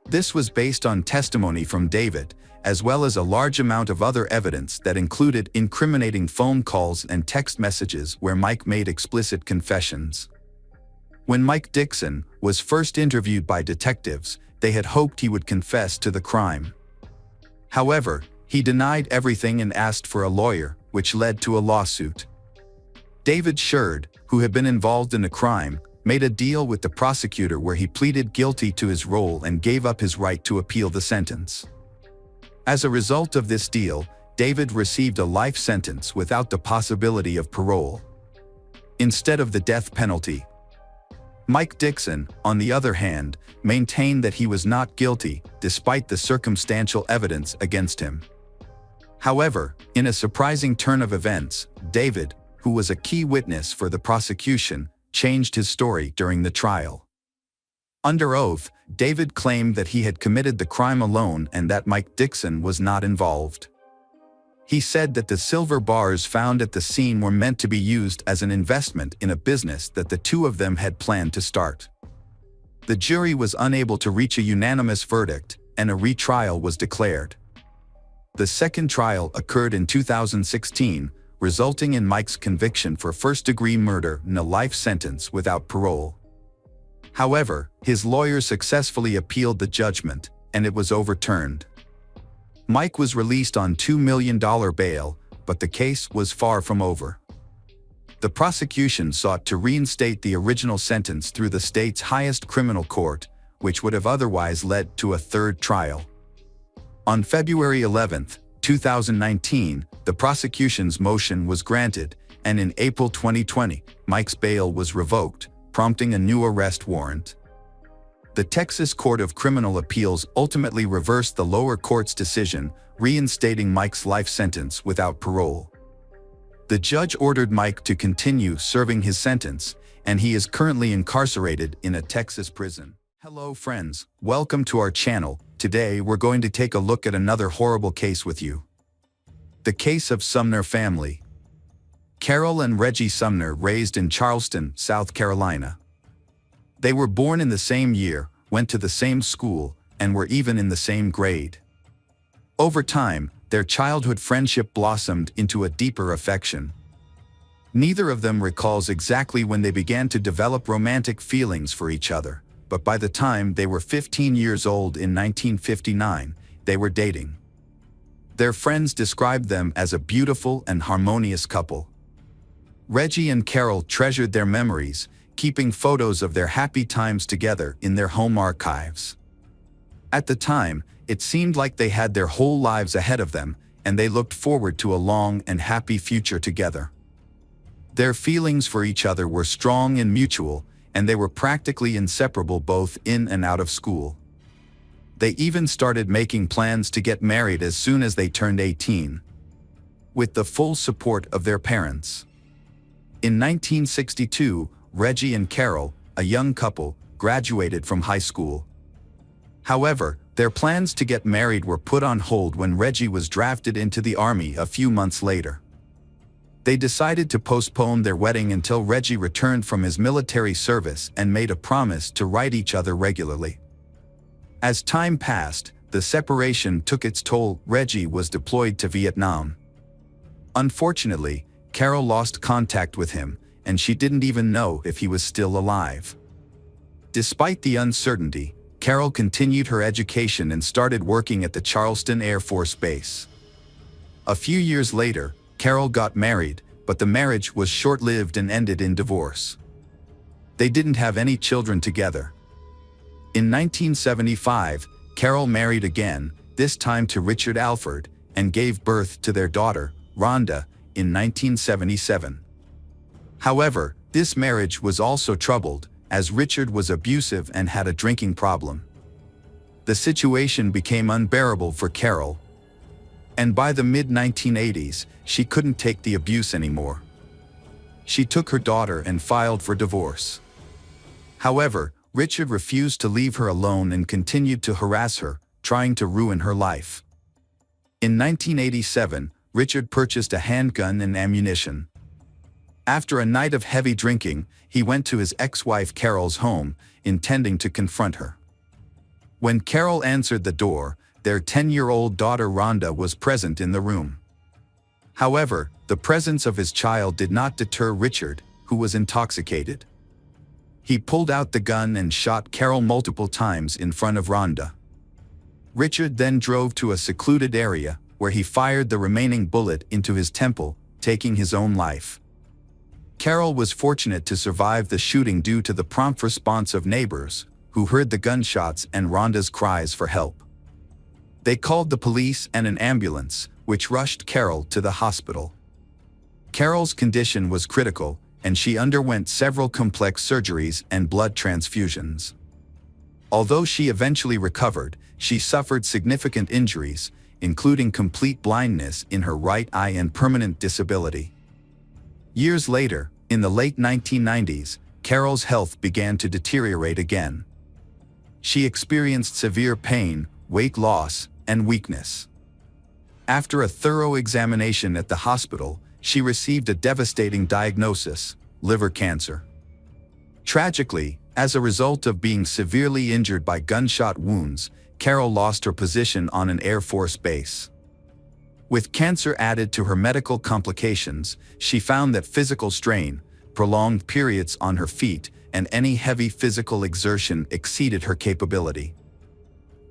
This was based on testimony from David, as well as a large amount of other evidence that included incriminating phone calls and text messages where Mike made explicit confessions. When Mike Dixon was first interviewed by detectives, they had hoped he would confess to the crime. However, he denied everything and asked for a lawyer, which led to a lawsuit. David Sherd, who had been involved in the crime, made a deal with the prosecutor where he pleaded guilty to his role and gave up his right to appeal the sentence. As a result of this deal, David received a life sentence without the possibility of parole, instead of the death penalty. Mike Dixon, on the other hand, maintained that he was not guilty, despite the circumstantial evidence against him. However, in a surprising turn of events, David, who was a key witness for the prosecution, changed his story during the trial. Under oath, David claimed that he had committed the crime alone and that Mike Dixon was not involved. He said that the silver bars found at the scene were meant to be used as an investment in a business that the two of them had planned to start. The jury was unable to reach a unanimous verdict, and a retrial was declared. The second trial occurred in 2016, resulting in Mike's conviction for first-degree murder and a life sentence without parole. However, his lawyer successfully appealed the judgment, and it was overturned. Mike was released on $2 million bail, but the case was far from over. The prosecution sought to reinstate the original sentence through the state's highest criminal court, which would have otherwise led to a third trial. On February 11, 2019, the prosecution's motion was granted, and in April 2020, Mike's bail was revoked, prompting a new arrest warrant. The Texas Court of Criminal Appeals ultimately reversed the lower court's decision, reinstating Mike's life sentence without parole. The judge ordered Mike to continue serving his sentence, and he is currently incarcerated in a Texas prison. Hello friends, welcome to our channel. Today we're going to take a look at another horrible case with you. The case of Sumner family. Carol and Reggie Sumner raised in Charleston, South Carolina. They were born in the same year, went to the same school, and were even in the same grade. Over time, their childhood friendship blossomed into a deeper affection. Neither of them recalls exactly when they began to develop romantic feelings for each other, but by the time they were 15 years old in 1959, they were dating. Their friends described them as a beautiful and harmonious couple. Reggie and Carol treasured their memories, keeping photos of their happy times together in their home archives. At the time, it seemed like they had their whole lives ahead of them, and they looked forward to a long and happy future together. Their feelings for each other were strong and mutual, and they were practically inseparable both in and out of school. They even started making plans to get married as soon as they turned 18, with the full support of their parents. In 1962, Reggie and Carol, a young couple, graduated from high school. However, their plans to get married were put on hold when Reggie was drafted into the Army a few months later. They decided to postpone their wedding until Reggie returned from his military service and made a promise to write each other regularly. As time passed, the separation took its toll. Reggie was deployed to Vietnam. Unfortunately, Carol lost contact with him, and she didn't even know if he was still alive. Despite the uncertainty, Carol continued her education and started working at the Charleston Air Force Base. A few years later, Carol got married, but the marriage was short-lived and ended in divorce. They didn't have any children together. In 1975, Carol married again, this time to Richard Alford, and gave birth to their daughter, Rhonda, in 1977. However, this marriage was also troubled, as Richard was abusive and had a drinking problem. The situation became unbearable for Carol, and by the mid-1980s, she couldn't take the abuse anymore. She took her daughter and filed for divorce. However, Richard refused to leave her alone and continued to harass her, trying to ruin her life. In 1987, Richard purchased a handgun and ammunition. After a night of heavy drinking, he went to his ex-wife Carol's home, intending to confront her. When Carol answered the door, their 10-year-old daughter Rhonda was present in the room. However, the presence of his child did not deter Richard, who was intoxicated. He pulled out the gun and shot Carol multiple times in front of Rhonda. Richard then drove to a secluded area, where he fired the remaining bullet into his temple, taking his own life. Carol was fortunate to survive the shooting due to the prompt response of neighbors, who heard the gunshots and Rhonda's cries for help. They called the police and an ambulance, which rushed Carol to the hospital. Carol's condition was critical, and she underwent several complex surgeries and blood transfusions. Although she eventually recovered, she suffered significant injuries, including complete blindness in her right eye and permanent disability. Years later, in the late 1990s, Carol's health began to deteriorate again. She experienced severe pain, weight loss, and weakness. After a thorough examination at the hospital, she received a devastating diagnosis: liver cancer. Tragically, as a result of being severely injured by gunshot wounds, Carol lost her position on an Air Force base. With cancer added to her medical complications, she found that physical strain, prolonged periods on her feet, and any heavy physical exertion exceeded her capability.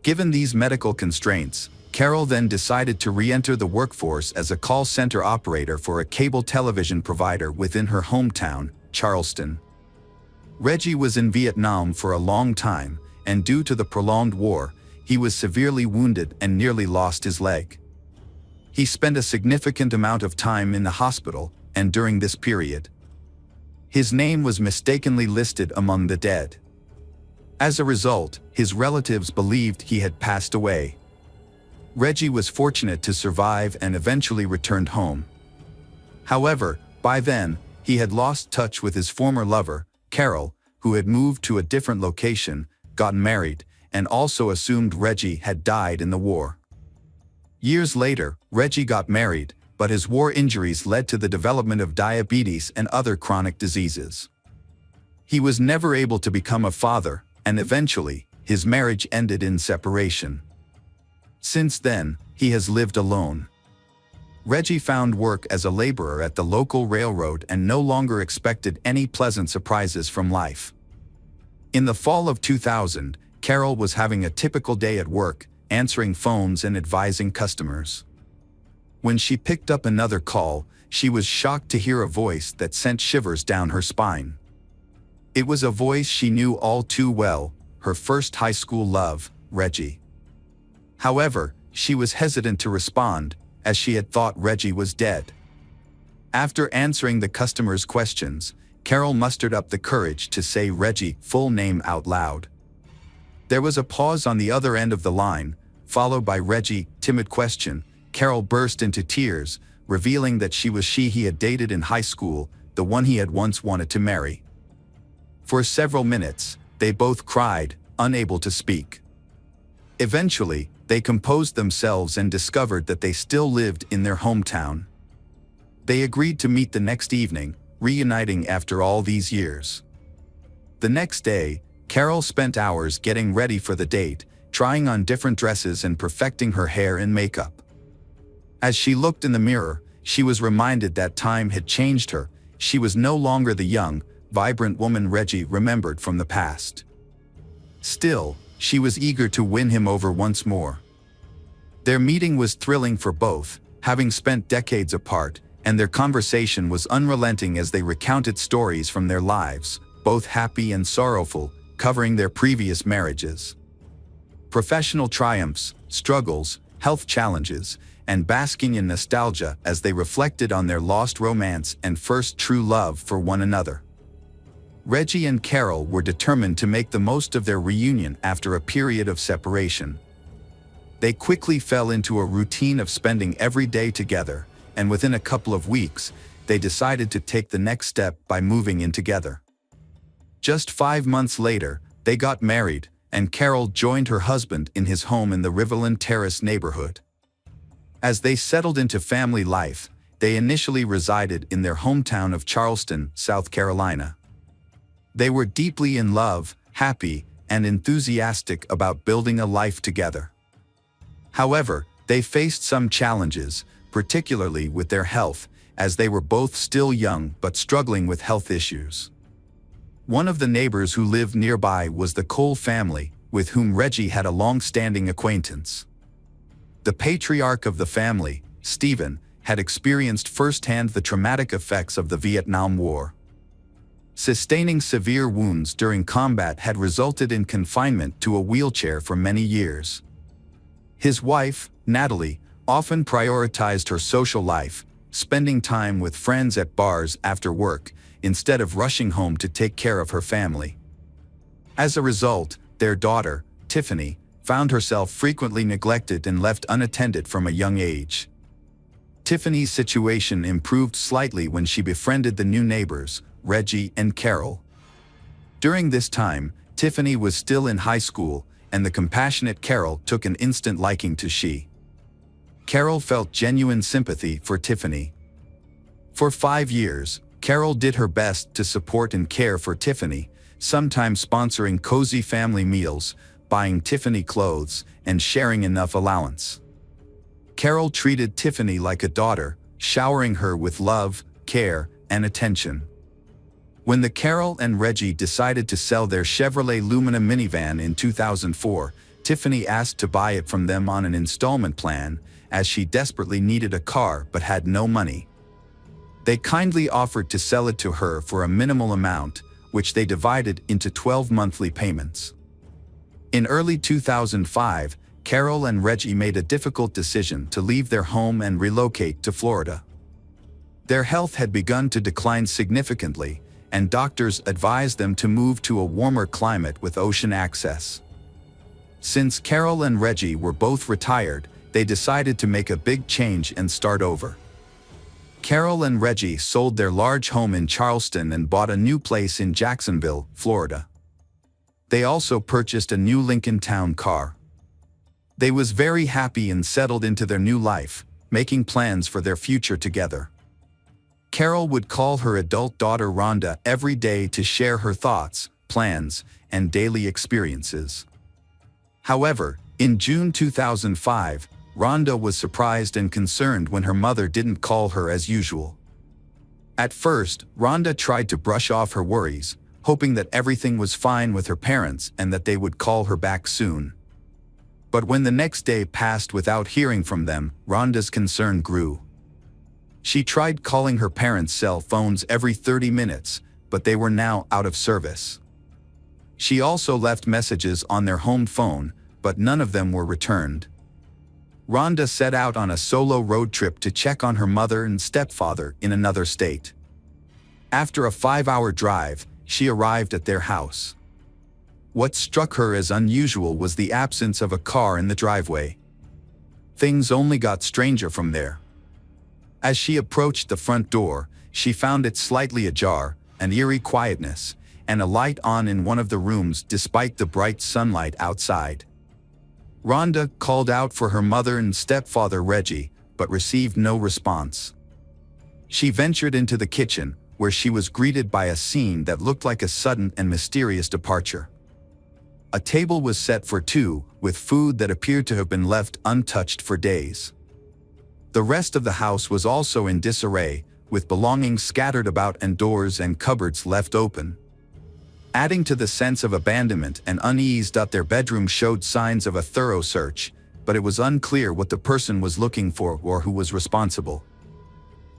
Given these medical constraints, Carol then decided to re-enter the workforce as a call center operator for a cable television provider within her hometown, Charleston. Reggie was in Vietnam for a long time, and due to the prolonged war, he was severely wounded and nearly lost his leg. He spent a significant amount of time in the hospital, and during this period, his name was mistakenly listed among the dead. As a result, his relatives believed he had passed away. Reggie was fortunate to survive and eventually returned home. However, by then, he had lost touch with his former lover, Carol, who had moved to a different location, gotten married, and also assumed Reggie had died in the war. Years later, Reggie got married, but his war injuries led to the development of diabetes and other chronic diseases. He was never able to become a father, and eventually, his marriage ended in separation. Since then, he has lived alone. Reggie found work as a laborer at the local railroad and no longer expected any pleasant surprises from life. In the fall of 2000, Carol was having a typical day at work, answering phones and advising customers. When she picked up another call, she was shocked to hear a voice that sent shivers down her spine. It was a voice she knew all too well, her first high school love, Reggie. However, she was hesitant to respond, as she had thought Reggie was dead. After answering the customer's questions, Carol mustered up the courage to say Reggie's full name out loud. There was a pause on the other end of the line, followed by Reggie's timid question. Carol burst into tears, revealing that she was he had dated in high school, the one he had once wanted to marry. For several minutes, they both cried, unable to speak. Eventually, they composed themselves and discovered that they still lived in their hometown. They agreed to meet the next evening, reuniting after all these years. The next day, Carol spent hours getting ready for the date, trying on different dresses and perfecting her hair and makeup. As she looked in the mirror, she was reminded that time had changed her. She was no longer the young, vibrant woman Reggie remembered from the past. Still, she was eager to win him over once more. Their meeting was thrilling for both, having spent decades apart, and their conversation was unrelenting as they recounted stories from their lives, both happy and sorrowful, covering their previous marriages. Professional triumphs, struggles, health challenges, and basking in nostalgia as they reflected on their lost romance and first true love for one another. Reggie and Carol were determined to make the most of their reunion after a period of separation. They quickly fell into a routine of spending every day together, and within a couple of weeks, they decided to take the next step by moving in together. Just 5 months later, they got married, and Carol joined her husband in his home in the Riverland Terrace neighborhood. As they settled into family life, they initially resided in their hometown of Charleston, South Carolina. They were deeply in love, happy, and enthusiastic about building a life together. However, they faced some challenges, particularly with their health, as they were both still young but struggling with health issues. One of the neighbors who lived nearby was the Cole family, with whom Reggie had a long-standing acquaintance. The patriarch of the family, Stephen, had experienced firsthand the traumatic effects of the Vietnam War. Sustaining severe wounds during combat had resulted in confinement to a wheelchair for many years. His wife, Natalie, often prioritized her social life, spending time with friends at bars after work, instead of rushing home to take care of her family. As a result, their daughter, Tiffany, found herself frequently neglected and left unattended from a young age. Tiffany's situation improved slightly when she befriended the new neighbors, Reggie and Carol. During this time, Tiffany was still in high school, and the compassionate Carol took an instant liking to she. Carol felt genuine sympathy for Tiffany. For 5 years, Carol did her best to support and care for Tiffany, sometimes sponsoring cozy family meals, buying Tiffany clothes, and sharing enough allowance. Carol treated Tiffany like a daughter, showering her with love, care, and attention. When the Carol and Reggie decided to sell their Chevrolet Lumina minivan in 2004, Tiffany asked to buy it from them on an installment plan, as she desperately needed a car but had no money. They kindly offered to sell it to her for a minimal amount, which they divided into 12 monthly payments. In early 2005, Carol and Reggie made a difficult decision to leave their home and relocate to Florida. Their health had begun to decline significantly, and doctors advised them to move to a warmer climate with ocean access. Since Carol and Reggie were both retired, they decided to make a big change and start over. Carol and Reggie sold their large home in Charleston and bought a new place in Jacksonville, Florida. They also purchased a new Lincoln Town car. They was very happy and settled into their new life, making plans for their future together. Carol would call her adult daughter Rhonda every day to share her thoughts, plans, and daily experiences. However, in June 2005, Rhonda was surprised and concerned when her mother didn't call her as usual. At first, Rhonda tried to brush off her worries, hoping that everything was fine with her parents and that they would call her back soon. But when the next day passed without hearing from them, Rhonda's concern grew. She tried calling her parents' cell phones every 30 minutes, but they were now out of service. She also left messages on their home phone, but none of them were returned. Rhonda set out on a solo road trip to check on her mother and stepfather in another state. After a 5-hour drive, she arrived at their house. What struck her as unusual was the absence of a car in the driveway. Things only got stranger from there. As she approached the front door, she found it slightly ajar, an eerie quietness, and a light on in one of the rooms despite the bright sunlight outside. Rhonda called out for her mother and stepfather Reggie, but received no response. She ventured into the kitchen, where she was greeted by a scene that looked like a sudden and mysterious departure. A table was set for two, with food that appeared to have been left untouched for days. The rest of the house was also in disarray, with belongings scattered about and doors and cupboards left open. Adding to the sense of abandonment and unease, their bedroom showed signs of a thorough search, but it was unclear what the person was looking for or who was responsible.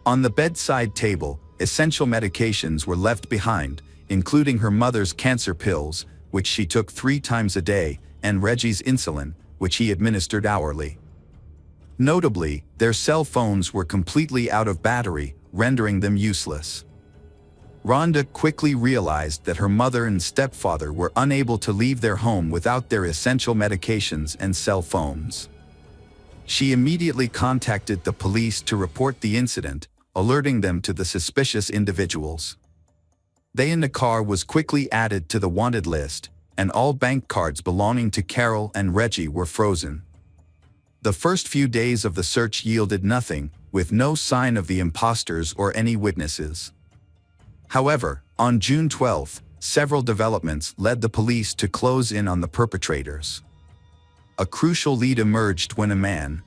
On the bedside table, essential medications were left behind, including her mother's cancer pills, which she took 3 times a day, and Reggie's insulin, which he administered hourly. Notably, their cell phones were completely out of battery, rendering them useless. Rhonda quickly realized that her mother and stepfather were unable to leave their home without their essential medications and cell phones. She immediately contacted the police to report the incident, alerting them to the suspicious individuals. They in the car was quickly added to the wanted list, and all bank cards belonging to Carol and Reggie were frozen. The first few days of the search yielded nothing, with no sign of the imposters or any witnesses. However, on June 12, several developments led the police to close in on the perpetrators. A crucial lead emerged when a man,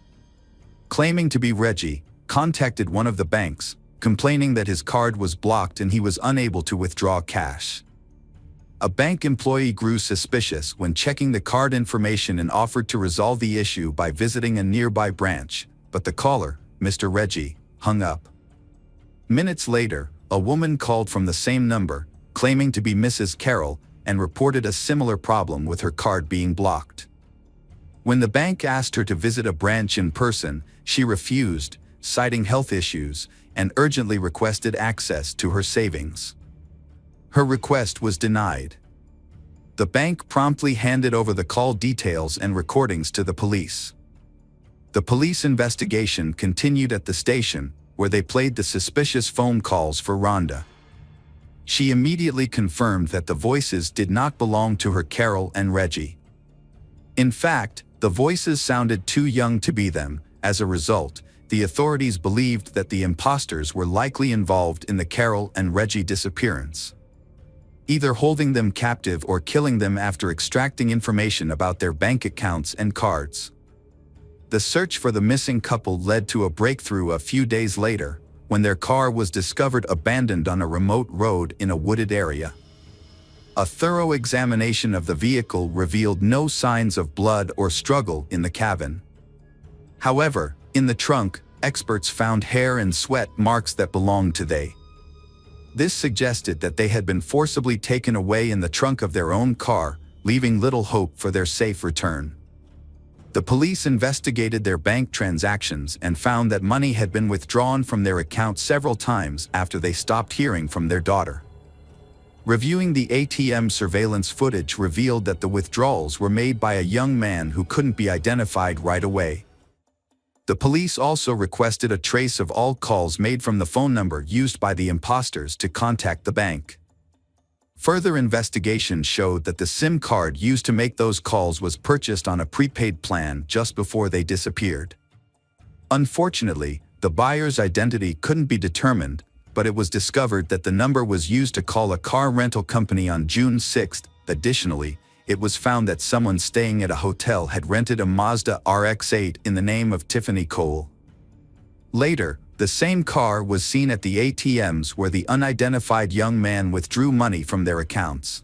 claiming to be Reggie, contacted one of the banks, complaining that his card was blocked and he was unable to withdraw cash. A bank employee grew suspicious when checking the card information and offered to resolve the issue by visiting a nearby branch, but the caller, Mr. Reggie, hung up. Minutes later, a woman called from the same number, claiming to be Mrs. Carroll, and reported a similar problem with her card being blocked. When the bank asked her to visit a branch in person, she refused, citing health issues, and urgently requested access to her savings. Her request was denied. The bank promptly handed over the call details and recordings to the police. The police investigation continued at the station, where they played the suspicious phone calls for Rhonda. She immediately confirmed that the voices did not belong to her Carol and Reggie. In fact, the voices sounded too young to be them. As a result, the authorities believed that the imposters were likely involved in the Carol and Reggie disappearance, either holding them captive or killing them after extracting information about their bank accounts and cards. The search for the missing couple led to a breakthrough a few days later, when their car was discovered abandoned on a remote road in a wooded area. A thorough examination of the vehicle revealed no signs of blood or struggle in the cabin. However, in the trunk, experts found hair and sweat marks that belonged to they. This suggested that they had been forcibly taken away in the trunk of their own car, leaving little hope for their safe return. The police investigated their bank transactions and found that money had been withdrawn from their account several times after they stopped hearing from their daughter. Reviewing the ATM surveillance footage revealed that the withdrawals were made by a young man who couldn't be identified right away. The police also requested a trace of all calls made from the phone number used by the imposters to contact the bank. Further investigation showed that the SIM card used to make those calls was purchased on a prepaid plan just before they disappeared. Unfortunately, the buyer's identity couldn't be determined, but it was discovered that the number was used to call a car rental company on June 6. Additionally, it was found that someone staying at a hotel had rented a Mazda RX-8 in the name of Tiffany Cole. Later, the same car was seen at the ATMs where the unidentified young man withdrew money from their accounts.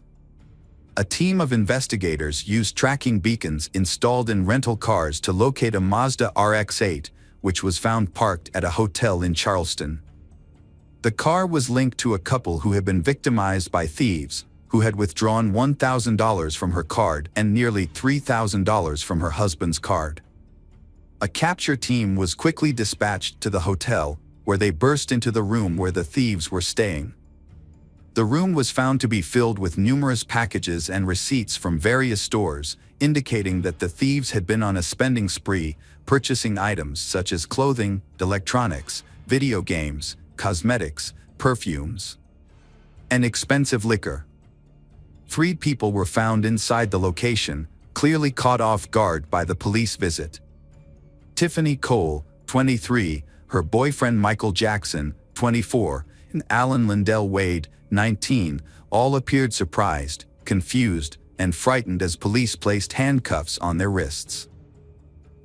A team of investigators used tracking beacons installed in rental cars to locate a Mazda RX-8, which was found parked at a hotel in Charleston. The car was linked to a couple who had been victimized by thieves, who had withdrawn $1,000 from her card and nearly $3,000 from her husband's card. A capture team was quickly dispatched to the hotel, where they burst into the room where the thieves were staying. The room was found to be filled with numerous packages and receipts from various stores, indicating that the thieves had been on a spending spree, purchasing items such as clothing, electronics, video games, cosmetics, perfumes, and expensive liquor. 3 people were found inside the location, clearly caught off guard by the police visit. Tiffany Cole, 23, her boyfriend Michael Jackson, 24, and Alan Lindell Wade, 19, all appeared surprised, confused, and frightened as police placed handcuffs on their wrists.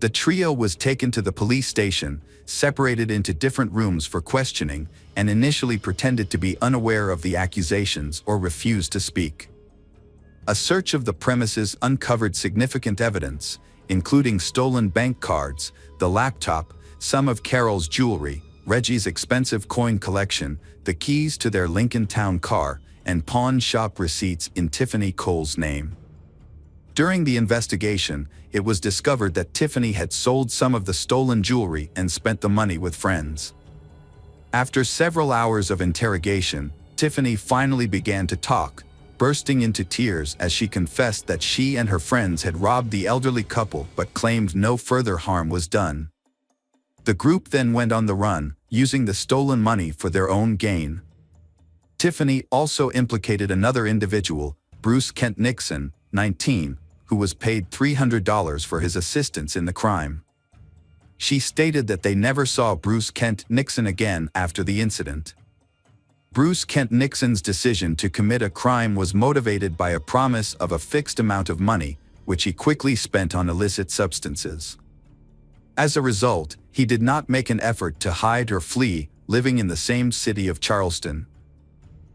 The trio was taken to the police station, separated into different rooms for questioning, and initially pretended to be unaware of the accusations or refused to speak. A search of the premises uncovered significant evidence, including stolen bank cards, the laptop, some of Carol's jewelry, Reggie's expensive coin collection, the keys to their Lincoln Town car, and pawn shop receipts in Tiffany Cole's name. During the investigation, it was discovered that Tiffany had sold some of the stolen jewelry and spent the money with friends. After several hours of interrogation, Tiffany finally began to talk, bursting into tears as she confessed that she and her friends had robbed the elderly couple but claimed no further harm was done. The group then went on the run, using the stolen money for their own gain. Tiffany also implicated another individual, Bruce Kent Nixon, 19, who was paid $300 for his assistance in the crime. She stated that they never saw Bruce Kent Nixon again after the incident. Bruce Kent Nixon's decision to commit a crime was motivated by a promise of a fixed amount of money, which he quickly spent on illicit substances. As a result, he did not make an effort to hide or flee, living in the same city of Charleston.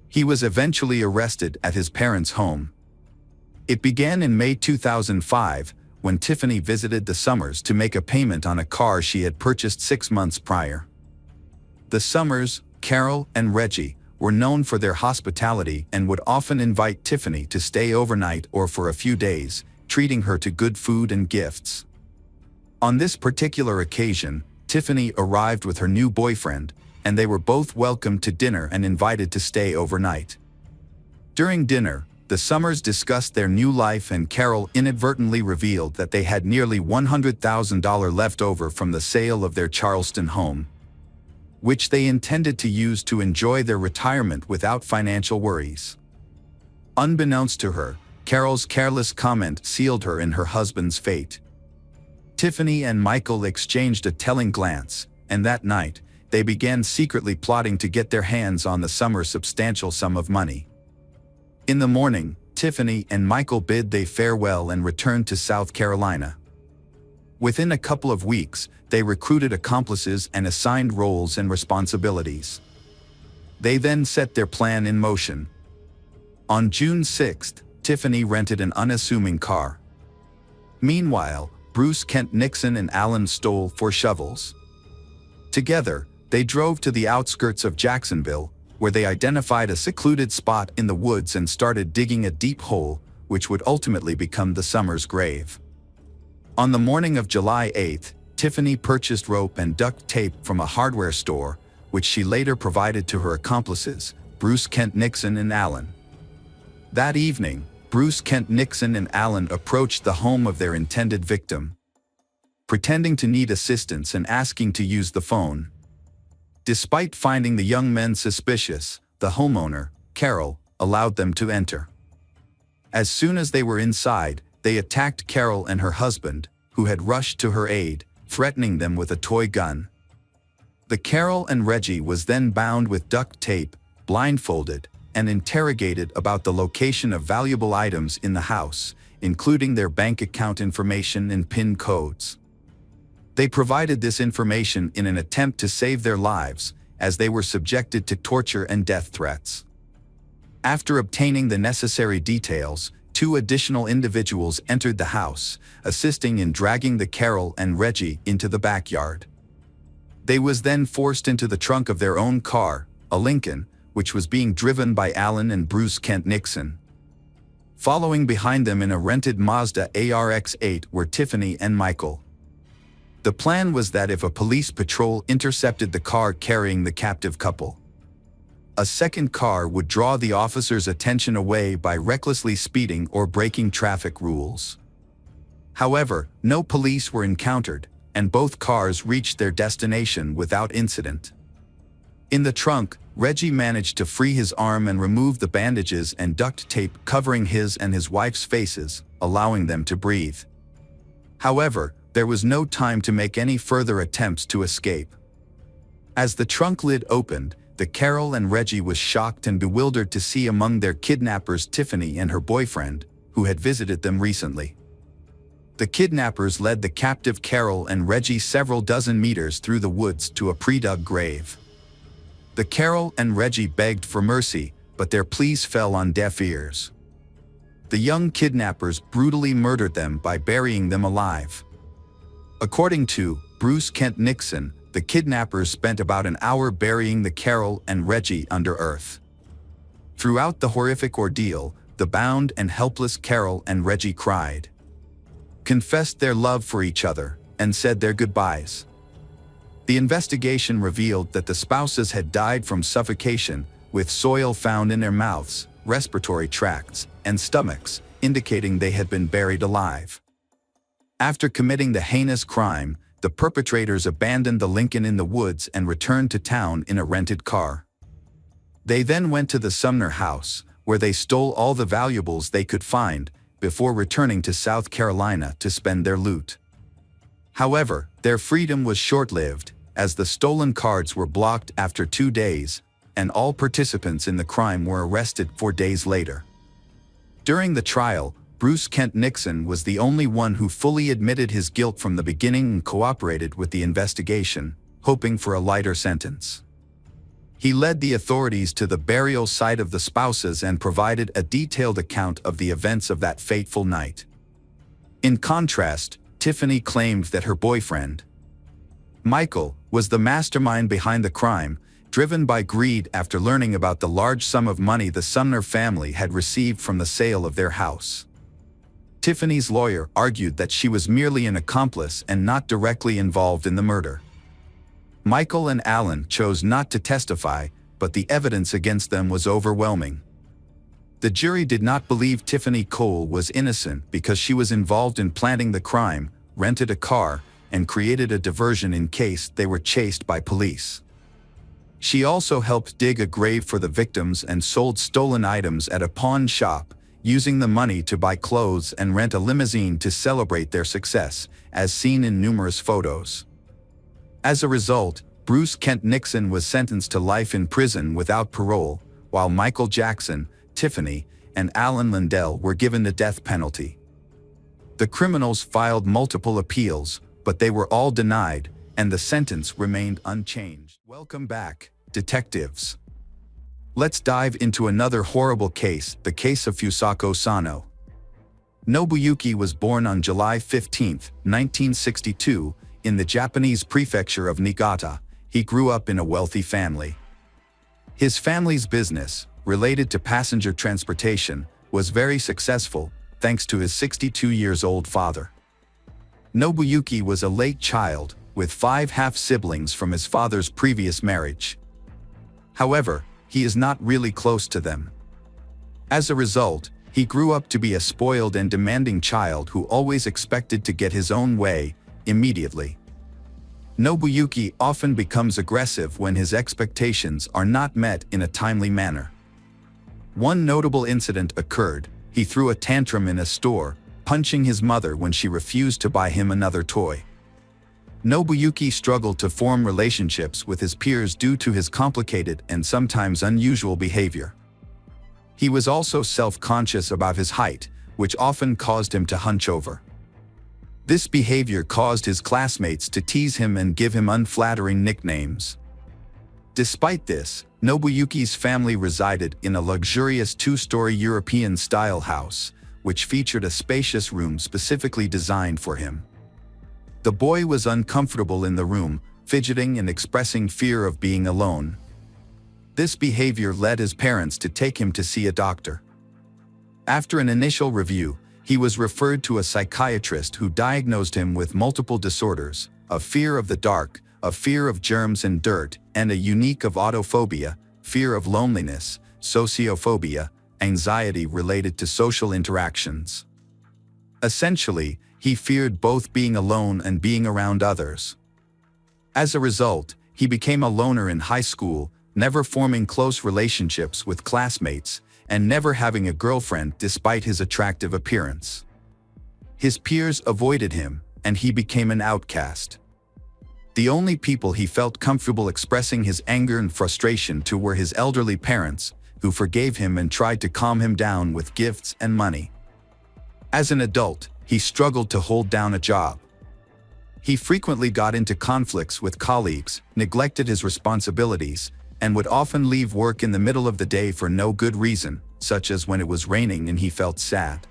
He was eventually arrested at his parents' home. It began in May 2005, when Tiffany visited the Summers to make a payment on a car she had purchased 6 months prior. The Summers, Carol, and Reggie were known for their hospitality and would often invite Tiffany to stay overnight or for a few days, treating her to good food and gifts. On this particular occasion, Tiffany arrived with her new boyfriend, and they were both welcomed to dinner and invited to stay overnight. During dinner, The Summers discussed their new life, and Carol inadvertently revealed that they had nearly $100,000 left over from the sale of their Charleston home, which they intended to use to enjoy their retirement without financial worries. Unbeknownst to her, Carol's careless comment sealed her in her husband's fate. Tiffany and Michael exchanged a telling glance, and that night, they began secretly plotting to get their hands on the Summers' substantial sum of money. In the morning, Tiffany and Michael bid they farewell and returned to South Carolina. Within a couple of weeks, they recruited accomplices and assigned roles and responsibilities. They then set their plan in motion. On June 6th, Tiffany rented an unassuming car. Meanwhile, Bruce Kent Nixon and Alan stole 4 shovels. Together, they drove to the outskirts of Jacksonville, where they identified a secluded spot in the woods and started digging a deep hole, which would ultimately become the Summers' grave. On the morning of July 8th, Tiffany purchased rope and duct tape from a hardware store, which she later provided to her accomplices, Bruce Kent Nixon and Alan. That evening, Bruce Kent Nixon and Alan approached the home of their intended victim, pretending to need assistance and asking to use the phone. Despite finding the young men suspicious, the homeowner, Carol, allowed them to enter. As soon as they were inside, they attacked Carol and her husband, who had rushed to her aid, threatening them with a toy gun. The Carol and Reggie was then bound with duct tape, blindfolded, and interrogated about the location of valuable items in the house, including their bank account information and PIN codes. They provided this information in an attempt to save their lives, as they were subjected to torture and death threats. After obtaining the necessary details, 2 additional individuals entered the house, assisting in dragging the Carol and Reggie into the backyard. They was then forced into the trunk of their own car, a Lincoln, which was being driven by Alan and Bruce Kent Nixon. Following behind them in a rented Mazda ARX-8 were Tiffany and Michael. The plan was that if a police patrol intercepted the car carrying the captive couple, a second car would draw the officers' attention away by recklessly speeding or breaking traffic rules. However, no police were encountered, and both cars reached their destination without incident. In the trunk, Reggie managed to free his arm and remove the bandages and duct tape covering his and his wife's faces, allowing them to breathe. However, there was no time to make any further attempts to escape. As the trunk lid opened, the Carol and Reggie was shocked and bewildered to see among their kidnappers Tiffany and her boyfriend, who had visited them recently. The kidnappers led the captive Carol and Reggie several dozen meters through the woods to a pre-dug grave. The Carol and Reggie begged for mercy, but their pleas fell on deaf ears. The young kidnappers brutally murdered them by burying them alive. According to Bruce Kent Nixon, the kidnappers spent about an hour burying the Carol and Reggie under earth. Throughout the horrific ordeal, the bound and helpless Carol and Reggie cried, confessed their love for each other, and said their goodbyes. The investigation revealed that the spouses had died from suffocation, with soil found in their mouths, respiratory tracts, and stomachs, indicating they had been buried alive. After committing the heinous crime, the perpetrators abandoned the Lincoln in the woods and returned to town in a rented car. They then went to the Sumner house, where they stole all the valuables they could find, before returning to South Carolina to spend their loot. However, their freedom was short-lived, as the stolen cards were blocked after 2 days, and all participants in the crime were arrested 4 days later. During the trial, Bruce Kent Nixon was the only one who fully admitted his guilt from the beginning and cooperated with the investigation, hoping for a lighter sentence. He led the authorities to the burial site of the spouses and provided a detailed account of the events of that fateful night. In contrast, Tiffany claimed that her boyfriend, Michael, was the mastermind behind the crime, driven by greed after learning about the large sum of money the Sumner family had received from the sale of their house. Tiffany's lawyer argued that she was merely an accomplice and not directly involved in the murder. Michael and Alan chose not to testify, but the evidence against them was overwhelming. The jury did not believe Tiffany Cole was innocent because she was involved in planning the crime, rented a car, and created a diversion in case they were chased by police. She also helped dig a grave for the victims and sold stolen items at a pawn shop, using the money to buy clothes and rent a limousine to celebrate their success, as seen in numerous photos. As a result, Bruce Kent Nixon was sentenced to life in prison without parole, while Michael Jackson, Tiffany, and Alan Lindell were given the death penalty. The criminals filed multiple appeals, but they were all denied, and the sentence remained unchanged. Welcome back, detectives. Let's dive into another horrible case, the case of Fusako Sano. Nobuyuki was born on July 15, 1962, in the Japanese prefecture of Niigata. He grew up in a wealthy family. His family's business, related to passenger transportation, was very successful, thanks to his 62-year-old father. Nobuyuki was a late child, with 5 half-siblings from his father's previous marriage. However, he is not really close to them. As a result, he grew up to be a spoiled and demanding child who always expected to get his own way, immediately. Nobuyuki often becomes aggressive when his expectations are not met in a timely manner. One notable incident occurred. He threw a tantrum in a store, punching his mother when she refused to buy him another toy. Nobuyuki struggled to form relationships with his peers due to his complicated and sometimes unusual behavior. He was also self-conscious about his height, which often caused him to hunch over. This behavior caused his classmates to tease him and give him unflattering nicknames. Despite this, Nobuyuki's family resided in a luxurious 2-story European-style house, which featured a spacious room specifically designed for him. The boy was uncomfortable in the room, fidgeting and expressing fear of being alone. This behavior led his parents to take him to see a doctor. After an initial review, he was referred to a psychiatrist who diagnosed him with multiple disorders, a fear of the dark, a fear of germs and dirt, and a unique of autophobia, fear of loneliness, sociophobia, anxiety related to social interactions. Essentially, he feared both being alone and being around others. As a result, he became a loner in high school, never forming close relationships with classmates, and never having a girlfriend despite his attractive appearance. His peers avoided him, and he became an outcast. The only people he felt comfortable expressing his anger and frustration to were his elderly parents, who forgave him and tried to calm him down with gifts and money. As an adult, he struggled to hold down a job. He frequently got into conflicts with colleagues, neglected his responsibilities, and would often leave work in the middle of the day for no good reason, such as when it was raining and he felt sad.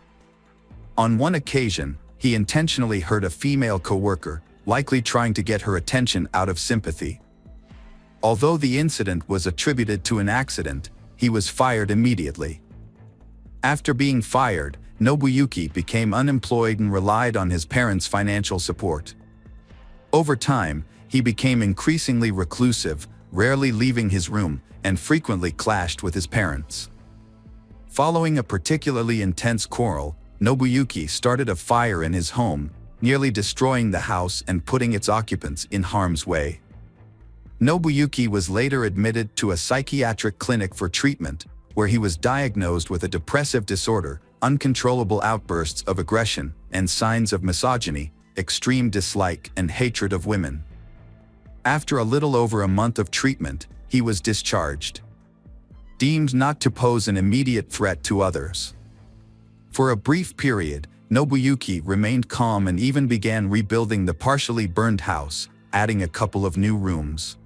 On one occasion, he intentionally hurt a female coworker, likely trying to get her attention out of sympathy. Although the incident was attributed to an accident, he was fired immediately. After being fired, Nobuyuki became unemployed and relied on his parents' financial support. Over time, he became increasingly reclusive, rarely leaving his room, and frequently clashed with his parents. Following a particularly intense quarrel, Nobuyuki started a fire in his home, nearly destroying the house and putting its occupants in harm's way. Nobuyuki was later admitted to a psychiatric clinic for treatment, where he was diagnosed with a depressive disorder, uncontrollable outbursts of aggression, and signs of misogyny, extreme dislike and hatred of women. After a little over a month of treatment, he was discharged. Deemed not to pose an immediate threat to others. For a brief period, Nobuyuki remained calm and even began rebuilding the partially burned house, adding a couple of new rooms.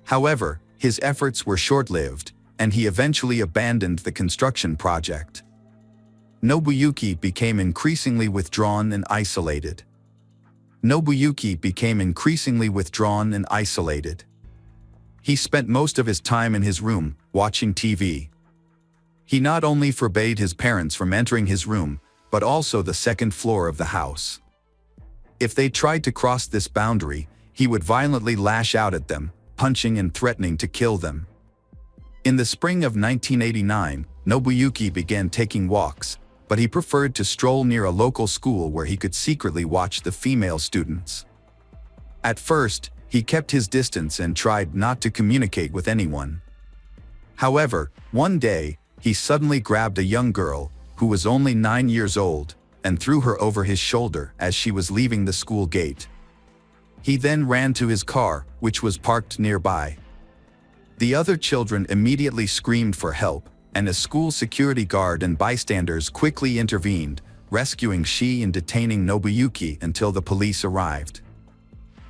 However, his efforts were short-lived, and he eventually abandoned the construction project. Nobuyuki became increasingly withdrawn and isolated. He spent most of his time in his room, watching TV. He not only forbade his parents from entering his room, but also the second floor of the house. If they tried to cross this boundary, he would violently lash out at them, punching and threatening to kill them. In the spring of 1989, Nobuyuki began taking walks, but he preferred to stroll near a local school where he could secretly watch the female students. At first, he kept his distance and tried not to communicate with anyone. However, one day, he suddenly grabbed a young girl, who was only 9 years old, and threw her over his shoulder as she was leaving the school gate. He then ran to his car, which was parked nearby. The other children immediately screamed for help, and a school security guard and bystanders quickly intervened, rescuing Shi and detaining Nobuyuki until the police arrived.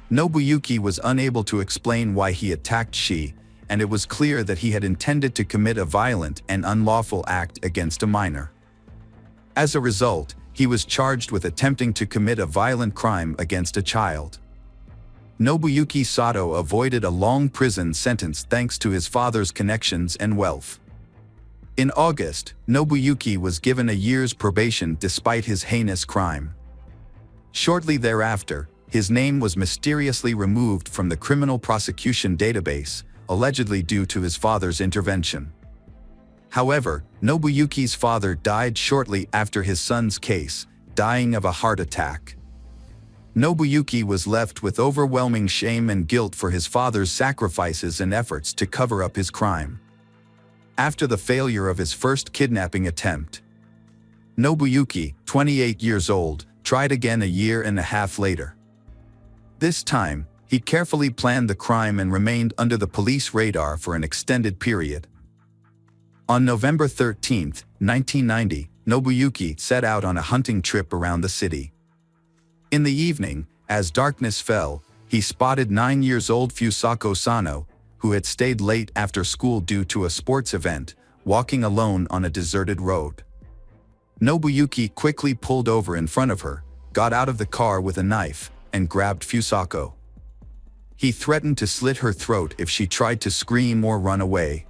Nobuyuki was unable to explain why he attacked Shi, and it was clear that he had intended to commit a violent and unlawful act against a minor. As a result, he was charged with attempting to commit a violent crime against a child. Nobuyuki Sato avoided a long prison sentence thanks to his father's connections and wealth. In August, Nobuyuki was given a year's probation despite his heinous crime. Shortly thereafter, his name was mysteriously removed from the criminal prosecution database, allegedly due to his father's intervention. However, Nobuyuki's father died shortly after his son's case, dying of a heart attack. Nobuyuki was left with overwhelming shame and guilt for his father's sacrifices and efforts to cover up his crime. After the failure of his first kidnapping attempt, Nobuyuki, 28 years old, tried again a year and a half later. This time, he carefully planned the crime and remained under the police radar for an extended period. On November 13, 1990, Nobuyuki set out on a hunting trip around the city. In the evening, as darkness fell, he spotted 9-year-old Fusako Sano, who had stayed late after school due to a sports event, walking alone on a deserted road. Nobuyuki quickly pulled over in front of her, got out of the car with a knife, and grabbed Fusako. He threatened to slit her throat if she tried to scream or run away.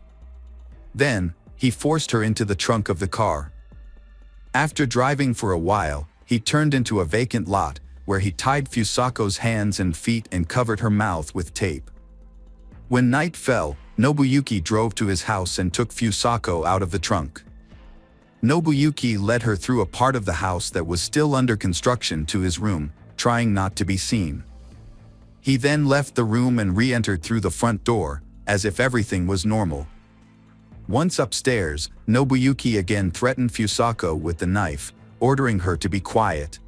Then, he forced her into the trunk of the car. After driving for a while, he turned into a vacant lot, where he tied Fusako's hands and feet and covered her mouth with tape. When night fell, Nobuyuki drove to his house and took Fusako out of the trunk. Nobuyuki led her through a part of the house that was still under construction to his room, trying not to be seen. He then left the room and re-entered through the front door, as if everything was normal. Once upstairs, Nobuyuki again threatened Fusako with the knife, ordering her to be quiet.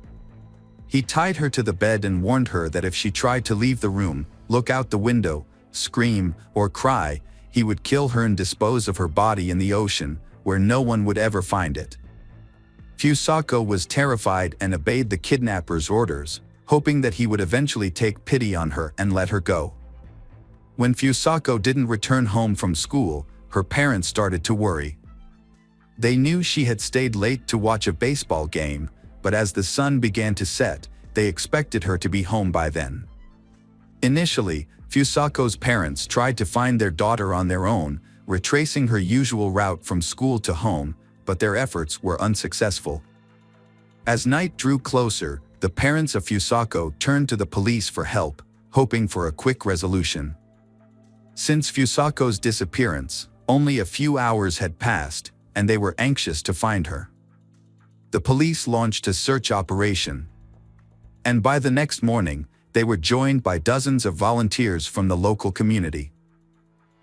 He tied her to the bed and warned her that if she tried to leave the room, look out the window, scream, or cry, he would kill her and dispose of her body in the ocean, where no one would ever find it. Fusako was terrified and obeyed the kidnapper's orders, hoping that he would eventually take pity on her and let her go. When Fusako didn't return home from school, her parents started to worry. They knew she had stayed late to watch a baseball game, but as the sun began to set, they expected her to be home by then. Initially, Fusako's parents tried to find their daughter on their own, retracing her usual route from school to home, but their efforts were unsuccessful. As night drew closer, the parents of Fusako turned to the police for help, hoping for a quick resolution. Since Fusako's disappearance, only a few hours had passed, and they were anxious to find her. The police launched a search operation. And by the next morning, they were joined by dozens of volunteers from the local community.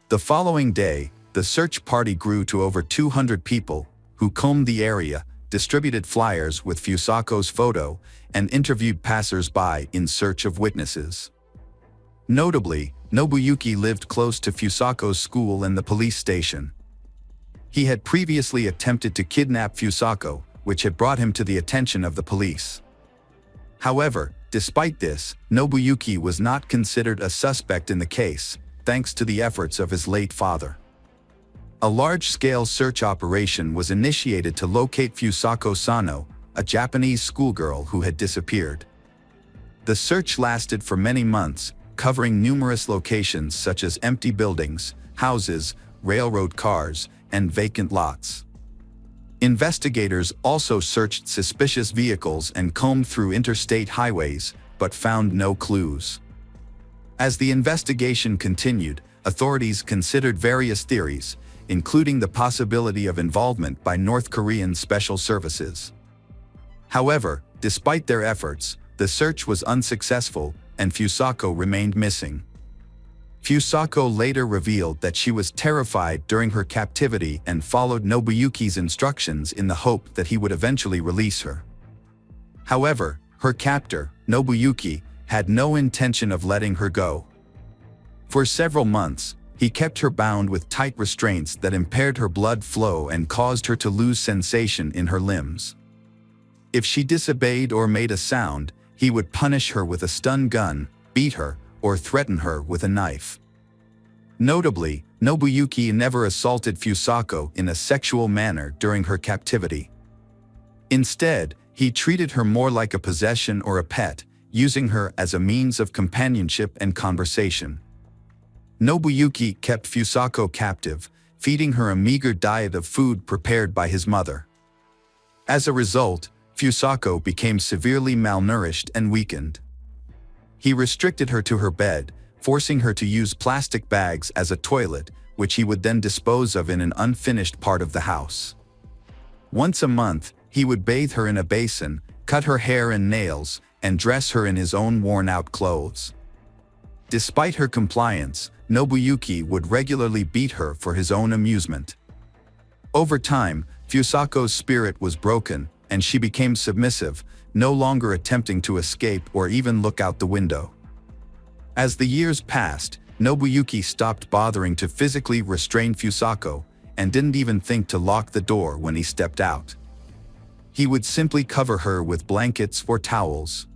The following day, the search party grew to over 200 people, who combed the area, distributed flyers with Fusako's photo, and interviewed passers-by in search of witnesses. Notably, Nobuyuki lived close to Fusako's school and the police station. He had previously attempted to kidnap Fusako, which had brought him to the attention of the police. However, despite this, Nobuyuki was not considered a suspect in the case, thanks to the efforts of his late father. A large-scale search operation was initiated to locate Fusako Sano, a Japanese schoolgirl who had disappeared. The search lasted for many months, covering numerous locations such as empty buildings, houses, railroad cars, and vacant lots. Investigators also searched suspicious vehicles and combed through interstate highways, but found no clues. As the investigation continued, authorities considered various theories, including the possibility of involvement by North Korean special services. However, despite their efforts, the search was unsuccessful and Fusako remained missing. Fusako later revealed that she was terrified during her captivity and followed Nobuyuki's instructions in the hope that he would eventually release her. However, her captor, Nobuyuki, had no intention of letting her go. For several months, he kept her bound with tight restraints that impaired her blood flow and caused her to lose sensation in her limbs. If she disobeyed or made a sound, he would punish her with a stun gun, beat her, or threaten her with a knife. Notably, Nobuyuki never assaulted Fusako in a sexual manner during her captivity. Instead, he treated her more like a possession or a pet, using her as a means of companionship and conversation. Nobuyuki kept Fusako captive, feeding her a meager diet of food prepared by his mother. As a result, Fusako became severely malnourished and weakened. He restricted her to her bed, forcing her to use plastic bags as a toilet, which he would then dispose of in an unfinished part of the house. Once a month, he would bathe her in a basin, cut her hair and nails, and dress her in his own worn-out clothes. Despite her compliance, Nobuyuki would regularly beat her for his own amusement. Over time, Fusako's spirit was broken, and she became submissive, no longer attempting to escape or even look out the window. As the years passed, Nobuyuki stopped bothering to physically restrain Fusako, and didn't even think to lock the door when he stepped out. He would simply cover her with blankets or towels.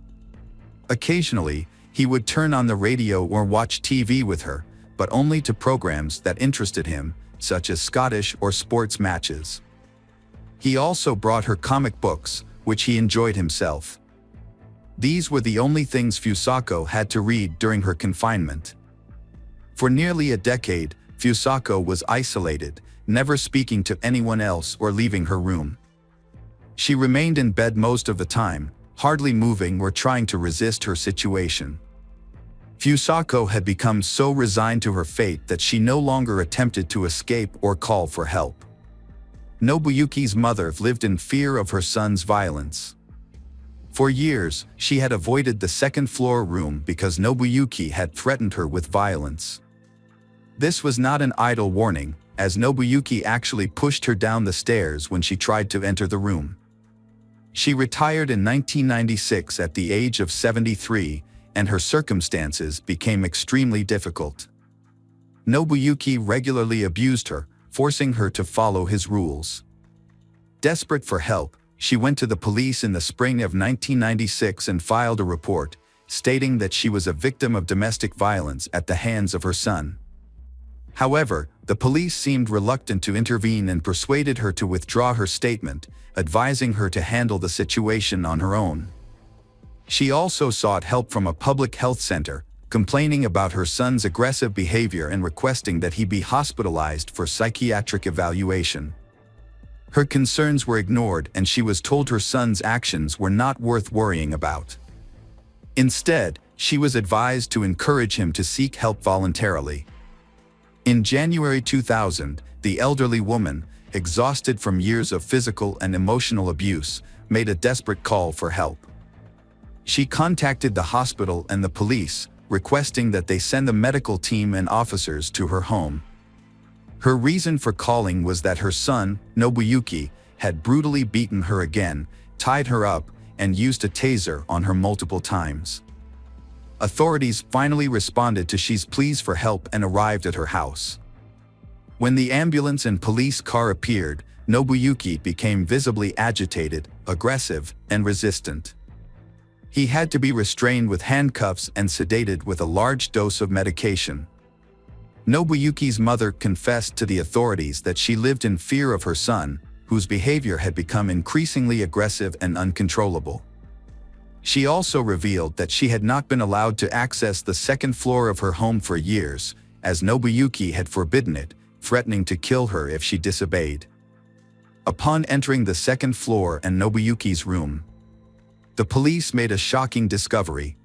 Occasionally, he would turn on the radio or watch TV with her, but only to programs that interested him, such as Scottish or sports matches. He also brought her comic books, which he enjoyed himself. These were the only things Fusako had to read during her confinement. For nearly a decade, Fusako was isolated, never speaking to anyone else or leaving her room. She remained in bed most of the time, hardly moving or trying to resist her situation. Fusako had become so resigned to her fate that she no longer attempted to escape or call for help. Nobuyuki's mother lived in fear of her son's violence. For years, she had avoided the second-floor room because Nobuyuki had threatened her with violence. This was not an idle warning, as Nobuyuki actually pushed her down the stairs when she tried to enter the room. She retired in 1996 at the age of 73, and her circumstances became extremely difficult. Nobuyuki regularly abused her, forcing her to follow his rules. Desperate for help, she went to the police in the spring of 1996 and filed a report, stating that she was a victim of domestic violence at the hands of her son. However, the police seemed reluctant to intervene and persuaded her to withdraw her statement, advising her to handle the situation on her own. She also sought help from a public health center, complaining about her son's aggressive behavior and requesting that he be hospitalized for psychiatric evaluation. Her concerns were ignored and she was told her son's actions were not worth worrying about. Instead, she was advised to encourage him to seek help voluntarily. In January 2000, the elderly woman, exhausted from years of physical and emotional abuse, made a desperate call for help. She contacted the hospital and the police, requesting that they send the medical team and officers to her home. Her reason for calling was that her son, Nobuyuki, had brutally beaten her again, tied her up, and used a taser on her multiple times. Authorities finally responded to she's pleas for help and arrived at her house. When the ambulance and police car appeared, Nobuyuki became visibly agitated, aggressive, and resistant. He had to be restrained with handcuffs and sedated with a large dose of medication. Nobuyuki's mother confessed to the authorities that she lived in fear of her son, whose behavior had become increasingly aggressive and uncontrollable. She also revealed that she had not been allowed to access the second floor of her home for years, as Nobuyuki had forbidden it, threatening to kill her if she disobeyed. Upon entering the second floor and Nobuyuki's room, the police made a shocking discovery.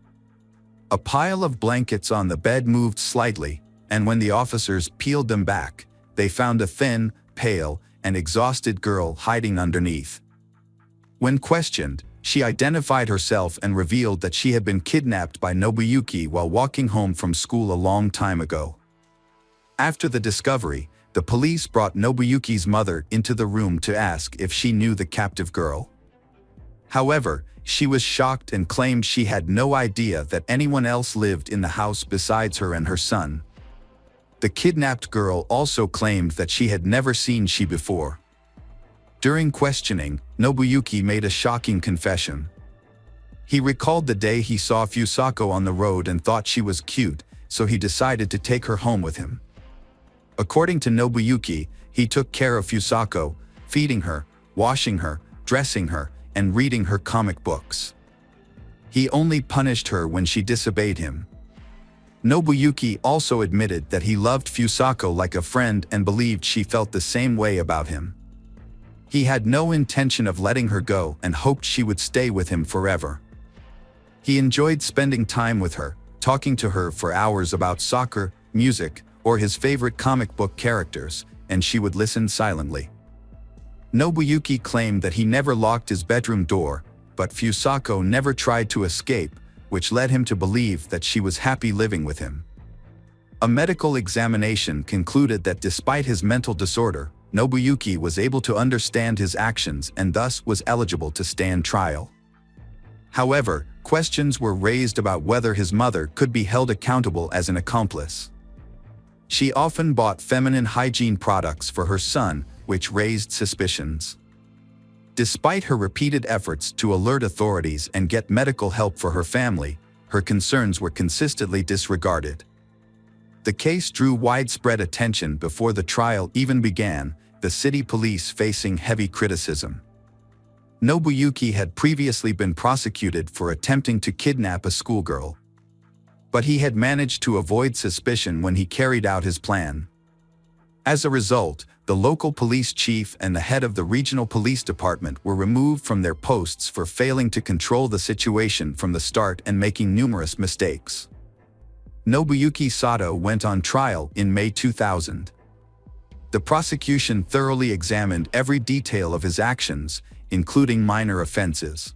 A pile of blankets on the bed moved slightly, and when the officers peeled them back, they found a thin, pale, and exhausted girl hiding underneath. When questioned, she identified herself and revealed that she had been kidnapped by Nobuyuki while walking home from school a long time ago. After the discovery, the police brought Nobuyuki's mother into the room to ask if she knew the captive girl. However, she was shocked and claimed she had no idea that anyone else lived in the house besides her and her son. The kidnapped girl also claimed that she had never seen she before. During questioning, Nobuyuki made a shocking confession. He recalled the day he saw Fusako on the road and thought she was cute, so he decided to take her home with him. According to Nobuyuki, he took care of Fusako, feeding her, washing her, dressing her, and reading her comic books. He only punished her when she disobeyed him. Nobuyuki also admitted that he loved Fusako like a friend and believed she felt the same way about him. He had no intention of letting her go and hoped she would stay with him forever. He enjoyed spending time with her, talking to her for hours about soccer, music, or his favorite comic book characters, and she would listen silently. Nobuyuki claimed that he never locked his bedroom door, but Fusako never tried to escape, which led him to believe that she was happy living with him. A medical examination concluded that despite his mental disorder, Nobuyuki was able to understand his actions and thus was eligible to stand trial. However, questions were raised about whether his mother could be held accountable as an accomplice. She often bought feminine hygiene products for her son, which raised suspicions. Despite her repeated efforts to alert authorities and get medical help for her family, her concerns were consistently disregarded. The case drew widespread attention before the trial even began, the city police facing heavy criticism. Nobuyuki had previously been prosecuted for attempting to kidnap a schoolgirl. But he had managed to avoid suspicion when he carried out his plan. As a result, the local police chief and the head of the regional police department were removed from their posts for failing to control the situation from the start and making numerous mistakes. Nobuyuki Sato went on trial in May 2000. The prosecution thoroughly examined every detail of his actions, including minor offenses.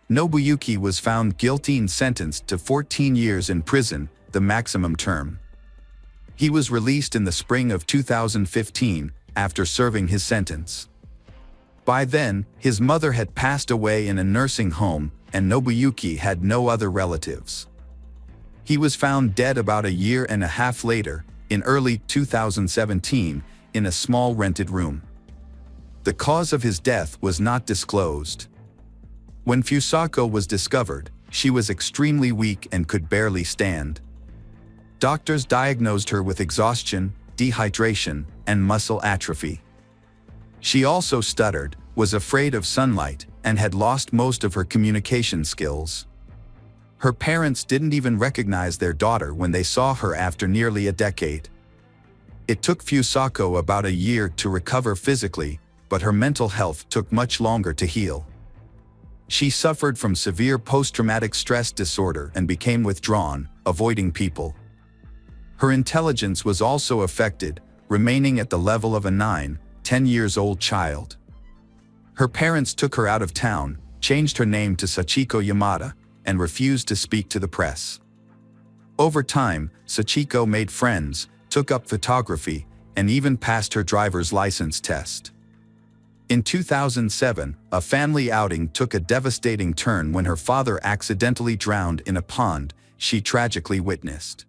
Nobuyuki was found guilty and sentenced to 14 years in prison, the maximum term. He was released in the spring of 2015 after serving his sentence. By then, his mother had passed away in a nursing home, and Nobuyuki had no other relatives. He was found dead about a year and a half later, in early 2017, in a small rented room. The cause of his death was not disclosed. When Fusako was discovered, she was extremely weak and could barely stand. Doctors diagnosed her with exhaustion, dehydration, and muscle atrophy. She also stuttered, was afraid of sunlight, and had lost most of her communication skills. Her parents didn't even recognize their daughter when they saw her after nearly a decade. It took Fusako about a year to recover physically, but her mental health took much longer to heal. She suffered from severe post-traumatic stress disorder and became withdrawn, avoiding people. Her intelligence was also affected, remaining at the level of a 9-10 years old child. Her parents took her out of town, changed her name to Sachiko Yamada, and refused to speak to the press. Over time, Sachiko made friends, took up photography, and even passed her driver's license test. In 2007, a family outing took a devastating turn when her father accidentally drowned in a pond she tragically witnessed.